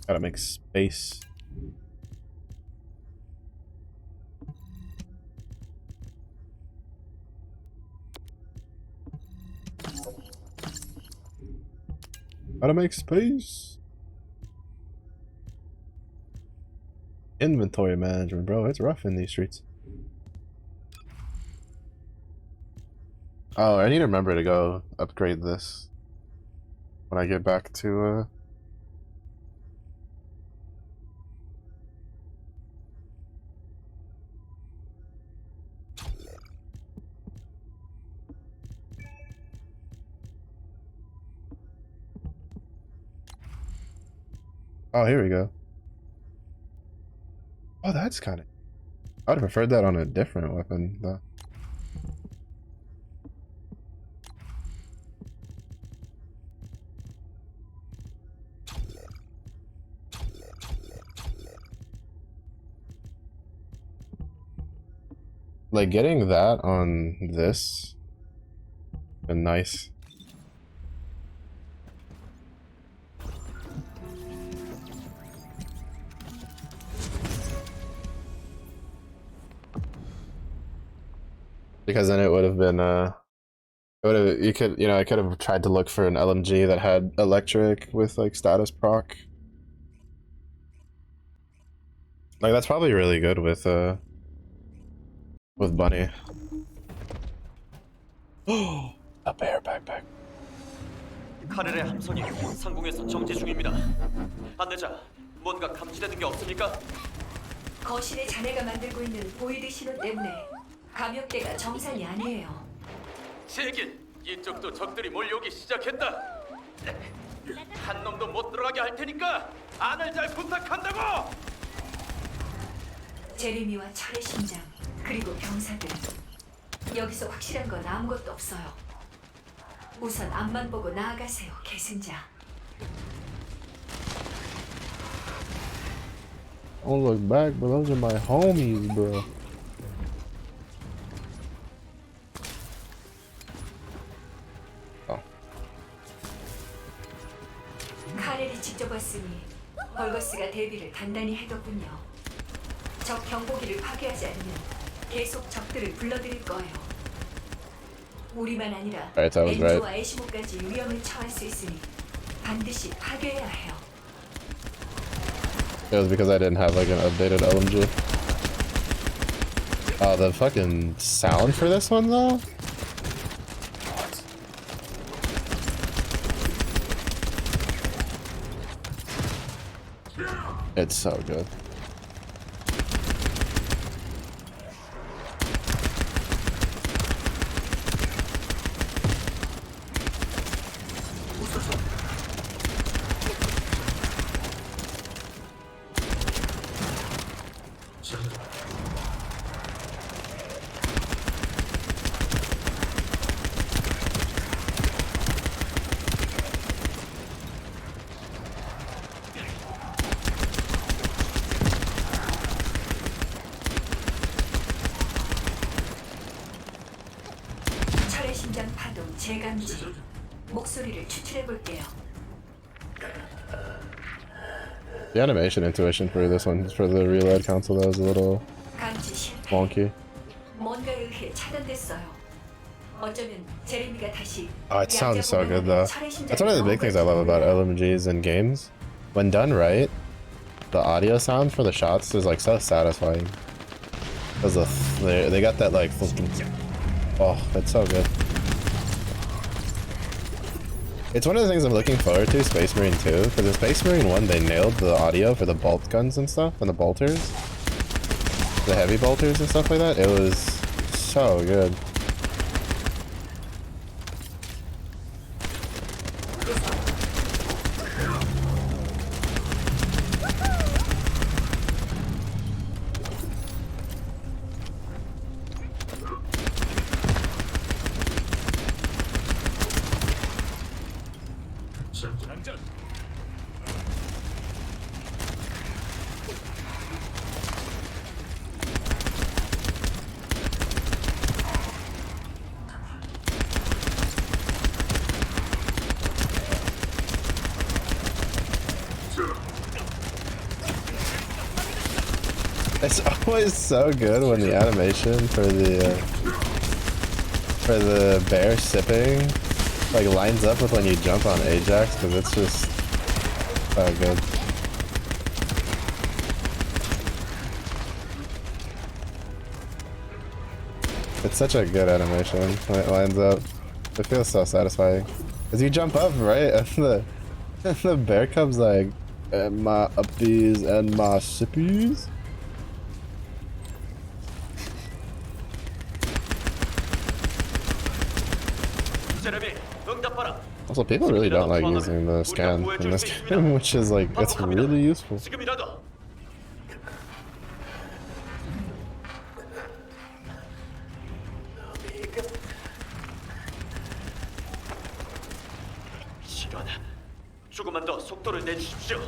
S1: Gotta make space. Gotta make space. Inventory management, bro. It's rough in these streets. Oh, I need to remember to go upgrade this when I get back to Oh, here we go. Oh, that's kind of... I would have preferred that on a different weapon, though. Like, getting that on this... been nice. Because then it would have been it would have, you could, you know, I could have tried to look for an LMG that had electric with like status proc. Like that's probably really good with Bunny. Oh, a bear backpack.
S6: 카렐의 함선이 상공에서 정지 중입니다. 안내자, 뭔가 감지되는 게 없습니까?
S3: 거실에 자네가 만들고 있는 보이드 신호 때문에 감염대가 정상이 아니에요.
S2: 제길, 이쪽도 적들이 몰려오기 시작했다. 한 놈도 못 들어가게 할 테니까 안을 잘 부탁한다고.
S3: 제리미와 철의 심장 그리고 병사들 여기서 확실한 건 아무것도 없어요. 우선 앞만 보고 나아가세요, 계승자.
S1: Don't look back, but those are my homies, bro.
S3: 카렐이 직접 왔으니 벌거스가 대비를 단단히 해뒀군요. 적 경보기를 파괴하지 않으면 계속 적들을 불러들일 거예요. 우리만 아니라
S1: Alright, that was right.
S3: 엔조와 에시모까지 위험을 처할 수 있으니 반드시 파괴해야 해요.
S1: It was because I didn't have like an updated LMG. Oh, the fucking sound for this one though? It's so good.
S3: 철의 심장 파동 재감지. 목소리를 추출해 볼게요.
S1: The animation intuition for this one, for the reload console, that was a little
S3: 감지 실패.
S1: wonky.
S3: 뭔가에 의해 차단됐어요. 어쩌면 제레미가 다시
S1: Oh, it sounds so good though.
S3: 철의 심장을
S1: That's one of the big things I love about LMGs in games. When done right, the audio sound for the shots is like so satisfying. Cause they got that like, oh, it's so good. It's one of the things I'm looking forward to, Space Marine 2, because in Space Marine 1 they nailed the audio for the bolt guns and stuff, and the bolters. The heavy bolters and stuff like that. It was so good. It's always so good when the animation for the bear sipping like lines up with when you jump on Ajax, because it's just so good. It's such a good animation when it lines up. It feels so satisfying. As you jump up, right, and the bear cub's like, and my uppies and my sippies. Also, people really don't like using the scan in this game, which is like, it's really useful.
S2: 조금만 더 속도를 내주십시오.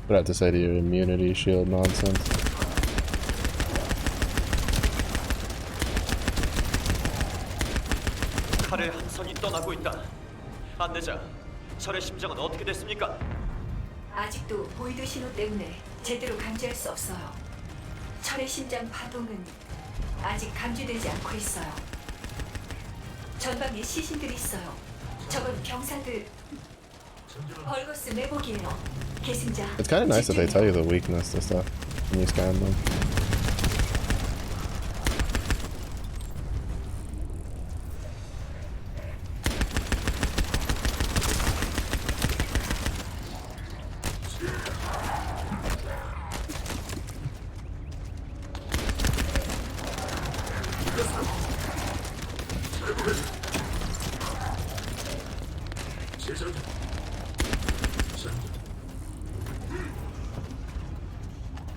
S1: What I have to say to your immunity shield nonsense?
S2: 칼의 함선이 떠나고 있다. 안내자, 철의 심장은 어떻게 됐습니까?
S3: 아직도 보이드 신호 때문에 제대로 감지할 수 없어요. 철의 심장 파동은 아직 감지되지 않고 있어요. 전방에 시신들이 있어요. 저건 병사들. 벌거스 매복이에요. 계승자.
S1: It's kind of nice that they tell you the weakness to stuff when you scan them.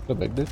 S1: The big dude.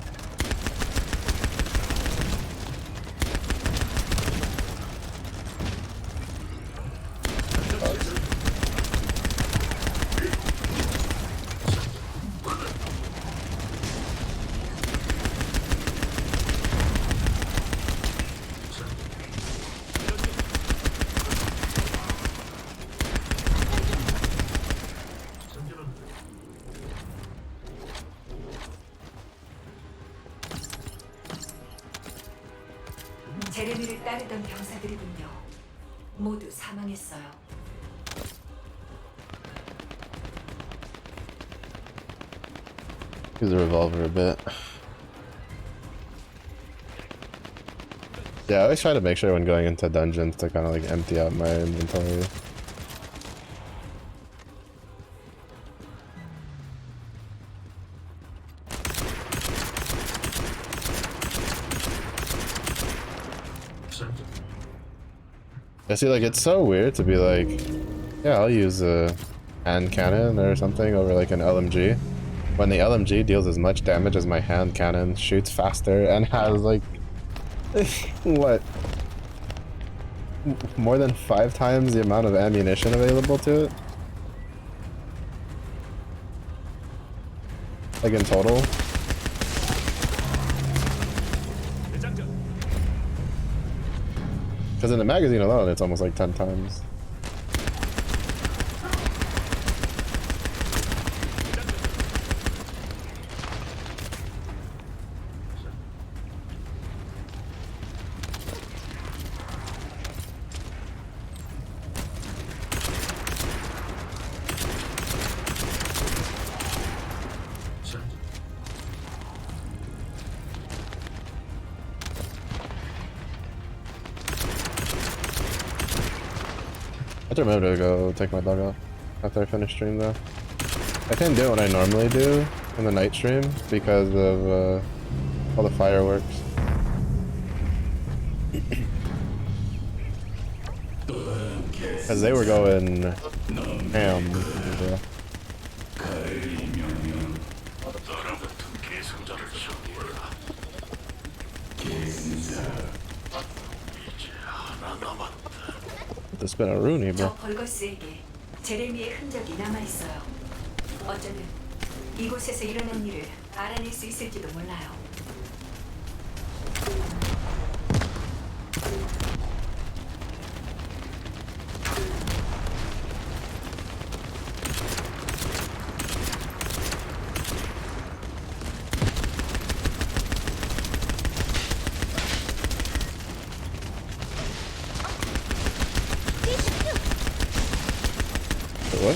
S3: 제레미를 따르던 병사들이군요. 모두 사망했어요.
S1: Use the revolver a bit. Yeah, I always try to make sure when going into dungeons to kind of like empty out my inventory. I see, like, it's so weird to be like, yeah, I'll use a hand cannon or something over like an LMG. When the LMG deals as much damage as my hand cannon, shoots faster, and has like, what? More than 5 times the amount of ammunition available to it? Like in total? Because in the magazine alone, it's almost like 10 times. I have to remember to go take my dog out after I finish stream though. I can't do what I normally do in the night stream because of all the fireworks. Because they were going ham. Yeah. It's been a Rooney, bro.
S3: 저 벌거스에게 제레미의 흔적이 남아 있어요. 어쩌면 이곳에서 일어난 일을 알아낼 수 있을지도 몰라요.
S1: What?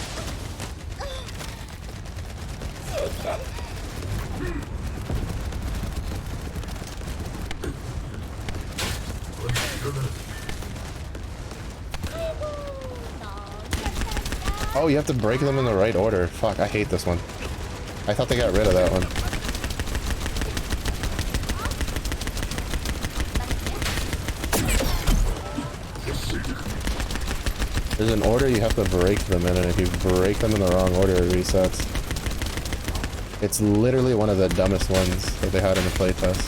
S1: Oh, you have to break them in the right order. Fuck, I hate this one. I thought they got rid of that one. There's an order you have to break them in, and if you break them in the wrong order, it resets. It's literally one of the dumbest ones that they had in the playtest.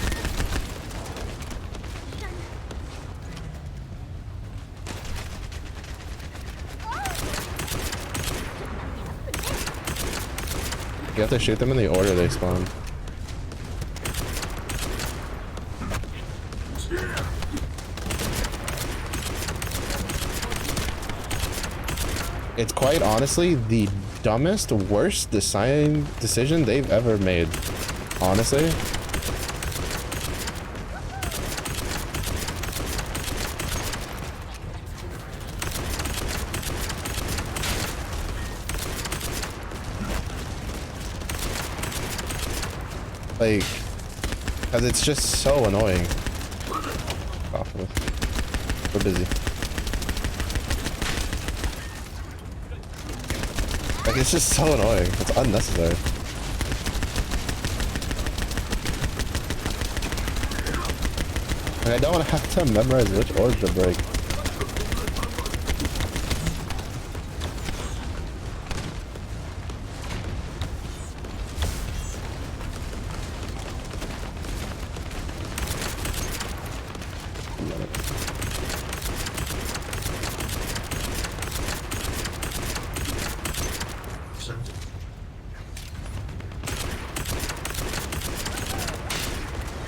S1: You have to shoot them in the order they spawn. It's quite honestly the dumbest, worst decision they've ever made. Honestly. Like, because it's just so annoying. Off of this. We're busy. Like, it's just so annoying. It's unnecessary. And I don't want to have to memorize which order to break.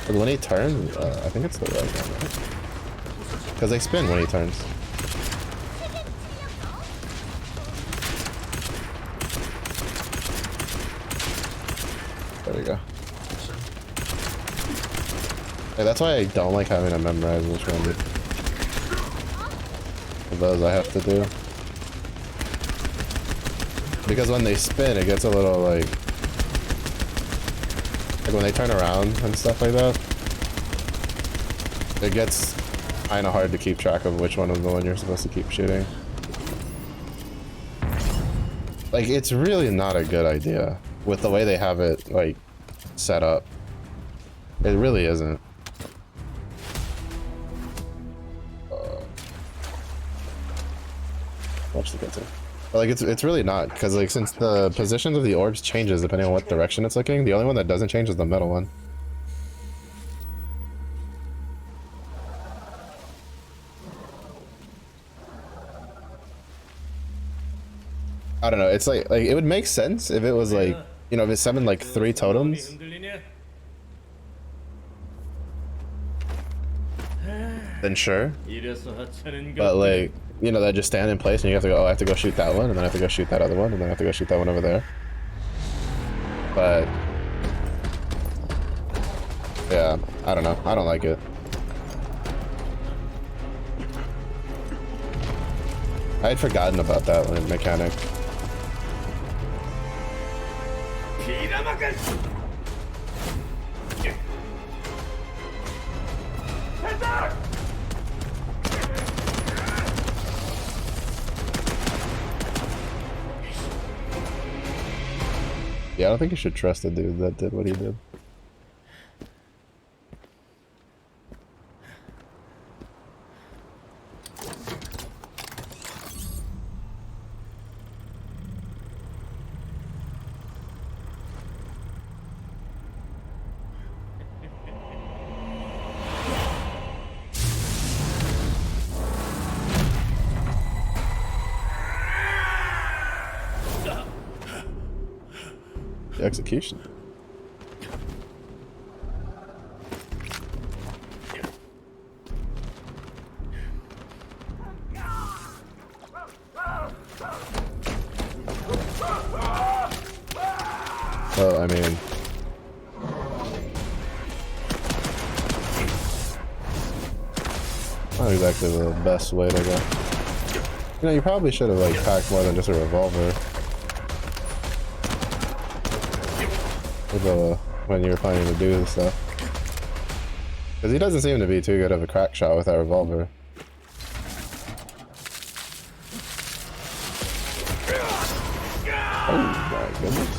S1: When he turns, I think it's the right one, right? Because they spin when he turns. There we go. Yeah, that's why I don't like having to memorize which one of those I have to do. Because when they spin, it gets a little like when they turn around and stuff like that, it gets kind of hard to keep track of which one is the one you're supposed to keep shooting. Like, it's really not a good idea with the way they have it, like, set up. It really isn't. much to get to. But like it's really not, because like since the positions of the orbs changes depending on what direction it's looking, the only one that doesn't change is the middle one. I don't know, it's like it would make sense if it was like, you know, if it summoned like 3 totems, then sure. But like, you know, they just stand in place and you have to go, oh, I have to go shoot that one, and then I have to go shoot that other one, and then I have to go shoot that one over there. But yeah, I don't know, I don't like it. I had forgotten about that mechanic. Yeah, I don't think you should trust a dude that did what he did. The execution. Well, I mean, not exactly the best way to go. You know, you probably should have like packed more than just a revolver. When you were planning to do this stuff, because he doesn't seem to be too good of a crack shot with that revolver. Oh my goodness!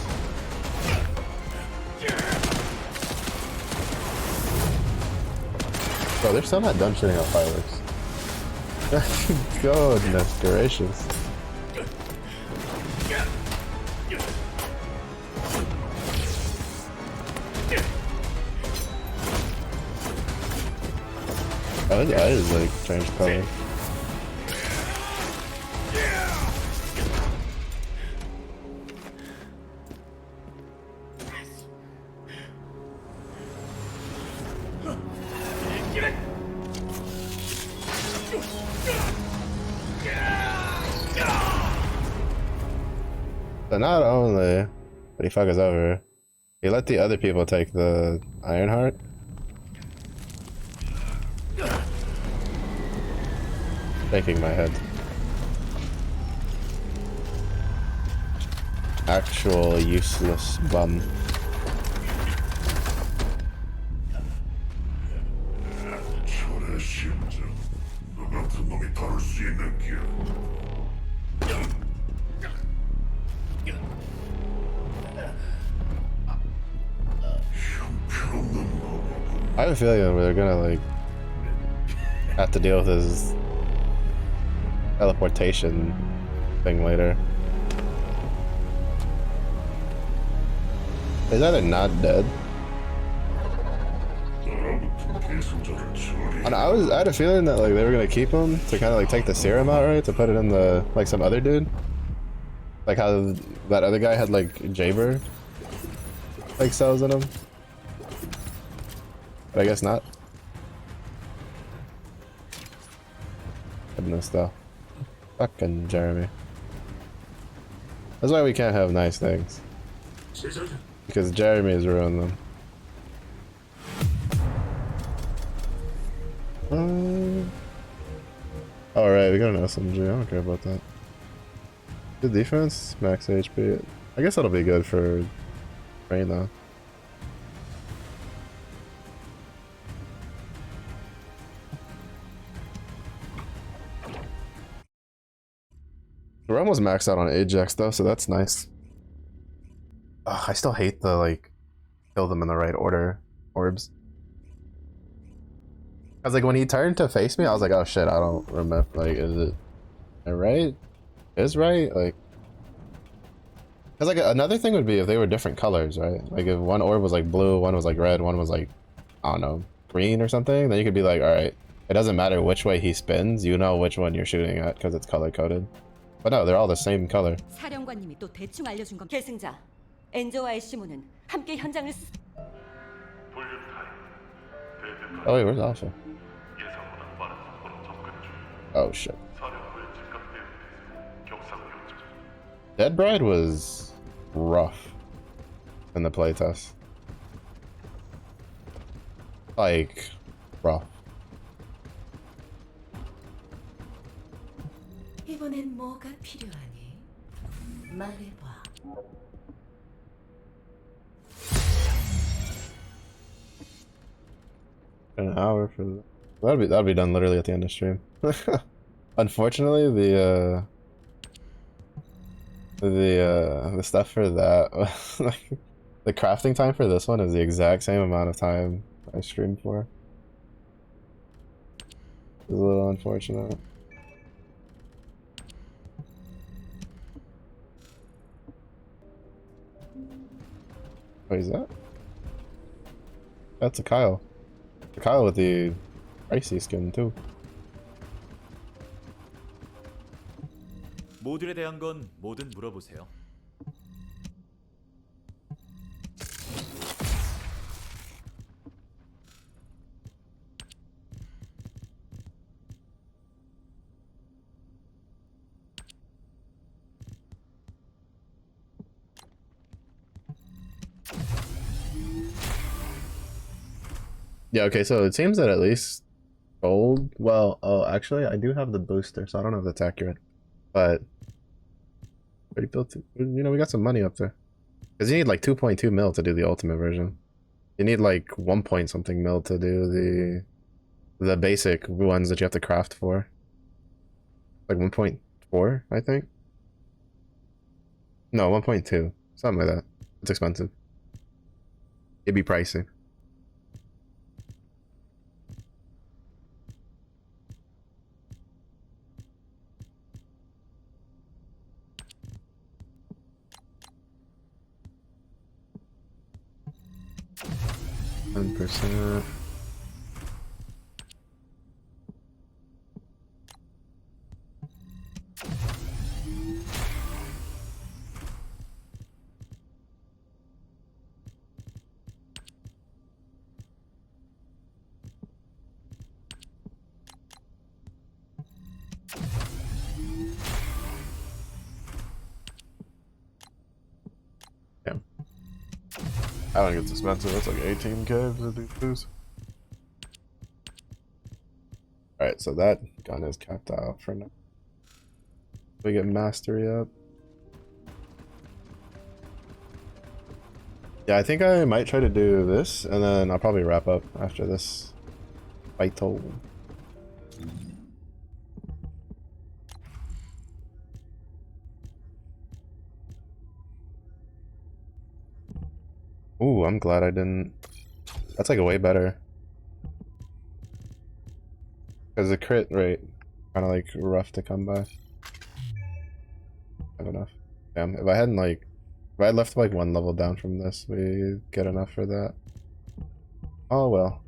S1: Bro, they're still not done shooting off fireworks. Goodness gracious! Oh, his eyes like changed color. So not only did he fuck us over, he let the other people take the Iron Heart. Shaking my head. Actual useless bum. I have a feeling they're gonna like have to deal with his teleportation thing later. Is that not dead? And I had a feeling that like they were gonna keep him to kind of like take the serum out, right? To put it in the like some other dude, like how that other guy had like Jaber like cells in him. But I guess not. Goodness though. Fucking Jeremy. That's why we can't have nice things. Because Jeremy has ruined them. Alright, we got an SMG. I don't care about that. Good defense, max HP. I guess that'll be good for Rain though. We're almost maxed out on Ajax though, so that's nice. Ugh, I still hate the like kill them in the right order orbs. I was like, when he turned to face me, I was like, oh shit, I don't remember. Like, is it right? is right, like, because like another thing would be if they were different colors, right? Like if one orb was like blue, one was like red, one was like, I don't know, green or something, then you could be like, all right, it doesn't matter which way he spins, you know which one you're shooting at because it's color coded. But no, they're all the same color.
S10: 사령관님이 또 대충 알려준 건 계승자 엔저와의 시무는 함께 현장을
S1: Oh wait, where's Alpha? Oh shit. Dead Bride was rough in the playtest. Like, rough.
S3: 이번엔 뭐가 필요하니? 말해봐.
S1: An hour for the... that'll be done literally at the end of stream. Unfortunately, the stuff for that, like, the crafting time for this one is the exact same amount of time I streamed for. It's a little unfortunate. What is that? That's a Kyle. The Kyle with the icy skin too.
S6: 모듈에 대한 건 뭐든 물어보세요.
S1: Yeah, okay, so it seems that at least gold, well, oh, actually, I do have the booster, so I don't know if that's accurate, but we built it, you know, we got some money up there. Because you need like 2.2 mil to do the ultimate version. You need like 1 point something mil to do the basic ones that you have to craft for. Like 1.4, I think? No, 1.2, something like that. It's expensive. It'd be pricey. %. Yeah. I don't think it's expensive. It's like 18k to do boost. Alright, so that gun is capped out for now. We get mastery up. Yeah, I think I might try to do this, and then I'll probably wrap up after this battle. Ooh, I'm glad I didn't. That's like a way better. Because the crit rate kind of like rough to come by. Have enough. Damn, if I hadn't like, if I had left like one level down from this, we get enough for that. Oh well.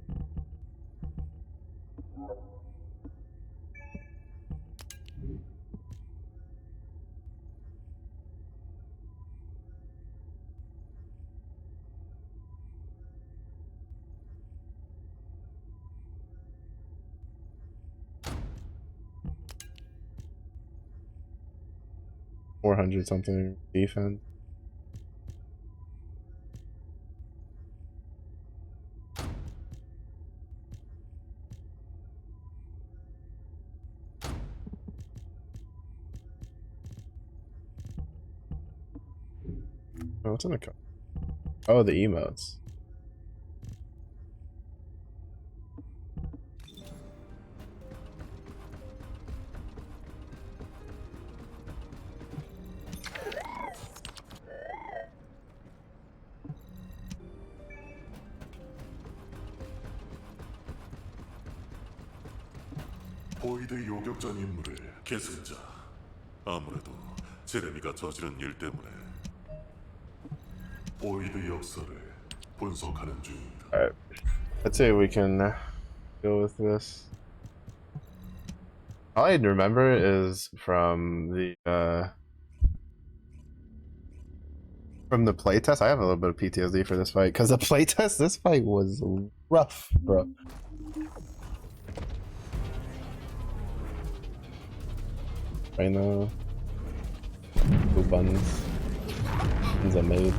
S1: $400 something defense. Oh, what's in the cup? Oh, the emotes.
S11: 보이드 요격전 임무를 계승자 아무래도 제레미가 저지른 일 때문에 오이드 역사를 분석하는 중입니다.
S1: Alright. Let's see if we can go with this. All I remember is from the playtest. I have a little bit of PTSD for this fight because the playtest, this fight was rough, bro. Right now, two buns. He's a maid.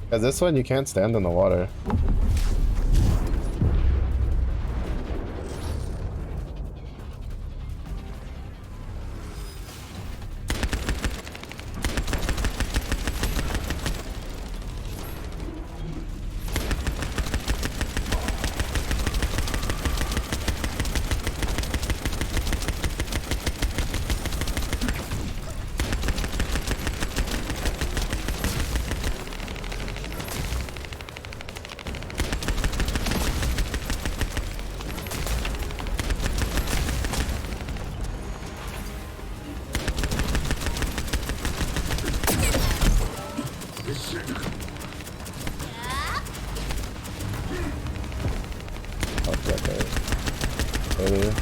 S1: Cause this one you can't stand in the water. Earlier.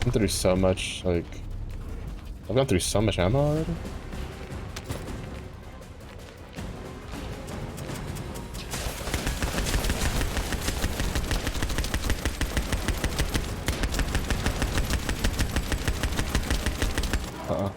S1: I've gone through so much, like, I've gone through so much ammo already. Uh-oh.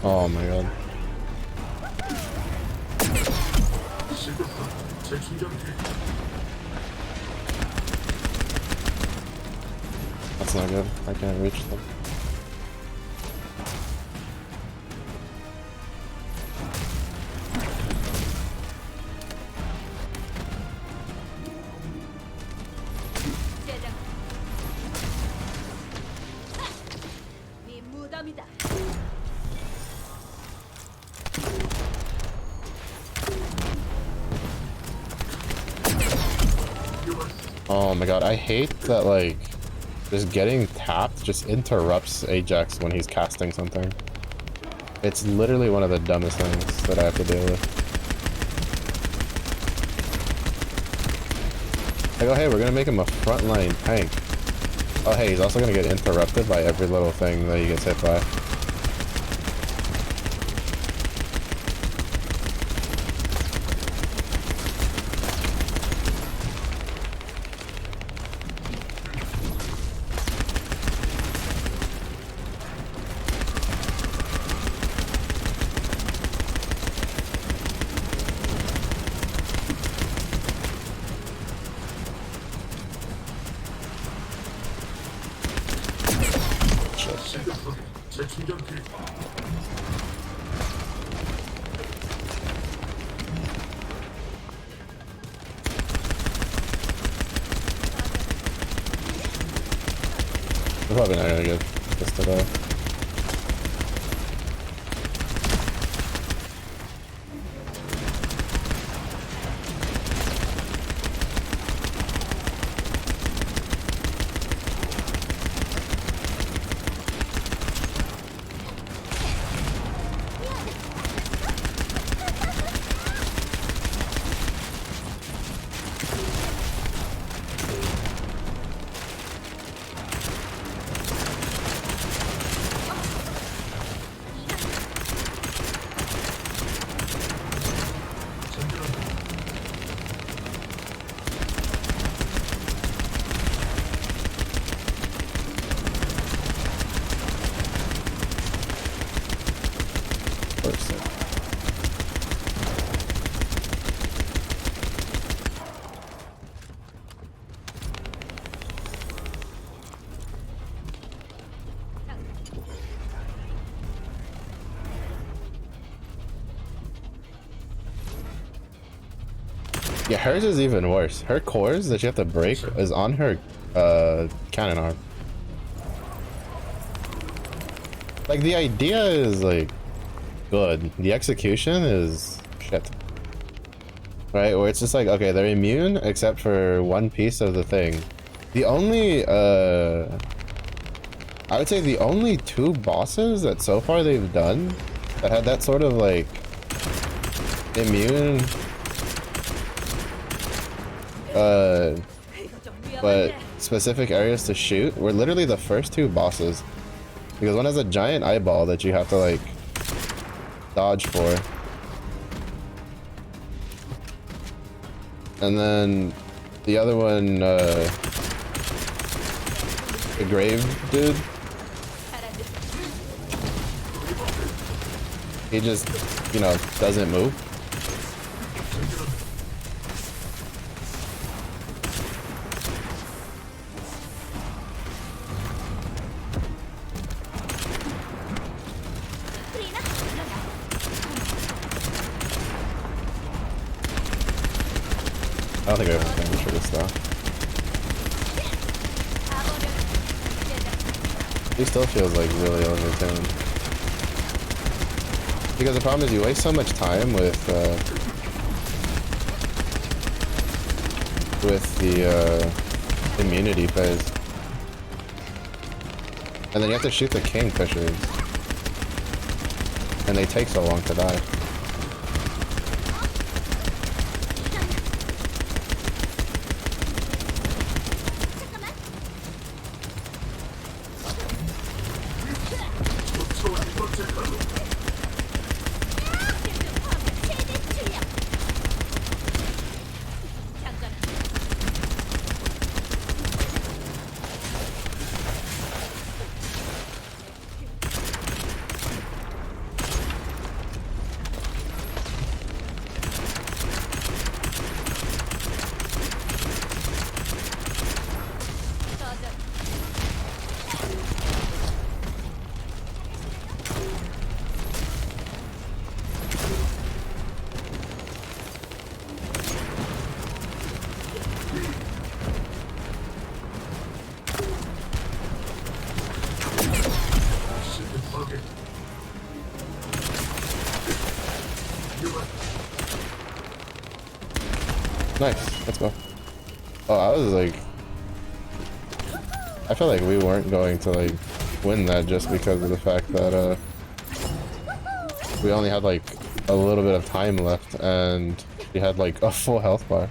S1: Oh my god. That's not good. I can't reach them. Oh my god, I hate that, like, just getting tapped just interrupts Ajax when he's casting something. It's literally one of the dumbest things that I have to deal with. Like, oh hey, we're gonna make him a frontline tank. Oh hey, he's also gonna get interrupted by every little thing that he gets hit by. We're probably not gonna get this today. Yeah, hers is even worse. Her cores that you have to break is on her cannon arm. Like, the idea is like good. The execution is shit. Right? Where it's just like, okay, they're immune except for one piece of the thing. The only I would say the only two bosses that so far they've done that had that sort of like immune but specific areas to shoot were literally the first two bosses, because one has a giant eyeball that you have to like dodge for, and then the other one, the grave dude, he just, you know, doesn't move. I don't think I have damage for this though. He still feels like really overtuned. Because the problem is you waste so much time with the immunity phase. And then you have to shoot the kingfishers. And they take so long to die. Nice, let's go. Oh, I was like, I felt like we weren't going to like win that just because of the fact that we only had like a little bit of time left and we had like a full health bar.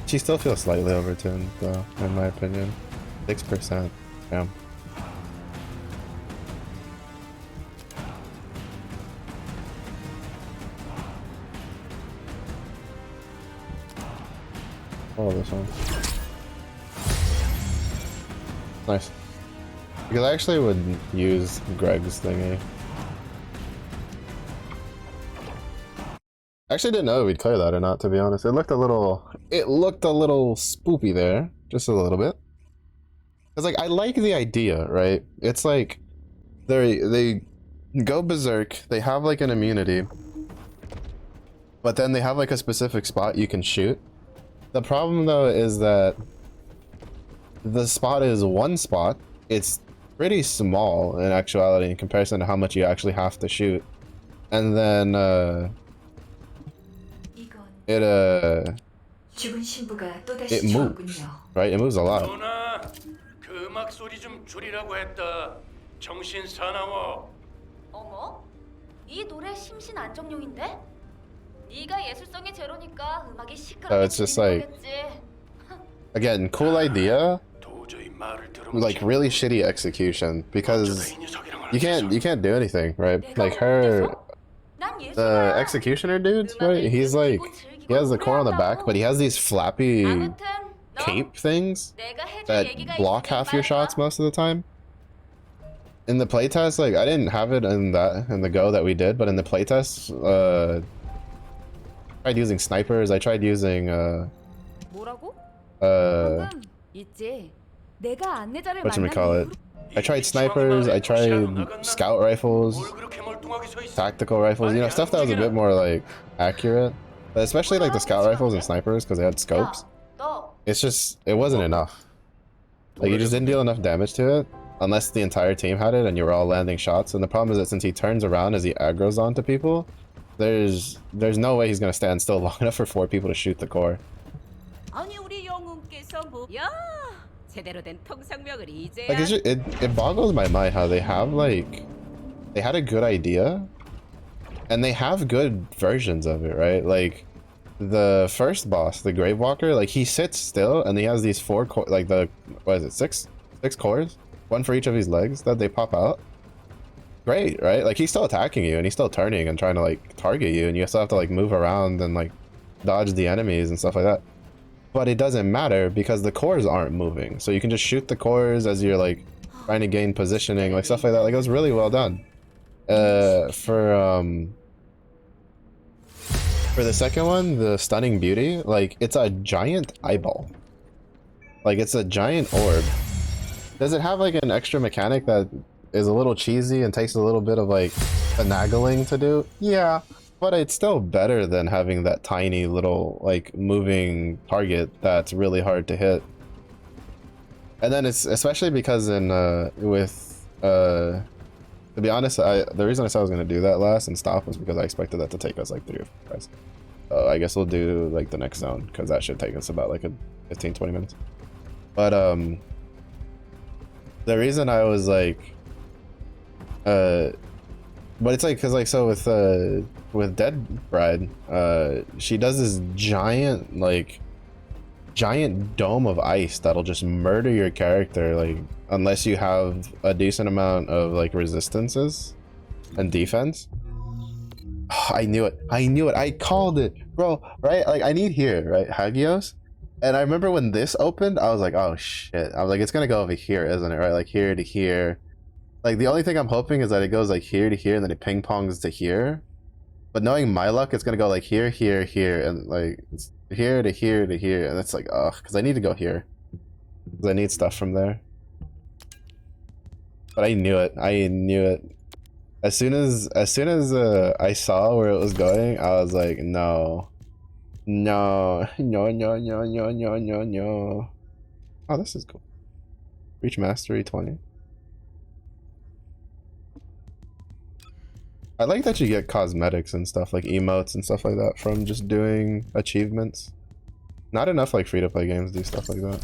S1: She still feels slightly overtuned though, in my opinion. 6%. Damn. Oh, this one. Nice. Because I actually would use Greg's thingy. I actually didn't know we'd clear that or not, to be honest. It looked a little spoopy there, just a little bit. Cause like I like the idea, right? It's like they go berserk, they have like an immunity, but then they have like a specific spot you can shoot. The problem though is that the spot is one spot. It's pretty small in actuality in comparison to how much you actually have to shoot. And then
S3: 죽은 신부가 또다시
S1: it moves,
S3: 죽었군요.
S1: right? It moves a lot.
S4: 누나, 그 음악 소리 좀 줄이라고 했다. 정신 사나워.
S5: 어머? 이 노래 심신 안정용인데? 네가 예술성이 제로니까 음악이
S1: So
S5: 시끄럽게
S1: it's just like,
S5: 들리는 거겠지.
S1: again, cool idea,
S4: 도저히 말을 들어.
S1: like really shitty execution because you can't do anything, right? Like her,
S5: 난
S1: the
S5: 예술가야.
S1: executioner dude, right? He's like, he has the core on the back, but he has these flappy
S5: 아무튼 너
S1: cape things
S5: 내가 해줄
S1: that
S5: 얘기가
S1: block
S5: 있으면
S1: half your
S5: 말해봐.
S1: shots most of the time. In the playtest, like I didn't have it in the go that we did, but in the playtest, I tried using snipers. I tried using
S10: 뭐라고?
S1: what
S10: 있지. 내가 안내자를
S1: call it? I tried snipers. I tried scout rifles, tactical rifles. You know, stuff that was a bit more like accurate. But especially like the scout rifles and snipers because they had scopes.
S5: 너
S1: It's just it wasn't enough. Like you just didn't deal enough damage to it unless the entire team had it and you were all landing shots. And the problem is that since he turns around as he aggroes onto people, there's no way he's gonna stand still long enough for 4 people to shoot the core.
S10: 아니 우리 영웅께서 뭐? 야, 제대로 된 통상명을 이제야.
S1: Like it boggles my mind how they had a good idea and they have good versions of it, right? Like the first boss, the Gravewalker, like he sits still and he has these 4 like the what is it, 6 cores, one for each of his legs that they pop out. Great, right? Like he's still attacking you and he's still turning and trying to like target you and you still have to like move around and like dodge the enemies and stuff like that. But it doesn't matter because the cores aren't moving, so you can just shoot the cores as you're like trying to gain positioning, like stuff like that. Like it was really well done. For the second one, the Stunning Beauty, like it's a giant eyeball. Like it's a giant orb. Does it have like an extra mechanic that is a little cheesy and takes a little bit of like finagling to do? Yeah, but it's still better than having that tiny little like moving target that's really hard to hit. And then it's especially because in to be honest, the reason I said I was gonna do that last and stop was because I expected that to take us like 3 or 4 tries. I guess we'll do like the next zone because that should take us about like a 15-20 minutes. But the reason I was like but it's like because like so with Dead Bride, she does this giant dome of ice that'll just murder your character, like unless you have a decent amount of like resistances and defense. I knew it. I called it, bro. Right? Like I need here, right? Hagios. And I remember when this opened, I was like, oh shit. I was like, it's gonna go over here, isn't it? Right? Like here to here. Like the only thing I'm hoping is that it goes like here to here and then it ping pongs to here. But knowing my luck, it's gonna go like here, here, here, and like it's here to here to here, and it's like, ugh, because I need to go here. Because I need stuff from there. But I knew it. As soon as I saw where it was going, I was like, no. No. Oh, this is cool. Reach mastery 20. I like that you get cosmetics and stuff like emotes and stuff like that from just doing achievements. Not enough like free-to-play games do stuff like that.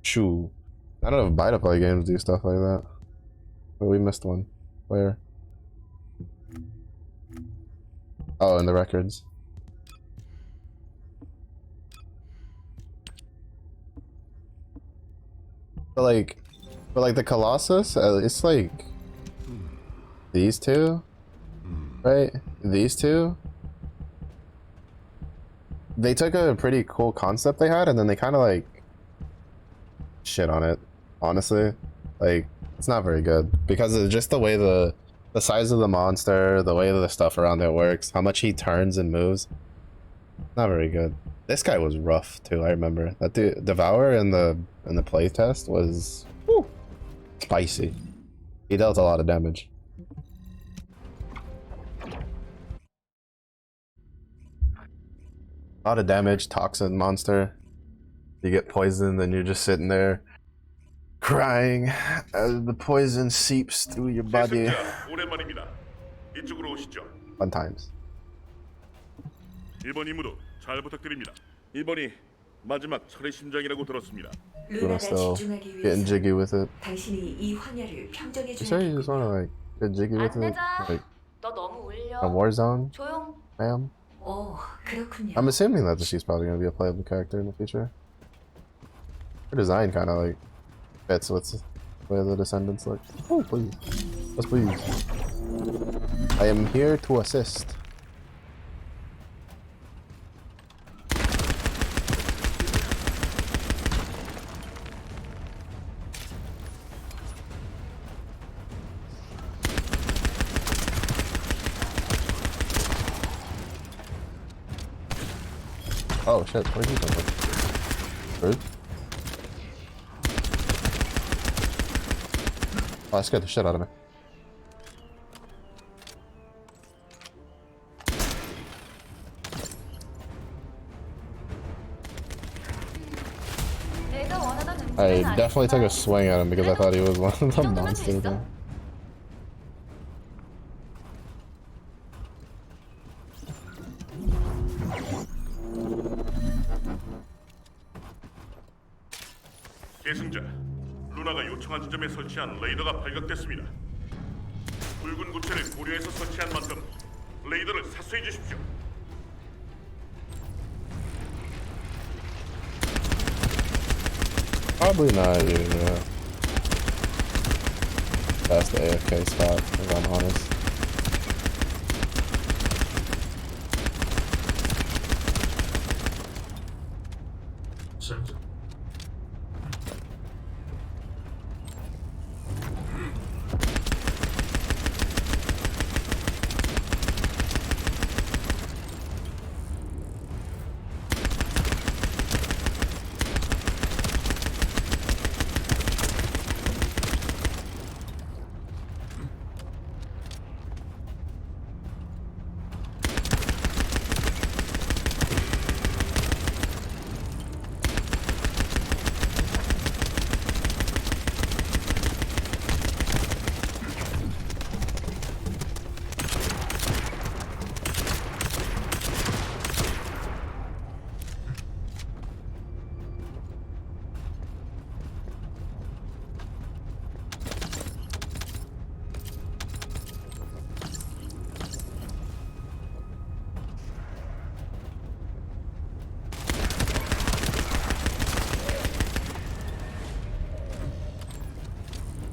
S1: Shoo. Not enough buy-to-play games do stuff like that. But we missed one. Where? Oh, in the records. But like the Colossus, it's like these two, right? These two. They took a pretty cool concept they had and then they kind of like shit on it, honestly. Like it's not very good because of just the way the The size of the monster, the way that the stuff around it works, how much he turns and moves. Not very good. This guy was rough too, I remember. That dude, Devour in the playtest was whew, spicy. He dealt a lot of damage. A lot of damage, toxin monster. You get poisoned and you're just sitting there crying as the poison seeps through your body.
S11: 오랜만입니다. 이쪽으로 오시죠.
S1: Fun times.
S11: 이번 임무도 잘 부탁드립니다. 이번이 마지막 철의 심장이라고 들었습니다.
S3: 루나가
S1: still
S3: 집중하기
S1: getting
S3: 위해서
S1: jiggy with it.
S3: 당신이 이 황야를 평정해
S1: You sure you just wanna like get jiggy with it? Like
S5: 너 너무 울려.
S1: a war zone,
S5: 조용.
S1: ma'am?
S3: 오, 그렇군요.
S1: I'm assuming that she's probably gonna be a playable character in the future. Her design kind of like fits with the way the descendants look. Oh, please. Yes, please. I am here to assist. Oh shit, where'd he come from? Rude. Oh, that scared the shit out of me. I definitely took a swing at him because I thought he was one of the monsters. There.
S11: 계승자, 루나가 요청한 지점에 설치한 레이더가 발각됐습니다. 붉은 구체를 고려해서 설치한 만큼 레이더를 사수해 주십시오.
S1: Probably not your best AFK spot, if I'm honest.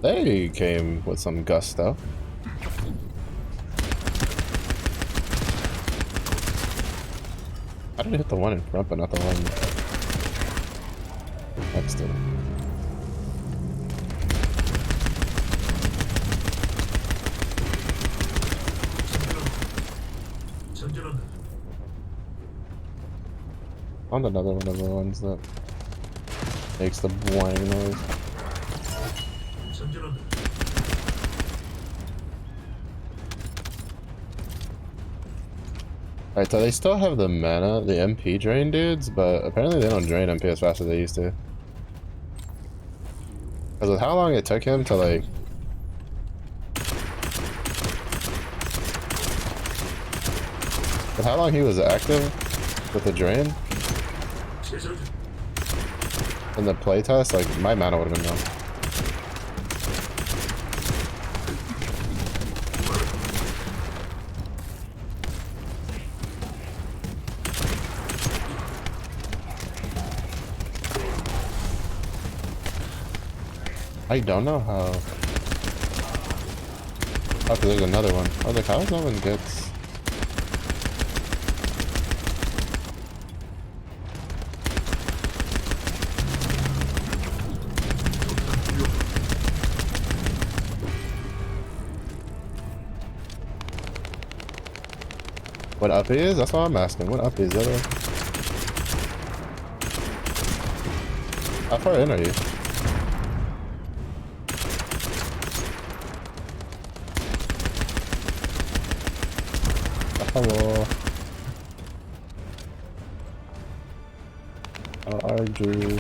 S1: They came with some gusto. How did it hit the one in front but not the one next to it? Found another one of the ones that makes the boing noise. Alright, so they still have the mana, the MP drain dudes, but apparently they don't drain MP as fast as they used to. Because with how long it took him to like... With how long he was active with the drain in the playtest, like my mana would have been gone. I don't know how. Oh, cause there's another one. I was like, how is that one gets? What up is? That's what I'm asking. What up is, other? How far in are you? Hello. How are you?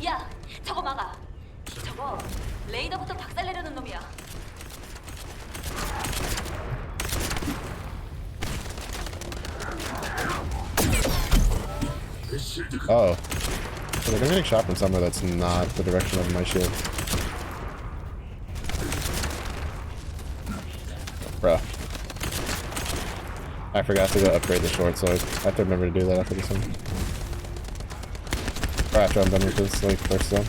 S5: 야, 저거 막아. 저거 레이더부터 박살내려는 놈이야.
S1: Oh. Like, I'm getting shot from somewhere that's not the direction of my shield. Bruh. I forgot to go upgrade the short, so I have to remember to do that after this one. Or after I'm done with this, like, first one.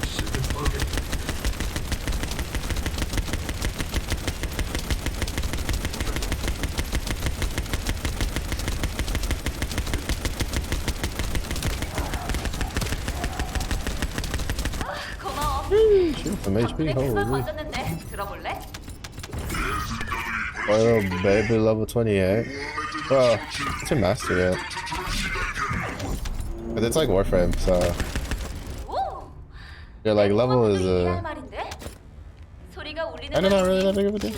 S1: Some HP, holy. Oh, baby, level 28. Bro, it's your master yet. But it's like Warframe, so. Your like level is I don't know, really that big of a deal.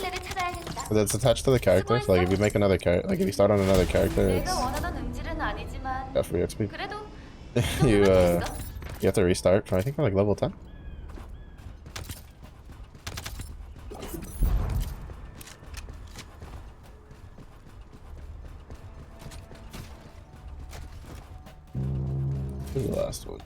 S1: But it's attached to the character, so like if you make another character, like if you start on another character, it's got free XP. you have to restart for I think for like level 10. Who's the last one?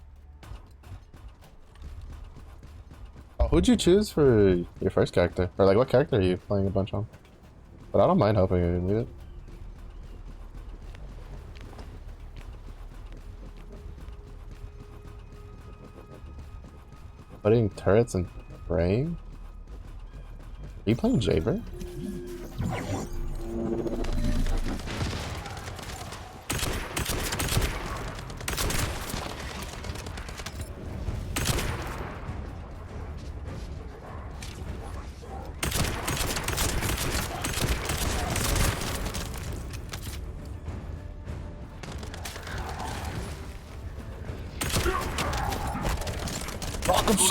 S1: Oh, who'd you choose for your first character? Or like what character are you playing a bunch on? But I don't mind helping you leave it. Putting turrets and praying? Are you playing Jaber?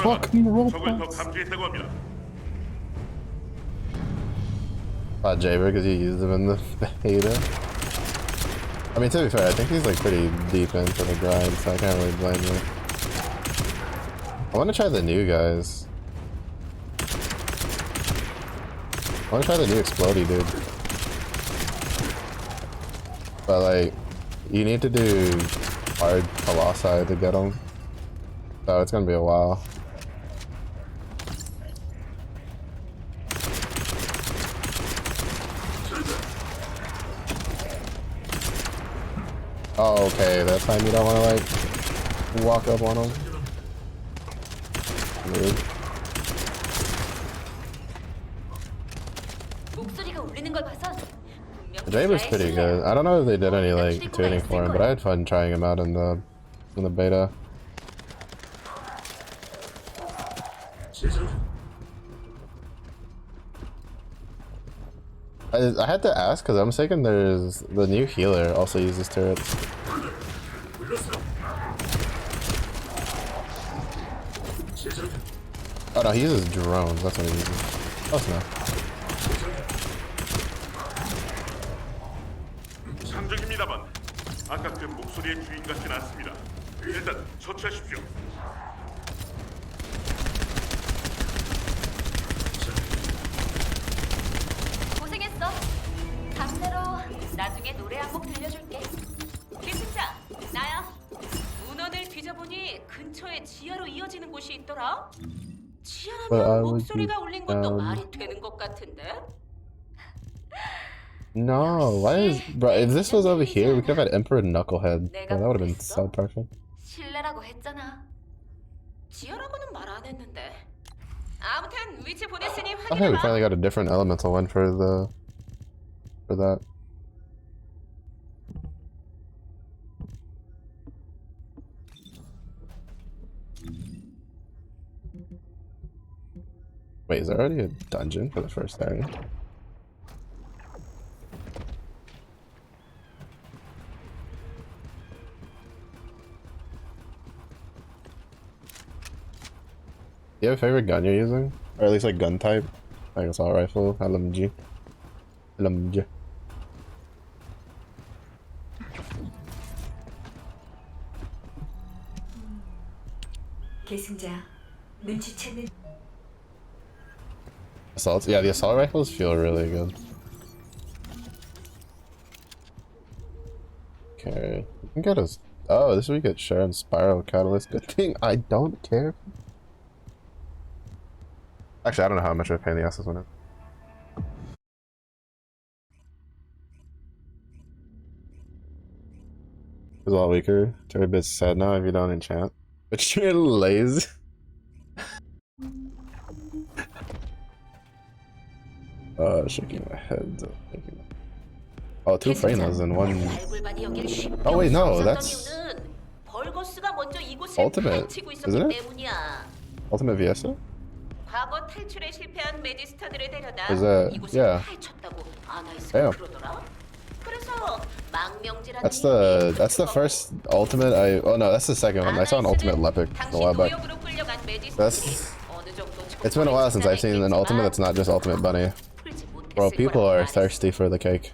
S1: Fucking robots. Jaber because you used him in the beta. I mean, to be fair, I think he's like pretty deep into the grind, so I can't really blame you. I want to try the new guys. I want to try the new Explodey dude. But like, you need to do hard Colossi to get him. So it's gonna be a while. Oh, okay, that time you don't want to like walk up on him. Rude. Jaber's pretty good. I don't know if they did any like tuning for him, but I had fun trying him out in the beta. I had to ask because I'm mistaken there's the new healer also uses turrets. Oh no, he uses drones, that's what he uses. Close enough.
S11: 상적입니다만 아까 그 목소리의 주인 같진 않습니다. 일단 처치하십시오.
S5: 나중에 노래 한 곡 들려줄게.
S10: 김팀장, 나야. 문헌을 뒤져보니 근처에 지하로 이어지는 곳이 있더라. 지하라면 목소리가 울린 것도 말이 되는 것 같은데.
S1: No, why is bro? If this was over here, we could have had Emperor Knucklehead. Bro, that would have been so perfect.
S5: 실례라고 했잖아.
S10: 지하라고는 말 안 했는데. 아무튼 위치 보냈으니
S1: Oh, hey, we
S10: 확인해봐.
S1: finally got a different elemental one for that. Wait, is there already a dungeon for the first area? Do you have a favorite gun you're using? Or at least like gun type? Like assault rifle, LMG. LMG.
S3: 계승자, 눈치채는
S1: Assaults? Yeah, the assault rifles feel really good. Okay. You can get us. Oh, this week at Sharon Spiral Catalyst. Good thing I don't care. Actually, I don't know how much of a pain in the ass this one is. It's a lot weaker. They're a bit sad now if you don't enchant. But you're lazy. Shaking my head. Oh, two Freynas and one. Oh wait, no, that's ultimate, isn't it? Ultimate Viesa?
S10: 과거 탈출에 실패한 메디스타들을 데려다
S1: Is that
S10: 이곳에
S1: yeah?
S10: 파헤쳤다고 아나이스가
S1: Damn.
S10: 그러더라. 그래서 망명지라는
S1: That's the first ultimate I. Oh no, that's the second one. I saw an ultimate Lepic a while back. That's. It's been a while since I've seen an ultimate that's not just ultimate bunny. Bro, people are thirsty for the cake.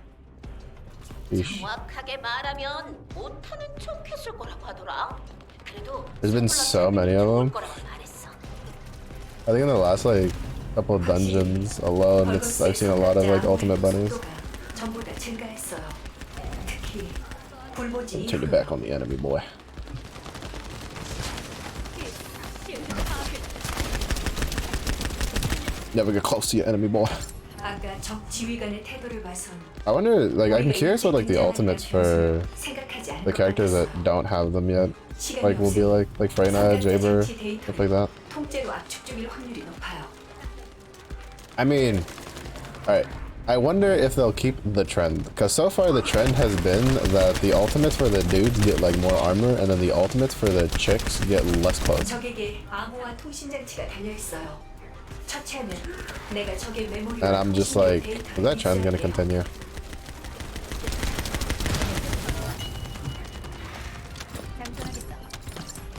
S1: Yeesh.
S10: 정확하게 말하면 못하는 척했을 거라고 하더라. 그래도
S1: There's been so many of them. I think in the last like couple of dungeons alone, I've seen a lot of like ultimate bunnies. Turn your back on the enemy, boy. Never get close to your enemy, boy. I wonder, like, I'm curious what like the ultimates for the characters that don't have them yet, like, will be like Freyna, Jaber, stuff like that. I mean, alright, I wonder if they'll keep the trend, because so far the trend has been that the ultimates for the dudes get like more armor, and then the ultimates for the chicks get less clothes. And I'm just like, is that trend gonna continue?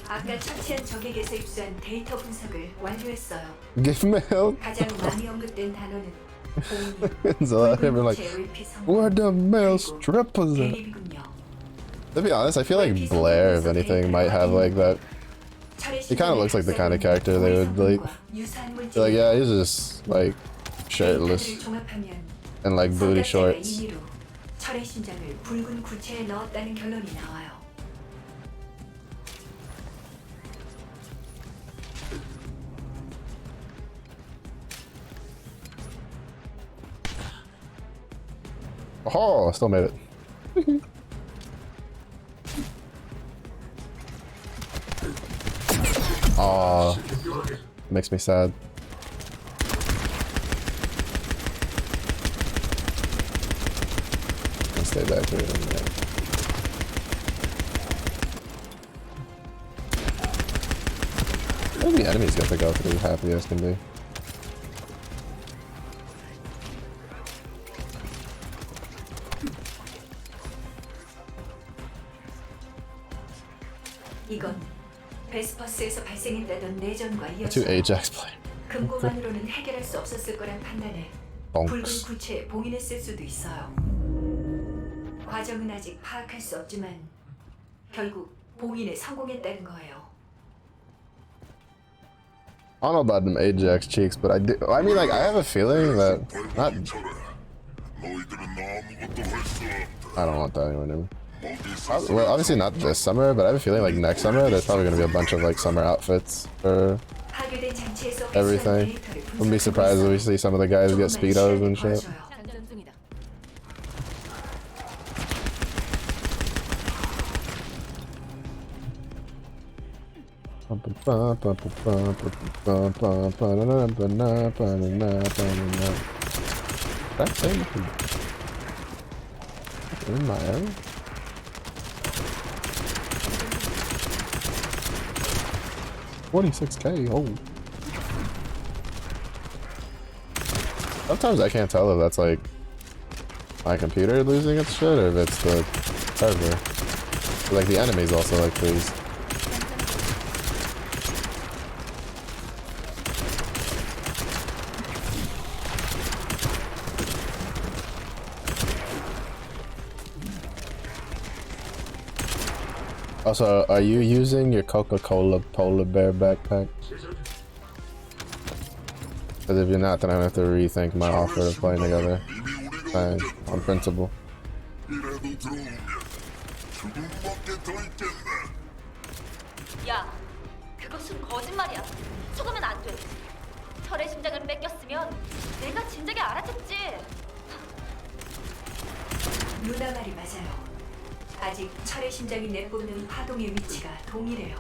S3: 아까 처치한 적에게서 입수한 데이터 분석을 완료했어요.
S1: Give me help.
S3: 가장 많이 언급된 단어는
S1: So everyone like, where the male strippers at? To be honest, I feel like Blair, if anything, might have like that. He kind of looks like the kind of character they would like. They're like, yeah, he's just like shirtless and like booty shorts.
S3: 철의 심장을 붉은 구체에 넣었다는 결론이 나와요.
S1: Oh, I still made it. Aw, makes me sad. I'll stay back here in a minute. Maybe the enemies get to go through happy as can be.
S3: 이건 베스퍼스에서 발생했다던 내전과
S1: Two
S3: 이어서
S1: Ajax player.
S3: 금고만으로는 해결할 수 없었을 거란 판단에 붉은
S1: Bonks.
S3: 구체에 봉인했을 수도 있어요. 과정은 아직 파악할 수 없지만 결국 봉인에 성공했다는 거예요.
S1: I don't know about them Ajax cheeks, but I mean, like, I have a feeling that not. I don't want that anywhere near me. Well, obviously not this summer, but I have a feeling like next summer there's probably gonna be a bunch of like summer outfits for everything. Wouldn't be surprised if we see some of the guys get speedos and shit. That thing in my area? $46K, oh. Sometimes I can't tell if that's like my computer losing its shit or if it's the server. Like the enemies also like freeze. Also, are you using your Coca-Cola polar bear backpack? Because if you're not, then I have to rethink my offer of playing together. On principle.
S5: 야, 그것은 거짓말이야. 속으면 안 돼. 철의 심장을 뺏겼으면 내가 진작에 알아챘지.
S3: 루나 말이 맞아요. 아직 철의 심장이 내뿜는 파동의 위치가 동일해요.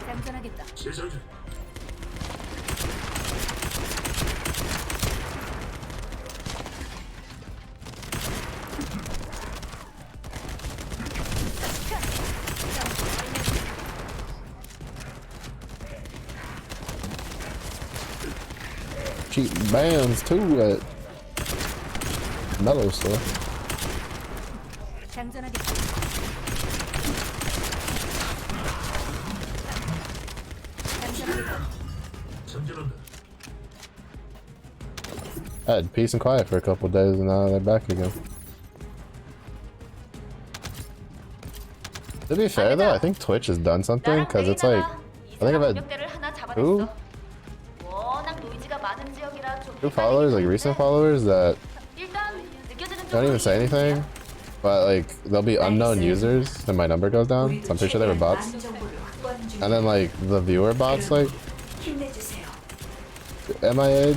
S5: 얌전하겠다.
S1: Cheap bands too at Mellow stuff.
S5: 장전하겠다.
S1: I had peace and quiet for a couple days and now they're back again. To be fair though, I think Twitch has done something because it's like, I think I've had two followers, like recent followers that don't even say anything, but like they'll be unknown users and my number goes down, so I'm pretty sure they were bots. And then like the viewer bots like MIA.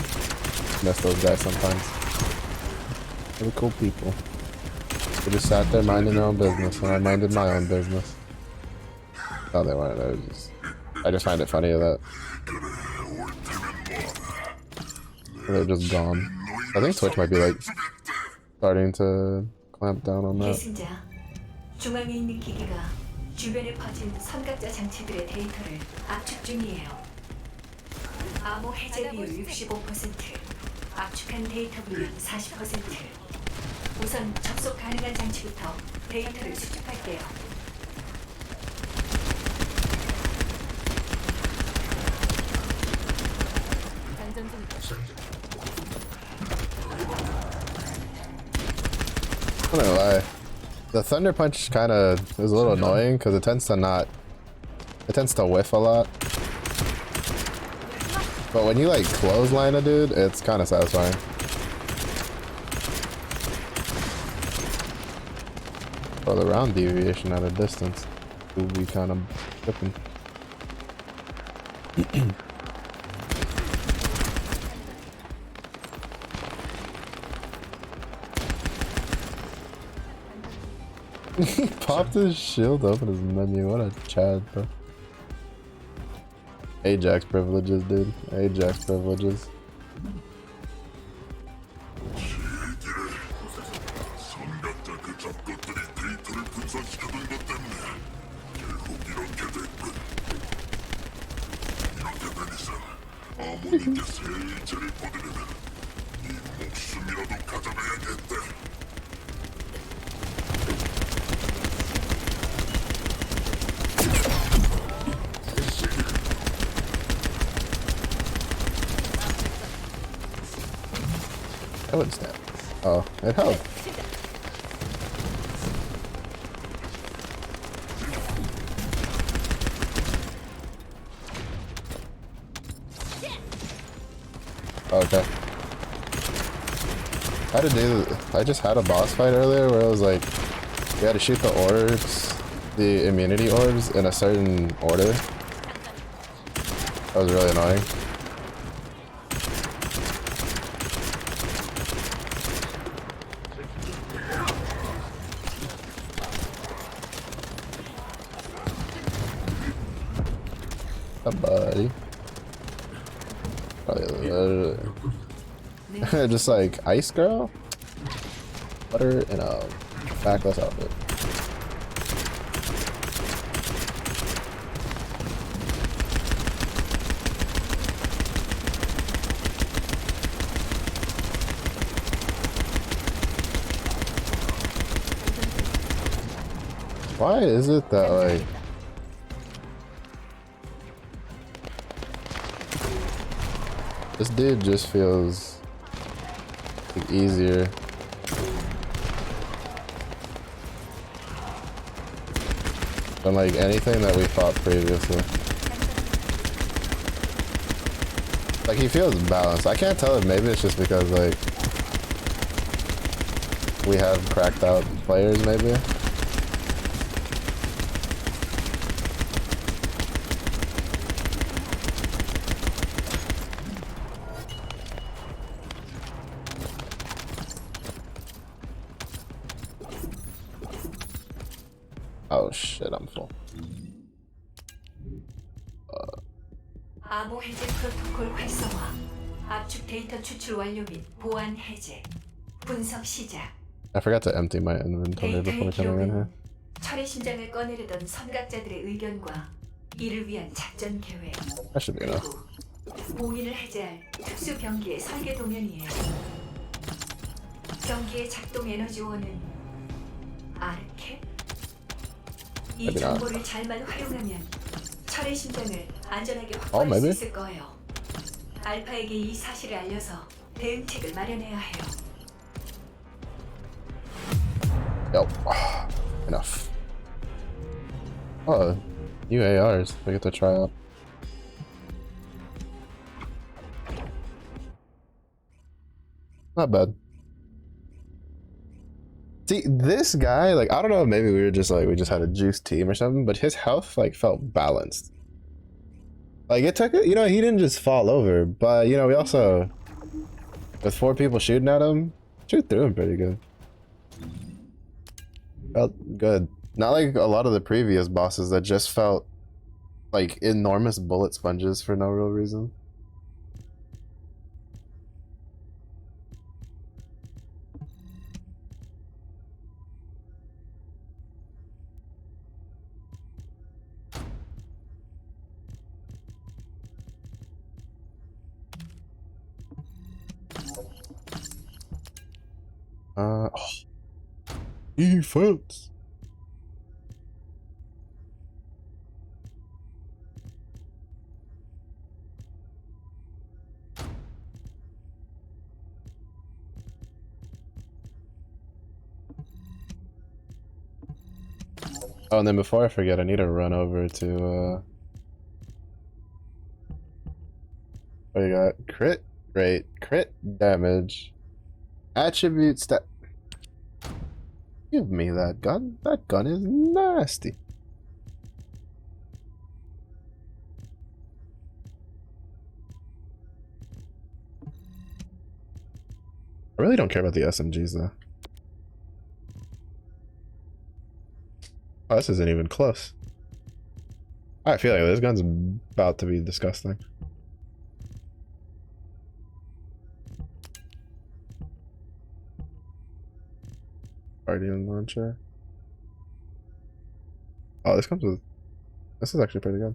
S1: Miss those guys sometimes. Really cool people. They just sat there minding their own business and I minded my own business. No, they weren't. I just find it funny that they're just gone. I think Twitch might be like starting to clamp down on that.
S3: 계승자, 중앙에 있는 기기가 주변에 퍼진 선각자 장치들의 데이터를 압축 중이에요. 암호 해제 비율 65%, 압축한 데이터 분량 40%. 우선 접속 가능한 장치부터 데이터를 수집할게요.
S1: I'm not gonna lie. The Thunder Punch kind of is a little annoying because it tends to whiff a lot. But when you like clothesline a dude, it's kind of satisfying. Well, the round deviation at a distance will be kind of tripping. He popped his shield open his menu. What a Chad, bro. Ajax privileges, dude. Ajax privileges. I wouldn't snap. Oh, it helped. Okay. I just had a boss fight earlier where it was like, you had to shoot the orbs, the immunity orbs in a certain order. That was really annoying. Buddy. Just like ice girl, butter, and a backless outfit. Why is it that like this dude just feels like easier? Than like anything that we fought previously. Like he feels balanced. I can't tell if maybe it's just because like we have cracked out players maybe. Oh shit, I'm full.
S3: 암호 해제 프로토콜 활성화. 압축 데이터 추출 완료 및 보안 해제. 분석 시작.
S1: I forgot to empty my inventory before
S3: 데이터의
S1: coming in here.
S3: 기록은 철의 심장을 꺼내려던 선각자들의 의견과 이를 위한 작전 계획.
S1: That should be enough.
S3: 그리고 봉인을 해제할 특수 병기의 설계 도면이에요. 병기의 작동 에너지원은 아르케? 이
S1: Maybe not.
S3: 정보를 잘만 활용하면 철의 심장을 안전하게
S1: Oh,
S3: 확보할 수
S1: maybe.
S3: 있을 거예요. 알파에게 이 사실을 알려서 대응책을 마련해야 해요.
S1: Yo, enough. Oh, new ARs we get to try out. Not bad. See, this guy, like, I don't know, maybe we were just like, we just had a juice team or something, but his health, like, felt balanced. Like, it took, you know, he didn't just fall over, but, you know, we also, with 4 people shooting at him, shoot through him pretty good. Felt good. Not like a lot of the previous bosses that just felt like enormous bullet sponges for no real reason. Oh. Defense. Oh, and then before I forget, I need to run over to what you got? Crit rate, crit damage, attribute stat. Give me that gun. That gun is nasty. I really don't care about the SMGs though. Oh, this isn't even close. I feel like this gun's about to be disgusting. Guardian launcher. Oh, this comes with. This is actually pretty good.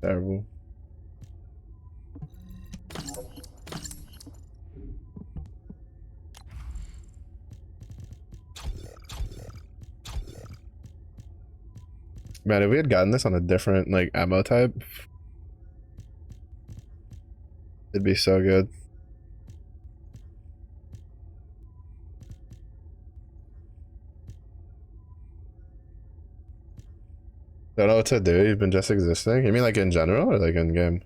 S1: Terrible. Man, if we had gotten this on a different like ammo type, it'd be so good. Don't know what to do. You've been just existing. You mean like in general or like in game?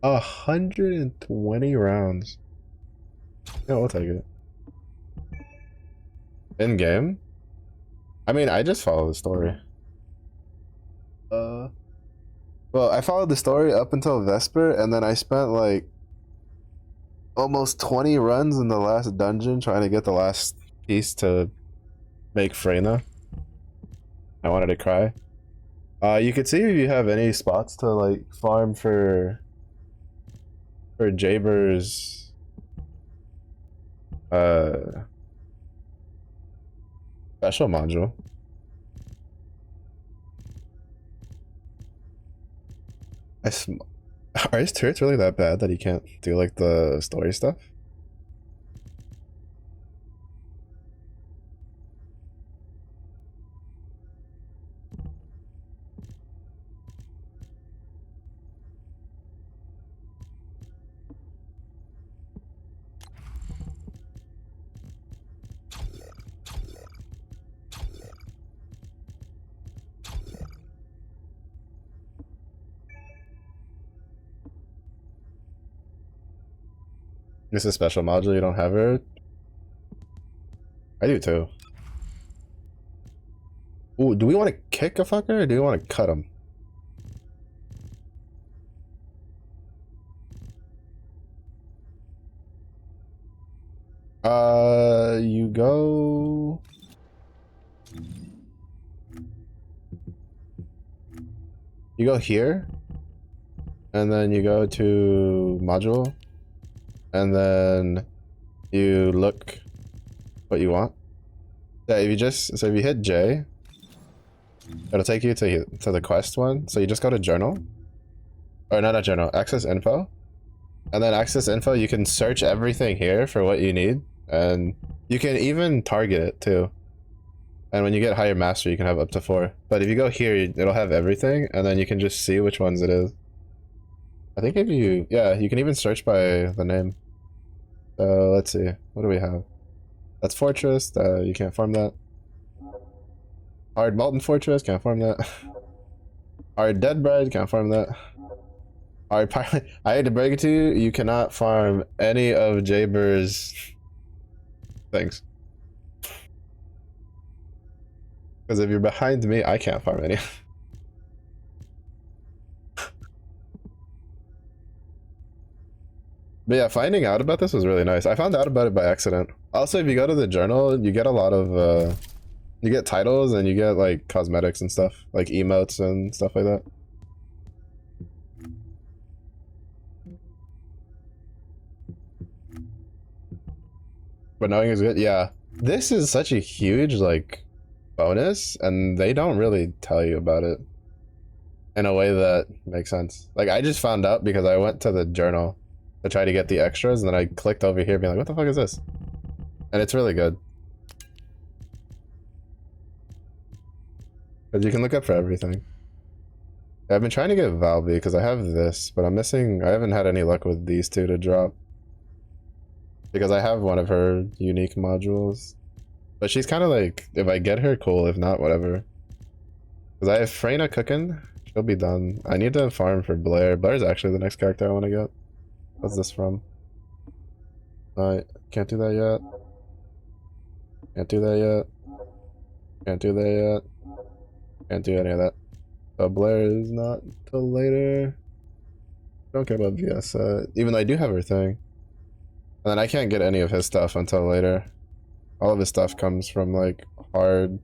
S1: $120 rounds. Yeah, we'll take it. In game? I mean, I just follow the story. Well, I followed the story up until Vesper, and then I spent like almost 20 runs in the last dungeon trying to get the last piece to make Freyna. I wanted to cry. You could see if you have any spots to like farm for Jaber's special module. Are his turrets really that bad that he can't do like the story stuff? This is a special module, you don't have it? I do too. Ooh, do we want to kick a fucker or do we want to cut him? You go... You go here, and then you go to module, and then you look what you want. Yeah, if you just, so if you hit J, it'll take you to the quest one. So you just go to journal, or not journal, access info, and then access info, you can search everything here for what you need, and you can even target it too. And when you get higher mastery, you can have up to 4. But if you go here, it'll have everything, and then you can just see which ones it is. I think if you, yeah, you can even search by the name. So let's see, what do we have? That's Fortress, you can't farm that. Hard Molten Fortress, can't farm that. Hard Dead Bride, can't farm that. Hard Pilot, I hate to break it to you, you cannot farm any of Jaber's things. Because if you're behind me, I can't farm any. But yeah, finding out about this was really nice. I found out about it by accident. Also, if you go to the journal, you get a lot of, you get titles and you get like cosmetics and stuff, like emotes and stuff like that. But knowing is good, yeah. This is such a huge, like, bonus, and they don't really tell you about it in a way that makes sense. Like, I just found out because I went to the journal to try to get the extras, and then I clicked over here being like, what the fuck is this? And it's really good. Because you can look up for everything. I've been trying to get Valby because I have this, but I'm missing, I haven't had any luck with these two to drop. Because I have one of her unique modules. But she's kind of like, if I get her, cool. If not, whatever. Because I have Freyna cooking. She'll be done. I need to farm for Blair. Blair's actually the next character I want to get. What's this from? Alright, can't do that yet. Can't do that yet. Can't do that yet. Can't do any of that. So Blair is not till later. Don't care about VS, even though I do have her thing. And then I can't get any of his stuff until later. All of his stuff comes from like hard.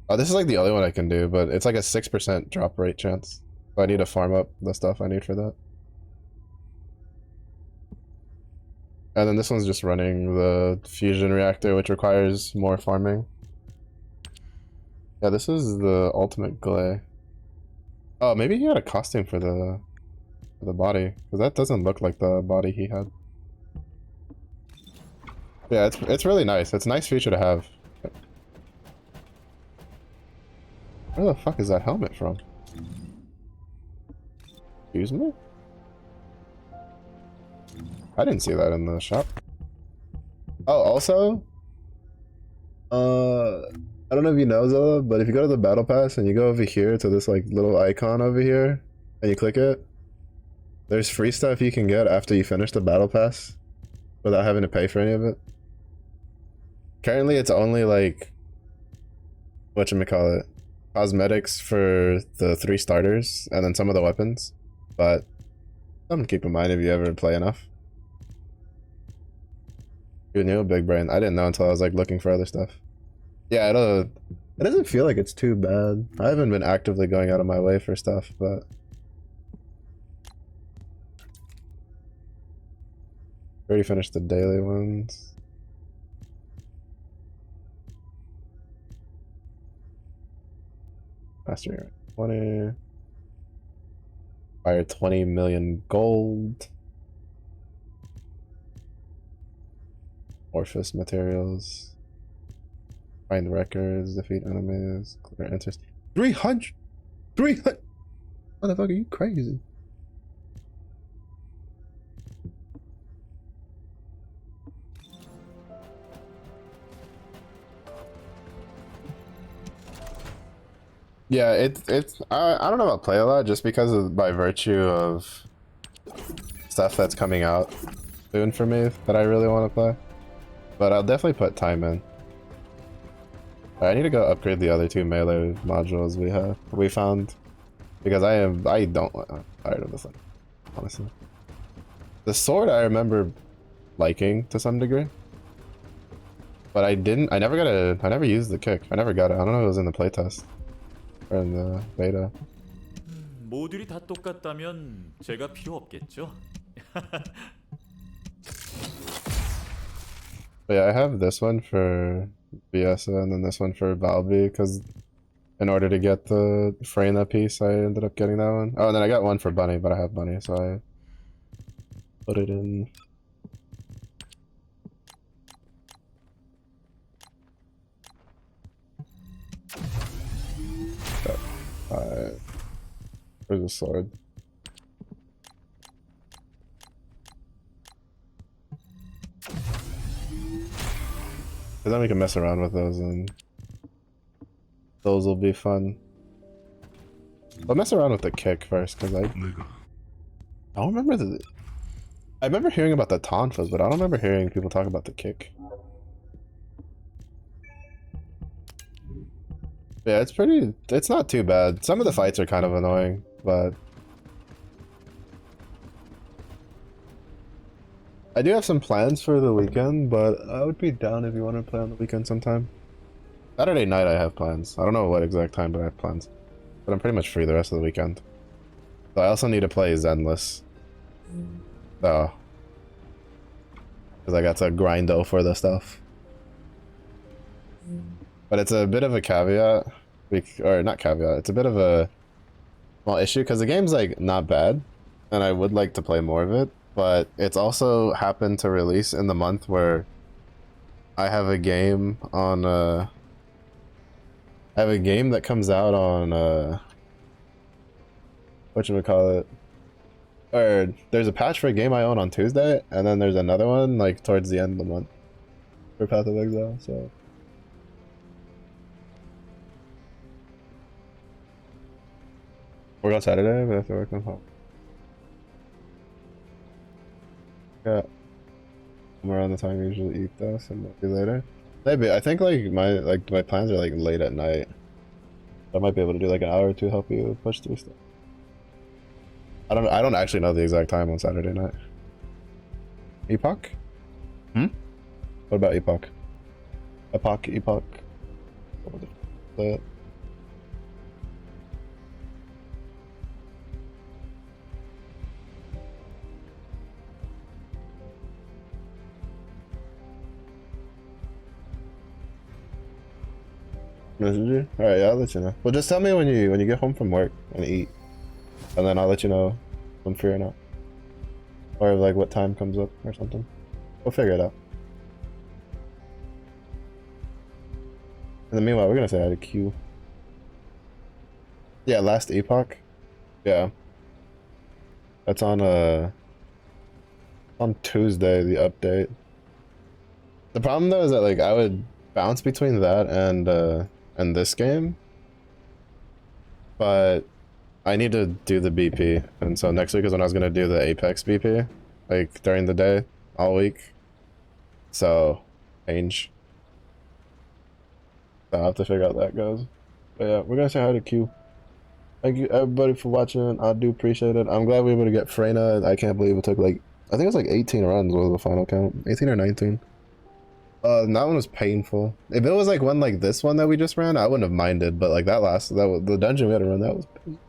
S1: Oh, this is like the only one I can do, but it's like a 6% drop rate chance. So I need to farm up the stuff I need for that. And then this one's just running the fusion reactor, which requires more farming. Yeah, this is the ultimate Glay. Oh, maybe he had a costume for the body, because that doesn't look like the body he had. Yeah, it's really nice. It's a nice feature to have. Where the fuck is that helmet from? Excuse me? I didn't see that in the shop. Oh, also, I don't know if you know, Zilla, but if you go to the battle pass and you go over here to this like little icon over here and you click it, there's free stuff you can get after you finish the battle pass without having to pay for any of it. Currently it's only like, whatchamacallit, cosmetics for the 3 starters and then some of the weapons, but something to keep in mind if you ever play enough. You knew, big brain. I didn't know until I was like looking for other stuff. Yeah, it doesn't feel like it's too bad. I haven't been actively going out of my way for stuff, but already finished the daily ones. Master rank 20. Fire 20 million gold. Orphis materials. Find records, defeat enemies, clear enters. 300! 300! Motherfucker, you crazy. Yeah, I don't know about play a lot just because of by virtue of stuff that's coming out soon for me that I really want to play. But I'll definitely put time in. I need to go upgrade the other 2 melee modules we found because I'm tired of this thing, honestly. The sword I remember liking to some degree, but I never used the kick. I never got it. I don't know if it was in the playtest or in the beta.
S6: 모듈이 다 똑같다면 제가 필요 없겠죠?
S1: But yeah, I have this one for Viesa and then this one for Valby because in order to get the Freyna piece, I ended up getting that one. Oh, and then I got one for Bunny, but I have Bunny, so I put it in. Alright. Where's the sword? Because then we can mess around with those and those will be fun. I'll mess around with the kick first because I don't remember I remember hearing about the tonfas, but I don't remember hearing people talk about the kick. Yeah, it's not too bad. Some of the fights are kind of annoying, but I do have some plans for the weekend, but I would be down if you want to play on the weekend sometime. Saturday night I have plans. I don't know what exact time, but I have plans. But I'm pretty much free the rest of the weekend. So I also need to play Zenless. So, because I got to grindo for the stuff. But it's a bit of a caveat, or not caveat, it's a bit of a small issue because the game's like not bad and I would like to play more of it, but it's also happened to release in the month where I have a game on I have a game that comes out on whatchamacallit, or there's a patch for a game I own on Tuesday and then there's another one like towards the end of the month for Path of Exile, so work on Saturday, but I have to work on home. Yeah. I'm around the time I usually eat though, so maybe later. Maybe I think like my plans are like late at night. I might be able to do like an hour or two, help you push through stuff. I don't actually know the exact time on Saturday night. Epoch? Hmm? What about Epoch? Epoch. What was it? Message you? Alright, yeah, I'll let you know. Well, just tell me when you get home from work and eat. And then I'll let you know if I'm free or not. Or like what time comes up or something. We'll figure it out. In the meanwhile, we're gonna say hi to Q. Yeah, last Epoch. Yeah. That's on Tuesday, the update. The problem though is that like I would bounce between that and this game, but I need to do the BP, and so next week is when I was gonna do the Apex BP, like during the day, all week. So, change. So I'll have to figure out how that goes. But yeah, we're gonna say hi to Q. Thank you everybody for watching. I do appreciate it. I'm glad we were able to get Freyna. I can't believe it took like, I think it was like 18 runs was the final count. 18 or 19. That one was painful. If it was like one like this one that we just ran, I wouldn't have minded. But like that was the dungeon we had to run. That was painful.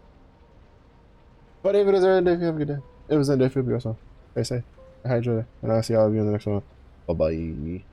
S1: But if it is end, if you have a good day. It was end, if you have a good day. Stay safe. I hydrate, and I'll see all of you in the next one. Bye bye.